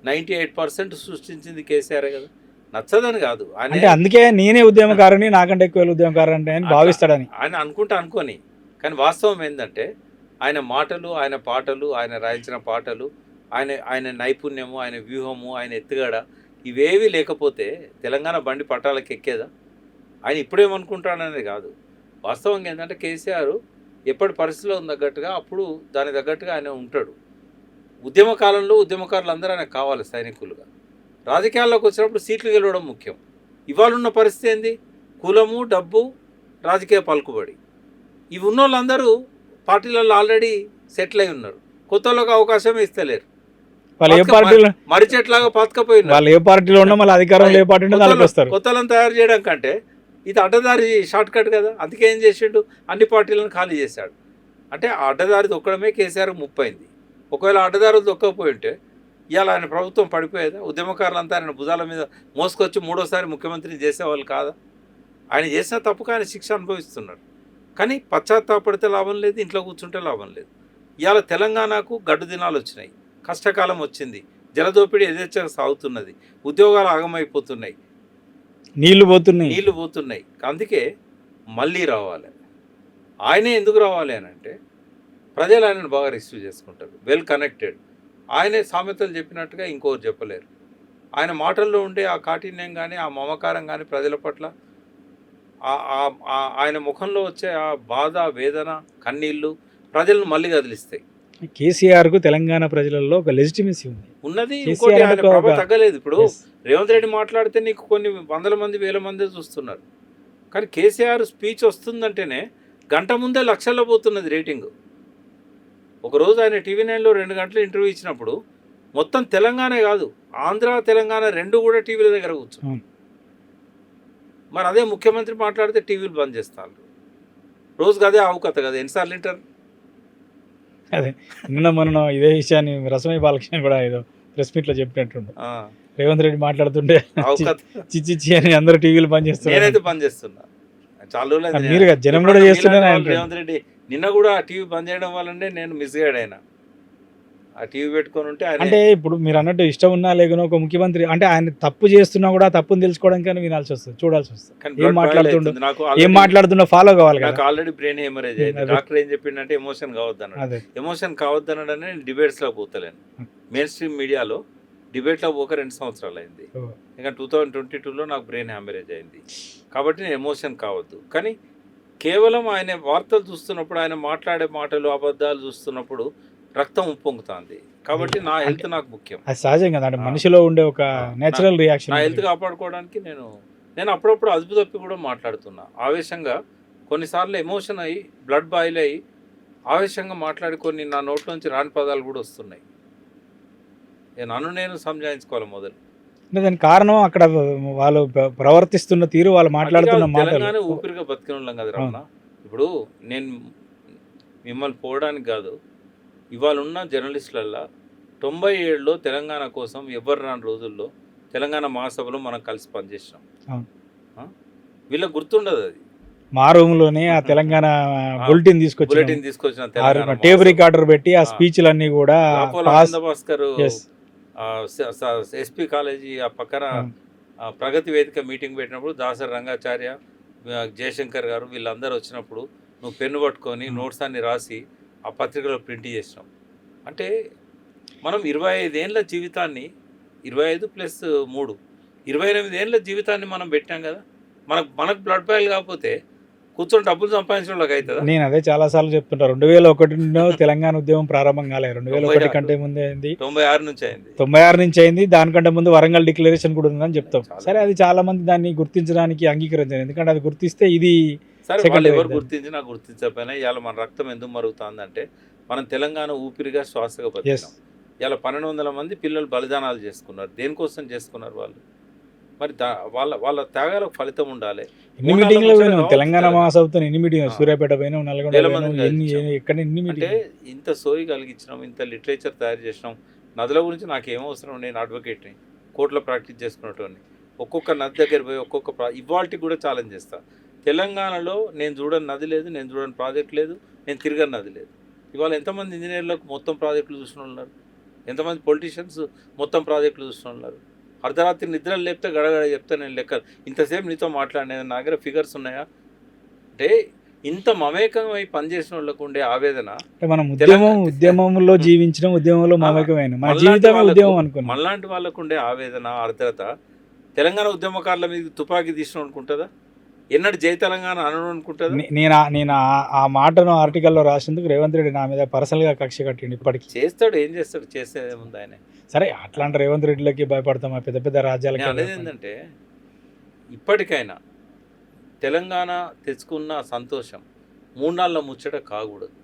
98% సృష్టించింది కేసీఆర్ కదా. నచ్చదని కాదు, అంటే అందుకే నేనే ఉద్యమకారుని, నాకంటే ఎక్కువ ఉద్యమకారుని అని భావిస్తాడని ఆయన అనుకొని. కానీ వాస్తవం ఏంటంటే ఆయన మాటలు, ఆయన పాటలు, ఆయన రాయించిన పాటలు, ఆయన నైపుణ్యము, ఆయన వ్యూహము, ఆయన ఎత్తుగడ, ఇవేవి లేకపోతే తెలంగాణ బండి పట్టాలకు ఎక్కేదా? ఆయన ఇప్పుడేమనుకుంటాడనేది కాదు. వాస్తవంగా ఏంటంటే కేసీఆర్ ఎప్పటి పరిస్థితిలో తగ్గట్టుగా అప్పుడు దాని తగ్గట్టుగా ఆయన ఉంటాడు. ఉద్యమ కాలంలో ఉద్యమకారులు అందరూ ఆయనకు కావాలి సైనికులుగా. రాజకీయాల్లోకి వచ్చినప్పుడు సీట్లు గెలవడం ముఖ్యం. ఇవాళ ఉన్న పరిస్థితి ఏంది? కులము, డబ్బు, రాజకీయ పలుకుబడి, ఇవి ఉన్న వాళ్ళందరూ పార్టీలలో ఆల్రెడీ సెటిల్ అయి ఉన్నారు. కొత్త వాళ్ళకి అవకాశం ఇస్తలేరు. మరి చెట్లాగా పాతకపోయినారు. వాళ్ళు ఏ పార్టీలో ఉన్నా మళ్ళీ అధికారంలో ఏ పార్టీ కొత్తలను తయారు చేయడం కంటే ఇది అడ్డదారి షార్ట్ కట్ కదా. అందుకే ఏం చేసిండు, అన్ని పార్టీలను ఖాళీ చేశాడు. అంటే ఆ అడ్డదారి దొక్కడమే కేసీఆర్ ముప్పైంది. ఒకవేళ అడ్డదారులు దొక్కకపోయి ఉంటే ఇవాళ ఆయన ప్రభుత్వం పడిపోయేదా? ఉద్యమకారులంతా ఆయన భుజాల మీద మోసుకొచ్చి 3వ సారి ముఖ్యమంత్రిని చేసేవాళ్ళు కాదా? ఆయన చేసిన తప్పుకు ఆయన శిక్ష అనుభవిస్తున్నారు. కానీ పశ్చాత్తాపడితే లాభం లేదు, ఇంట్లో కూర్చుంటే లాభం లేదు. ఇవాళ తెలంగాణకు గడ్డు దినాలు వచ్చినాయి, కష్టకాలం వచ్చింది, జలదోపిడీ యథేచ్ఛగా సాగుతున్నది, ఉద్యోగాలు ఆగమైపోతున్నాయి, నీళ్లు పోతున్నాయి. అందుకే మళ్ళీ రావాలి. ఆయనే ఎందుకు రావాలి అని అంటే ప్రజలు ఆయనను బాగా రిసీవ్ చేసుకుంటారు, వెల్ కనెక్టెడ్. ఆయనే సామెతలు చెప్పినట్టుగా ఇంకోరు చెప్పలేరు. ఆయన మాటల్లో ఉండే ఆ కాఠిన్యం కానీ, ఆ మమకారం కానీ ప్రజల పట్ల, ఆయన ముఖంలో వచ్చే ఆ బాధ, వేదన, కన్నీళ్ళు ప్రజలను మళ్ళీ కదిలిస్తాయి. కేసీఆర్కు తెలంగాణ ప్రజలలో ఒక లెజిటిమసీ ఉన్నది. ఇంకోటి ఆయన ప్రభావం తగ్గలేదు. ఇప్పుడు రేవంత్ రెడ్డి మాట్లాడితే నీకు కొన్ని 100 మంది 1000 మంది చూస్తున్నారు. కానీ కేసీఆర్ స్పీచ్ వస్తుందంటేనే గంట ముందే లక్షల్లో పోతున్నది రేటింగ్. ఒకరోజు ఆయన TV9లో 2 గంటలు ఇంటర్వ్యూ ఇచ్చినప్పుడు మొత్తం తెలంగాణే కాదు, ఆంధ్ర తెలంగాణ 2 కూడా టీవీల దగ్గర కూర్చో. మరి అదే ముఖ్యమంత్రి మాట్లాడితే టీవీలు బంద్ చేస్తారు. రోజుకి అదే అవకత కదా, ఎన్నిసార్లు వింటారు? అదే నిన్న మొన్న ఇదే విషయాన్ని రసమయ్య బాలకృష్ణ కూడా ఏదో ప్రెస్ మీట్లో చెప్పినట్టుండే. రేవంత్ రెడ్డి మాట్లాడుతుంటే చిచ్చి అని అందరూ టీవీలు బంద్ చేస్తున్నారు. నేనైతే బంద్ చేస్తున్నా చాలా రోజులు. మీరు జనం కూడా చేస్తున్నారు. రేవంత్ రెడ్డి నిన్న కూడా టీవీ బంద్ చేయడం వల్లనే నేను మిస్ అయ్యాడు. ఆయన ఆ టీవీ పెట్టుకొని ఉంటే అంటే ఇప్పుడు మీరు అన్నట్టు ఇష్టం ఉన్నా లేకున్నా ఒక ముఖ్యమంత్రి అంటే ఆయన తప్పు చేస్తున్నా కూడా తప్పును తెలుసుకోవడానికి వినాల్సి వస్తుంది, చూడాల్సి వస్తుంది. ఏం మాట్లాడుతున్నా ఫాలో కావాలి. నాకు ఆల్రెడీ బ్రెయిన్ హెమరేజ్ అయింది. డాక్టర్ ఏం చెప్పిండంటే ఎమోషన్ కావద్దన్నాడు. ఎమోషన్ కావద్దన్నాడని నేను డిబేట్స్లో పోతలేను. మెయిన్ స్ట్రీమ్ మీడియాలో డిబేట్లో పోక 2 సంవత్సరాలు అయింది. ఇంకా 2022లో నాకు బ్రెయిన్ హెమరేజ్ అయింది. కాబట్టి నేను ఎమోషన్ కావద్దు. కానీ కేవలం ఆయన వార్తలు చూస్తున్నప్పుడు, ఆయన మాట్లాడే మాటలు, అబద్ధాలు చూస్తున్నప్పుడు రక్తం ఉప్పొంగుతుంది. కాబట్టి నా హెల్త్ నాకు ముఖ్యం. అది సహజం కదా, అంటే ఆ. మనిషిలో ఉండే ఒక ఆ. Natural reaction. నా హెల్త్ కాపాడుకోవడానికి నేను అప్పుడప్పుడు అదుపు తప్పి కూడా మాట్లాడుతున్నా. ఆవేశంగా కొన్నిసార్లు ఎమోషన్ అయ్యి, బ్లడ్ బాయిల్ అయ్యి, ఆవేశంగా మాట్లాడి కొన్ని నా నోట్లోంచి రాని పదాలు కూడా వస్తున్నాయి. నన్ను నేను సంజాయించుకోవాలి మొదలు. అంటే దానికి కారణం అక్కడ వాళ్ళు ప్రవర్తిస్తున్న తీరు, వాళ్ళు మాట్లాడుతున్న అది కాదు, మాటలు. తెలంగాణ ఊపిరిగా బతికిన వాళ్ళం కదా రమణ. ఇప్పుడు నేను మిమ్మల్ని పోవడానికి కాదు, ఇవాళ ఉన్న జర్నలిస్టులల్లో 97లో తెలంగాణ కోసం ఎవ్వరు రాని రోజుల్లో తెలంగాణ మహాసభలో మనం కలిసి పనిచేసినాం. అవును. ఆ? వీళ్ళకి గుర్తుండదు అది. మా రూమ్ లోనే ఆ తెలంగాణ బులెటిన్ బులెటిన్ తీసుకొచ్చిన తెలంగాణ టేప్ మహాసభ. రికార్డర్ పెట్టి ఆ స్పీచ్లన్నీ కూడా రాపోల పాస్. ఆనంద భాస్కర్ Yes. ఎస్పీ కాలేజీ ఆ పక్కన అవును. ప్రగతి వేదిక మీటింగ్ పెట్టినప్పుడు దాసరి రంగాచార్య, జయశంకర్ గారు వీళ్ళందరూ వచ్చినప్పుడు నువ్వు పెన్ను పట్టుకొని నోట్స్ అన్ని రాసి ఆ పత్రికలో ప్రింట్ చేసినాం. అంటే మనం 25 ఏళ్ళ జీవితాన్ని, 25 ప్లస్ 3 28 ఏళ్ళ జీవితాన్ని మనం పెట్టాం కదా. మనకు బ్లడ్ బాయిల్ కాకపోతే కూర్చొని డబ్బులు సంపాదించడం వాళ్ళకి అవుతుందా? నేను అదే చాలా సార్లు చెప్తుంటా, 2001లో తెలంగాణ ఉద్యమం ప్రారంభం కాలే, 2001 కంటే ముందే అయింది, 96 నుంచి అయింది, 96 నుంచి అయింది. దానికంటే ముందు వరంగల్ డిక్లరేషన్ కూడా ఉందని చెప్తాం. చాలా. సరే, అది చాలా మంది దాన్ని గుర్తించడానికి అంగీకరించారు, ఎందుకంటే అది గుర్తిస్తే ఇది సరే second వాళ్ళు ఎవరు wave. గుర్తించినా గుర్తించకపోయినా ఇవాళ మన రక్తం ఎందుకు మరుగుతుందంటే మనం తెలంగాణ ఊపిరిగా శ్వాసగా Yes. బతికినాం. ఇలా 1200 మంది పిల్లలు బలిదానాలు చేసుకున్నారు. దేనికోసం చేసుకున్నారు వాళ్ళు? మరి వాళ్ళ వాళ్ళ త్యాగాలకు ఫలితం ఉండాలి. ఎన్ని మీటింగ్లు ముచ్చట పోయినాం, కావచ్చు తెలంగాణ తెలంగాణ. మహాసభతో ఎన్ని మీటింగ్, ఆ. సూర్యాపేట పోయినాం, నల్గొండ వేల పోయినాం, మందిని ఎన్ని కలిగించాం. ఎక్కడ ఎన్ని అంటే మీటింగ్. ఇంత సోయి కలిగించినాం, ఇంత లిటరేచర్ తయారు చేసినాం. నదుల గురించి నాకు ఏం అవసరం, నేను అడ్వకేట్ని, కోర్టులో ప్రాక్టీస్ చేసుకున్నటువంటి. ఒక్కొక్క నది దగ్గర పోయి ఇవాళకి కూడా ఛాలెంజ్ చేస్తా. తెలంగాణలో నేను చూడని నది లేదు, నేను చూడని ప్రాజెక్ట్ లేదు, నేను తిరగని నది లేదు. ఇవాళ ఎంతమంది ఇంజనీర్లకు మొత్తం ప్రాజెక్టులు చూసిన ఉన్నారు, ఎంతమంది పొలిటీషియన్స్ మొత్తం ప్రాజెక్టులు చూసిన ఉన్నారు. అర్ధరాత్రి నిద్రలు లేపితే గడగడ చెప్తే నేను లెక్క ఇంతసేపు నీతో మాట్లాడిన నా దగ్గర ఫిగర్స్ ఉన్నాయా? అంటే ఇంత మమేకమై పనిచేసిన వాళ్ళకు ఉండే ఆవేదన. అంటే మనం ఉద్యమంలో జీవించడం, ఉద్యమంలో మమేకమైన మన జీవితమే ఉద్యమం అనుకున్నాం. మనలాంటి వాళ్ళకు ఉండే ఆవేదన, ఆర్ద్రత తెలంగాణ ఉద్యమకారుల మీద తుపాకీ తీసిన అనుకుంటుందా? ఎన్నడు జై తెలంగాణ అనను అనుకుంటుందా? నేను ఆ మాటను ఆర్టికల్లో రాసినందుకు రేవంత్ రెడ్డి నా మీద పర్సనల్ గా కక్ష కట్టిండు. ఇప్పటికి చేస్తాడు, ఏం చేస్తాడు, చేసేదేముంది ఆయన. సరే, అట్లాంటి రేవంత్ రెడ్డిలకి భయపడతామా పెద్ద పెద్ద రాజ్యాలకి? నేను అనేది ఏంటంటే ఇప్పటికైనా తెలంగాణ తెచ్చుకున్న సంతోషం 3 నాళ్ళ ముచ్చట కాకూడదు.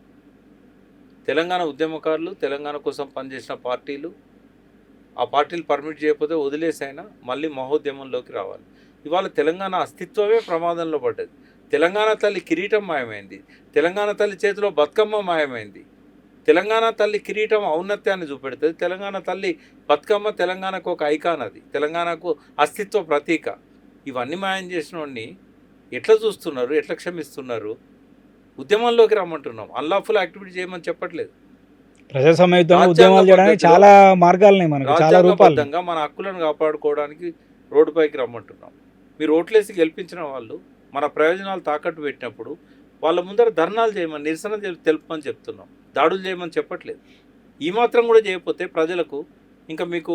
తెలంగాణ ఉద్యమకారులు, తెలంగాణ కోసం పనిచేసిన పార్టీలు, ఆ పార్టీలు పర్మిట్ చేయకపోతే వదిలేసైనా మళ్ళీ మహోద్యమంలోకి రావాలి. ఇవాళ తెలంగాణ అస్తిత్వమే ప్రమాదంలో పడ్డది. తెలంగాణ తల్లి కిరీటం మాయమైంది, తెలంగాణ తల్లి చేతిలో బతుకమ్మ మాయమైంది. తెలంగాణ తల్లి కిరీటం ఔన్నత్యాన్ని చూపెడుతుంది, తెలంగాణ తల్లి బతుకమ్మ తెలంగాణకు ఒక ఐకాన్, అది తెలంగాణకు అస్తిత్వ ప్రతీక. ఇవన్నీ మాయం చేసిన వాడిని ఎట్లా చూస్తున్నారు, ఎట్లా క్షమిస్తున్నారు? ఉద్యమంలోకి రమ్మంటున్నాం, అన్లాఫుల్ యాక్టివిటీ చేయమని చెప్పట్లేదు. ప్రజాస్వామ్యయుతంగా ఉద్యమాలు చేయడానికి చాలా మార్గాలు ఉన్నాయి మనకు, చాలా రూపాలు. రాజ్యాంగబద్ధంగా మన హక్కులను కాపాడుకోవడానికి రోడ్డుపైకి రమ్మంటున్నాం. మీరు ఓట్లేసి గెలిపించిన వాళ్ళు మన ప్రయోజనాలు తాకట్టు పెట్టినప్పుడు వాళ్ళ ముందర ధర్నాలు చేయమని, నిరసన తెలుపమని చెప్తున్నాం, దాడులు చేయమని చెప్పట్లేదు. ఈ మాత్రం కూడా చేయకపోతే ప్రజలకు ఇంకా మీకు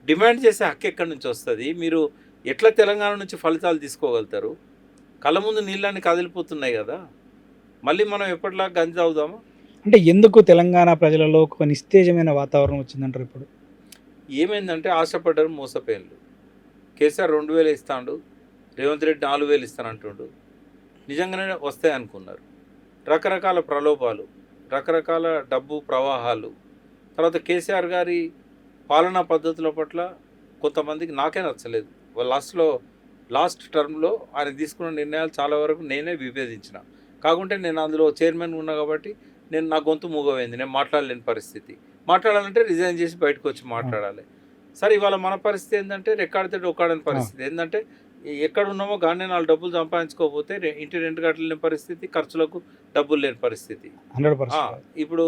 డిమాండ్ చేసే హక్కు ఎక్కడి నుంచి వస్తుంది? మీరు ఎట్లా తెలంగాణ నుంచి ఫలితాలు తీసుకోగలుగుతారు? కళ్ళ ముందు నీళ్ళని కదిలిపోతున్నాయి కదా, మళ్ళీ మనం ఎప్పటిలాగా గంజి అవుదామా? అంటే ఎందుకు తెలంగాణ ప్రజలలో ఒక నిస్తేజమైన వాతావరణం వచ్చిందంటారు ఇప్పుడు? ఏమైందంటే ఆశపడ్డారు, మోసపోయినలు. కేసీఆర్ 2000 ఇస్తాడు, రేవంత్ రెడ్డి 4000 ఇస్తానంటుండు. నిజంగానే వస్తాయి అనుకున్నారు. రకరకాల ప్రలోభాలు, రకరకాల డబ్బు ప్రవాహాలు, తర్వాత కేసీఆర్ గారి పాలనా పద్ధతుల పట్ల కొంతమందికి నాకే నచ్చలేదు. లాస్ట్ టర్మ్లో ఆయన తీసుకున్న నిర్ణయాలు చాలా వరకు నేనే విభేదించిన. కాకుంటే నేను అందులో చైర్మన్ ఉన్నా కాబట్టి నా గొంతు మూగమైంది, నేను మాట్లాడలేని పరిస్థితి. మాట్లాడాలంటే రిజైన్ చేసి బయటకు వచ్చి మాట్లాడాలి. సరే, ఇవాళ మన పరిస్థితి ఏంటంటే రెక్కాడితే డొక్కాడని పరిస్థితి. ఏంటంటే ఎక్కడ ఉన్నామో గానే 4 డబ్బులు సంపాదించుకోకపోతే ఇంటి రెంట్ కట్టలేని పరిస్థితి, ఖర్చులకు డబ్బులు లేని పరిస్థితి. 100%. ఇప్పుడు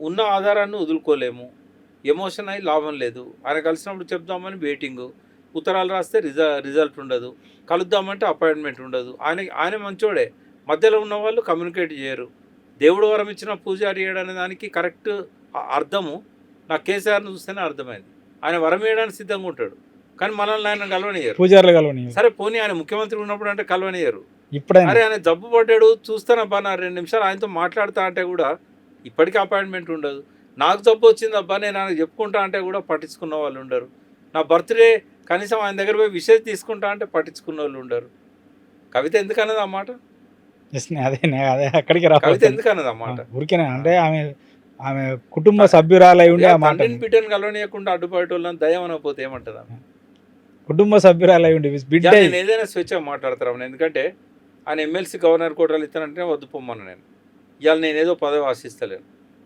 ఉన్న ఆధారాన్ని వదులుకోలేము, ఎమోషన్ అయ్యి లాభం లేదు. ఆయన కలిసినప్పుడు చెప్దామని వెయిటింగు, ఉత్తరాలు రాస్తే రిజల్ట్ ఉండదు, కలుద్దామంటే అపాయింట్మెంట్ ఉండదు. ఆయన మంచోడే, మధ్యలో ఉన్న వాళ్ళు కమ్యూనికేట్ చేయరు. దేవుడు వరం ఇచ్చిన పూజారి అనే దానికి కరెక్ట్ అర్థము నాకు కేసీఆర్ను చూస్తేనే అర్థమైంది. ఆయన వరం వేయడానికి సిద్ధంగా ఉంటాడు, కానీ మనల్ని ఆయన కలవనియ్యరు, పూజారులు కలవనియ్యరు. సరే పోనీ ఆయన ముఖ్యమంత్రి ఉన్నప్పుడు అంటే కలవనియ్యరు. ఇప్పుడైనా అరే ఆయన జబ్బు పడ్డాడు చూస్తానబ్బా, నా 2 నిమిషాలు ఆయనతో మాట్లాడుతా అంటే కూడా ఇప్పటికీ అపాయింట్మెంట్ ఉండదు. నాకు జబ్బు వచ్చిందబ్బా నేను ఆయనకు చెప్పుకుంటా అంటే కూడా పట్టించుకున్న వాళ్ళు ఉండరు. నా బర్త్‌డే కనీసం ఆయన దగ్గర పోయి విషెస్ తీసుకుంటా అంటే పట్టించుకున్నోళ్ళు ఉండరు. కవిత ఎందుకన్నది ఆ మాట? అదే అక్కడికి కవిత రాబోతున్నా. ఎందుకన్నది ఆ మాట? ఊరికేనే ఆ! అంటే ఆమె కుటుంబ సభ్యురాలై ఉండి ఇగ ఆ మాట తండ్రిని బిడ్డని కలవనీయకుండా అడ్డుపడేటోళ్ళని దయ్యం అనకపోతే ఏమంటది ఆమె? కుటుంబ సభ్యురాలై ఉండి బిడ్డ ఇవాళ నేను ఏదైనా స్వేచ్ఛగా మాట్లాడతాను. ఎందుకంటే ఆయన ఎమ్మెల్సీ గవర్నర్ కోటాలు ఇస్తానంటే వద్దు పొమ్మను నేను. ఇవాళ నేనేదో పదవి ఆశిస్తలేను.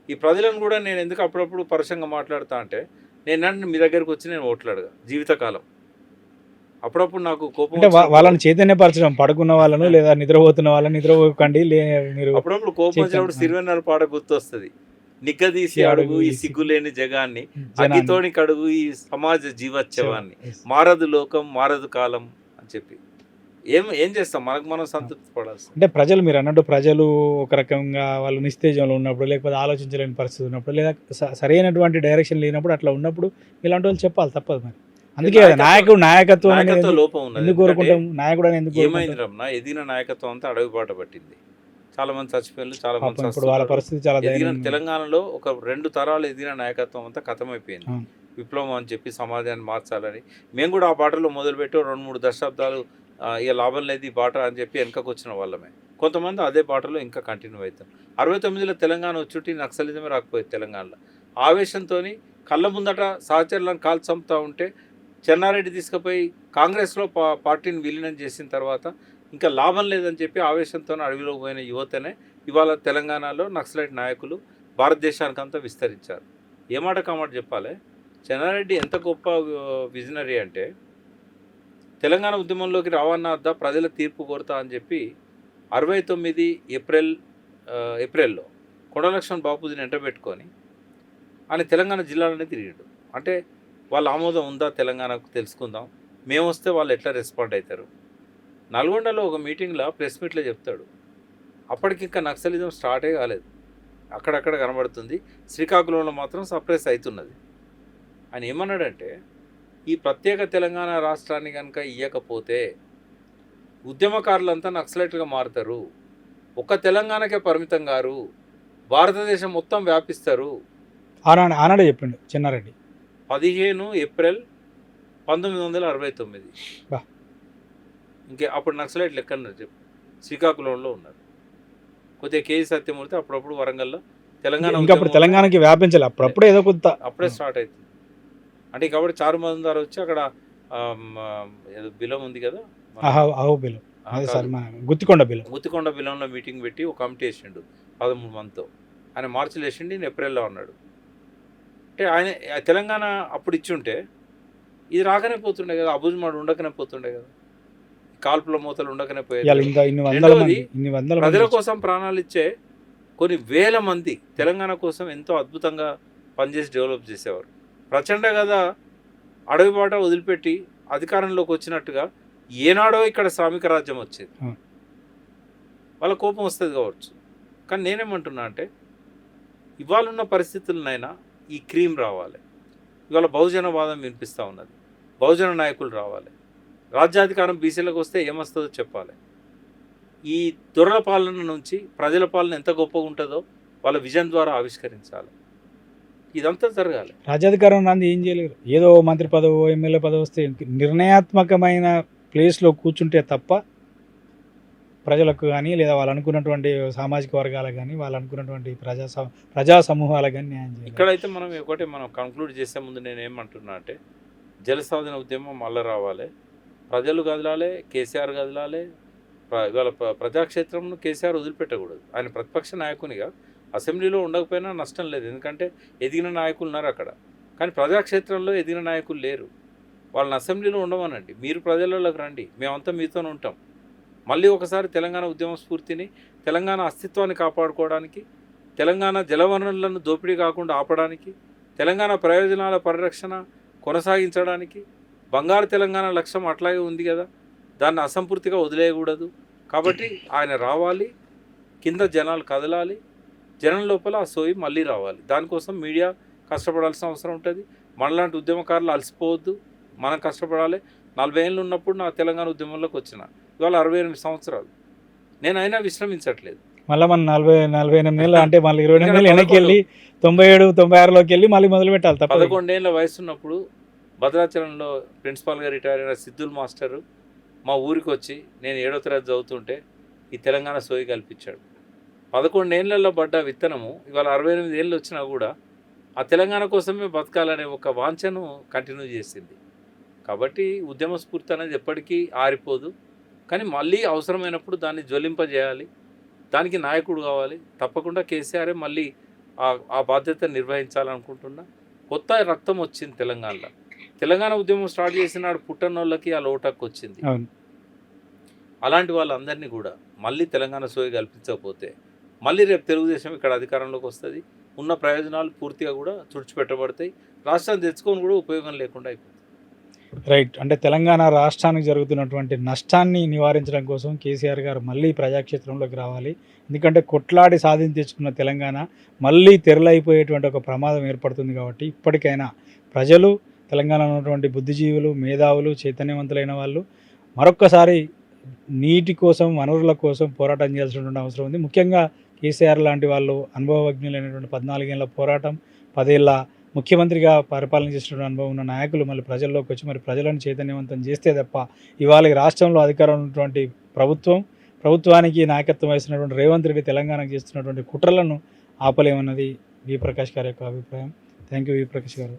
ఈ ప్రజలను కూడా నేను ఎందుకు అప్పుడప్పుడు పరుషంగా మాట్లాడతా అంటే నేను మీ దగ్గరికి వచ్చి నేను ఓట్లు అడగా జీవితకాలం. అప్పుడప్పుడు నాకు కోపం అంటే వచ్చినప్పుడు వాళ్ళని చైతన్యపరచడం, పడుకున్న వాళ్ళను లేదా నిద్రపోతున్న వాళ్ళని నిద్రపోకండి మీరు అప్పుడప్పుడు కోపం వచ్చినప్పుడు సిరివెన్నెల పాట గుర్తొస్తది. నిగ్గదీసి అడుగు ఈ సిగ్గులేని జగాన్ని, అగ్గితోని కడుగు ఈ సమాజ జీవోత్సవాన్ని, మారదు లోకం మారదు కాలం అని చెప్పి. ఏం చేస్తాం? మనకు మనం సంతృప్తి పడాల్సింది. అంటే ప్రజలు మీరు అన్నట్టు ప్రజలు ఒక రకంగా వాళ్ళు నిస్తేజంలో ఉన్నప్పుడు, లేకపోతే ఆలోచించలేని పరిస్థితి ఉన్నప్పుడు, లేదా సరైనటువంటి డైరెక్షన్ లేనప్పుడు అట్లా ఉన్నప్పుడు ఇలాంటి వాళ్ళు చెప్పాలి తప్పదు మరి. అందుకే కదా నాయకత్వం అనేది నాయకత్వ లోపం ఉన్నది. ఎందుకు కోరుకుంటాం? నాయకుడు అని ఎందుకు ఏమైంది కోరుకుంటాం? రమణ? ఎదిగిన నాయకత్వం అంతా అడవి బాట పట్టింది. చాలా మంది చచ్చిపోయారు, చాలా మంది పాపం ఇప్పుడు వాళ్ళ చస్తున్నారు. పరిస్థితి చాలా ఎదిగిన దయనీయంగా తెలంగాణలో ఒక 2 తరాలు ఎదిగిన నాయకత్వం అంతా ఖతమైపోయింది. అవును. విప్లవం అని చెప్పి సమాజాన్ని మార్చాలని మేము కూడా ఆ బాటలో మొదలుపెట్టి 2-3 దశాబ్దాలు ఇక లాభం లేదు ఈ బాట అని చెప్పి వెనకకు వచ్చిన వాళ్ళమే. కొంతమంది అదే బాటలో ఇంకా కంటిన్యూ అవుతాం. 69లో తెలంగాణ వచ్చుంటే నక్సలిజమే రాకపోయేది తెలంగాణలో. ఆవేశంతో కళ్ళ ముందట సహచరులను కాల్చి చంపుతూ ఉంటే చెన్నారెడ్డి తీసుకుపోయి కాంగ్రెస్లో పార్టీని విలీనం చేసిన తర్వాత ఇంకా లాభం లేదని చెప్పి ఆవేశంతో అడవిలోకి పోయిన యువతనే ఇవాళ తెలంగాణలో నక్సలైట్ నాయకులు భారతదేశానికంతా విస్తరించారు. ఏ మాట కామాట చెప్పాలి, చెన్నారెడ్డి ఎంత గొప్ప విజనరీ అంటే తెలంగాణ ఉద్యమంలోకి రావన్నా వద్దా ప్రజల తీర్పు కోరుతా అని చెప్పి 69 ఏప్రిల్లో కొండలక్ష్మణ్ బాపూజీని ఎంటబెట్టుకొని ఆయన తెలంగాణ జిల్లాలోనే తిరిగాడు. అంటే వాళ్ళ ఆమోదం ఉందా తెలంగాణకు తెలుసుకుందాం, మేము వస్తే వాళ్ళు ఎట్లా రెస్పాండ్ అవుతారు. నల్గొండలో ఒక మీటింగ్లో ప్రెస్ మీట్లో చెప్తాడు. అప్పటికి ఇంకా నక్సలిజం స్టార్టే కాలేదు, అక్కడక్కడ కనబడుతుంది, శ్రీకాకుళంలో మాత్రం సప్రెస్ అవుతున్నది. ఆయన ఏమన్నాడంటే ఈ ప్రత్యేక తెలంగాణ రాష్ట్రాన్ని కనుక ఇవ్వకపోతే ఉద్యమకారులంతా నక్సలైట్గా మారుతారు, ఒక్క తెలంగాణకే పరిమితం గారు, భారతదేశం మొత్తం వ్యాపిస్తారు. ఆనాడే చెప్పిండు చెన్నారెడ్డి. 15 ఏప్రిల్ 1969. బా. ఇంకే అప్పుడు నక్సలైట్లు ఎక్కడున్నారు చెప్పు? శ్రీకాకుళంలో ఉన్నారు. కొద్దిగా కేజీ సత్యమూర్తి అప్పుడప్పుడు వరంగల్లో తెలంగాణ ఇంకా అప్పుడు తెలంగాణకి వ్యాపించాలి, అప్పుడప్పుడే ఏదో కొంత అప్పుడే స్టార్ట్ అవుతుంది. అంటే కాబట్టి చారు మజుందార్ వచ్చి అక్కడ ఏదో బిలం ఉంది కదా, అహో బిలం, అదే సార్ మన గుత్తికొండ బిలం, గుత్తికొండ బిలంలో మీటింగ్ పెట్టి ఒక కమిటీ వేసిండు 13 మందితో. ఆయన మార్చిలో వేసిండి, నేను ఏప్రిల్లో ఉన్నాడు. అంటే ఆయన తెలంగాణ అప్పుడు ఇచ్చి ఉంటే ఇది రాకనే పోతుండే కదా, అబుజ్మాడు ఉండకనే పోతుండే కదా, కాల్పుల మూతలు ఉండకనే పోయేది. రెండవది ప్రజల కోసం ప్రాణాలు ఇచ్చే కొన్ని వేల మంది తెలంగాణ కోసం ఎంతో అద్భుతంగా పనిచేసి డెవలప్ చేసేవారు. ప్రచండ కదా అడవి బాట వదిలిపెట్టి అధికారంలోకి వచ్చినట్టుగా ఏనాడో ఇక్కడ శ్రామిక రాజ్యం వచ్చేది. వాళ్ళ కోపం వస్తుంది కావచ్చు. కానీ నేనేమంటున్నా అంటే ఇవాళ ఉన్న పరిస్థితులనైనా ఈ క్రీమ్ రావాలి. ఇవాళ బహుజనవాదం వినిపిస్తూ ఉన్నది, బహుజన నాయకులు రావాలి, రాజ్యాధికారం బీసీలకు వస్తే ఏమొస్తుందో చెప్పాలి. ఈ దొరల పాలన నుంచి ప్రజల పాలన ఎంత గొప్పగా ఉంటుందో వాళ్ళ విజన్ ద్వారా ఆవిష్కరించాలి. ఇదంతా జరగాలి. రాజ్యాధికారం రాంది ఏం చేయలేరు. ఏదో మంత్రి పదవి, ఎమ్మెల్యే పదవి వస్తే నిర్ణయాత్మకమైన ప్లేస్లో కూర్చుంటే తప్ప ప్రజలకు కానీ లేదా వాళ్ళు అనుకున్నటువంటి సామాజిక వర్గాలకు కానీ వాళ్ళు అనుకున్నటువంటి ప్రజా సమూహాలకు కానీ న్యాయం చేయాలి. ఇక్కడైతే మనం కంక్లూడ్ చేసే ముందు నేను ఏమంటున్నా అంటే జలసాధన ఉద్యమం మళ్ళీ రావాలి, ప్రజలు కదలాలి, కేసీఆర్ కదలాలి. ఇవాళ ప్రజాక్షేత్రంను కేసీఆర్ వదిలిపెట్టకూడదు. ఆయన ప్రతిపక్ష నాయకునిగా అసెంబ్లీలో ఉండకపోయినా నష్టం లేదు, ఎందుకంటే ఎదిగిన నాయకులు ఉన్నారు అక్కడ. కానీ ప్రజాక్షేత్రంలో ఎదిగిన నాయకులు లేరు. వాళ్ళని అసెంబ్లీలో ఉండమనండి, మీరు ప్రజలలోకి రండి, మేమంతా మీతోనే ఉంటాం. మళ్ళీ ఒకసారి తెలంగాణ ఉద్యమ స్ఫూర్తిని, తెలంగాణ అస్తిత్వాన్ని కాపాడుకోవడానికి, తెలంగాణ జలవనరులను దోపిడీ కాకుండా ఆపడానికి, తెలంగాణ ప్రయోజనాల పరిరక్షణ కొనసాగించడానికి, బంగారు తెలంగాణ లక్ష్యం అట్లాగే ఉంది కదా, దాన్ని అసంపూర్తిగా వదిలేయకూడదు. కాబట్టి ఆయన రావాలి, కింద జనాలు కదలాలి, జనం లోపల ఆ సోయి మళ్ళీ రావాలి. దానికోసం మీడియా కష్టపడాల్సిన అవసరం ఉంటుంది. మనలాంటి ఉద్యమకారులు అలసిపోవద్దు, మనం కష్టపడాలి. 40 ఏళ్ళు ఉన్నప్పుడు నా తెలంగాణ ఉద్యమంలోకి వచ్చిన, ఇవాళ 68 సంవత్సరాలు, నేను అయినా విశ్రమించట్లేదు. మళ్ళీ మన 48 ఏళ్ళు అంటే మళ్ళీ 28 ఇక్కడ ఏళ్ళు వెనక్కి వెళ్ళి 97, 96లోకి వెళ్ళి మళ్ళీ మొదలు పెట్టాలి తప్ప 11 ఏళ్ళ వయసున్నప్పుడు భద్రాచలంలో ప్రిన్సిపాల్గా రిటైర్ అయిన సిద్ధుల్ మాస్టరు మా ఊరికి వచ్చి నేను 7వ తరగతి చదువుతుంటే ఈ తెలంగాణ సోయి కల్పించాడు. 11 ఏళ్లలో పడ్డ విత్తనము ఇవాళ 68 ఏళ్ళు వచ్చినా కూడా ఆ తెలంగాణ కోసమే బతకాలనే ఒక వాంఛను కంటిన్యూ చేసింది. కాబట్టి ఉద్యమ స్ఫూర్తి అనేది ఎప్పటికీ ఆరిపోదు. కానీ మళ్ళీ అవసరమైనప్పుడు దాన్ని జ్వలింపజేయాలి. దానికి నాయకుడు కావాలి. తప్పకుండా కేసీఆరే మళ్ళీ ఆ బాధ్యతను నిర్వహించాలనుకుంటున్నా. కొత్త రక్తం వచ్చింది తెలంగాణలో. తెలంగాణ ఉద్యమం స్టార్ట్ చేసిన నాడు పుట్టనోళ్ళకి ఆ లోటకు వచ్చింది. అవును. అలాంటి వాళ్ళందరినీ కూడా మళ్ళీ తెలంగాణ సోయి కల్పించకపోతే మళ్ళీ రేపు తెలుగుదేశం ఇక్కడ అధికారంలోకి వస్తుంది. ఉన్న ప్రయోజనాలు పూర్తిగా కూడా తుడిచిపెట్టబడతాయి. రాష్ట్రాన్ని తెచ్చుకొని కూడా ఉపయోగం లేకుండా అయిపోతుంది. రైట్. అంటే తెలంగాణ రాష్ట్రానికి జరుగుతున్నటువంటి నష్టాన్ని నివారించడం కోసం కేసీఆర్ గారు మళ్ళీ ప్రజాక్షేత్రంలోకి రావాలి. ఎందుకంటే కొట్లాడి సాధించి తెచ్చుకున్న తెలంగాణ మళ్ళీ తెరలైపోయేటువంటి ఒక ప్రమాదం ఏర్పడుతుంది. కాబట్టి ఇప్పటికైనా ప్రజలు, తెలంగాణలో ఉన్నటువంటి బుద్ధిజీవులు, మేధావులు, చైతన్యవంతులైన వాళ్ళు మరొక్కసారి నీటి కోసం, వనరుల కోసం పోరాటం చేయాల్సినటువంటి అవసరం ఉంది. ముఖ్యంగా కేసీఆర్ లాంటి వాళ్ళు అనుభవజ్ఞులైనటువంటి 14 ఏళ్ల పోరాటం, 10 ఏళ్ల ముఖ్యమంత్రిగా పరిపాలన చేసినటువంటి అనుభవం ఉన్న నాయకులు మళ్ళీ ప్రజల్లోకి వచ్చి మరి ప్రజలను చైతన్యవంతం చేస్తే తప్ప ఇవాళ ఈ రాష్ట్రంలో అధికారం ఉన్నటువంటి ప్రభుత్వానికి నాయకత్వం వహిస్తున్నటువంటి రేవంత్ రెడ్డి తెలంగాణకు చేస్తున్నటువంటి కుట్రలను ఆపలేమన్నది వి ప్రకాష్ గారి యొక్క అభిప్రాయం. థ్యాంక్ యూ వి ప్రకాష్ గారు.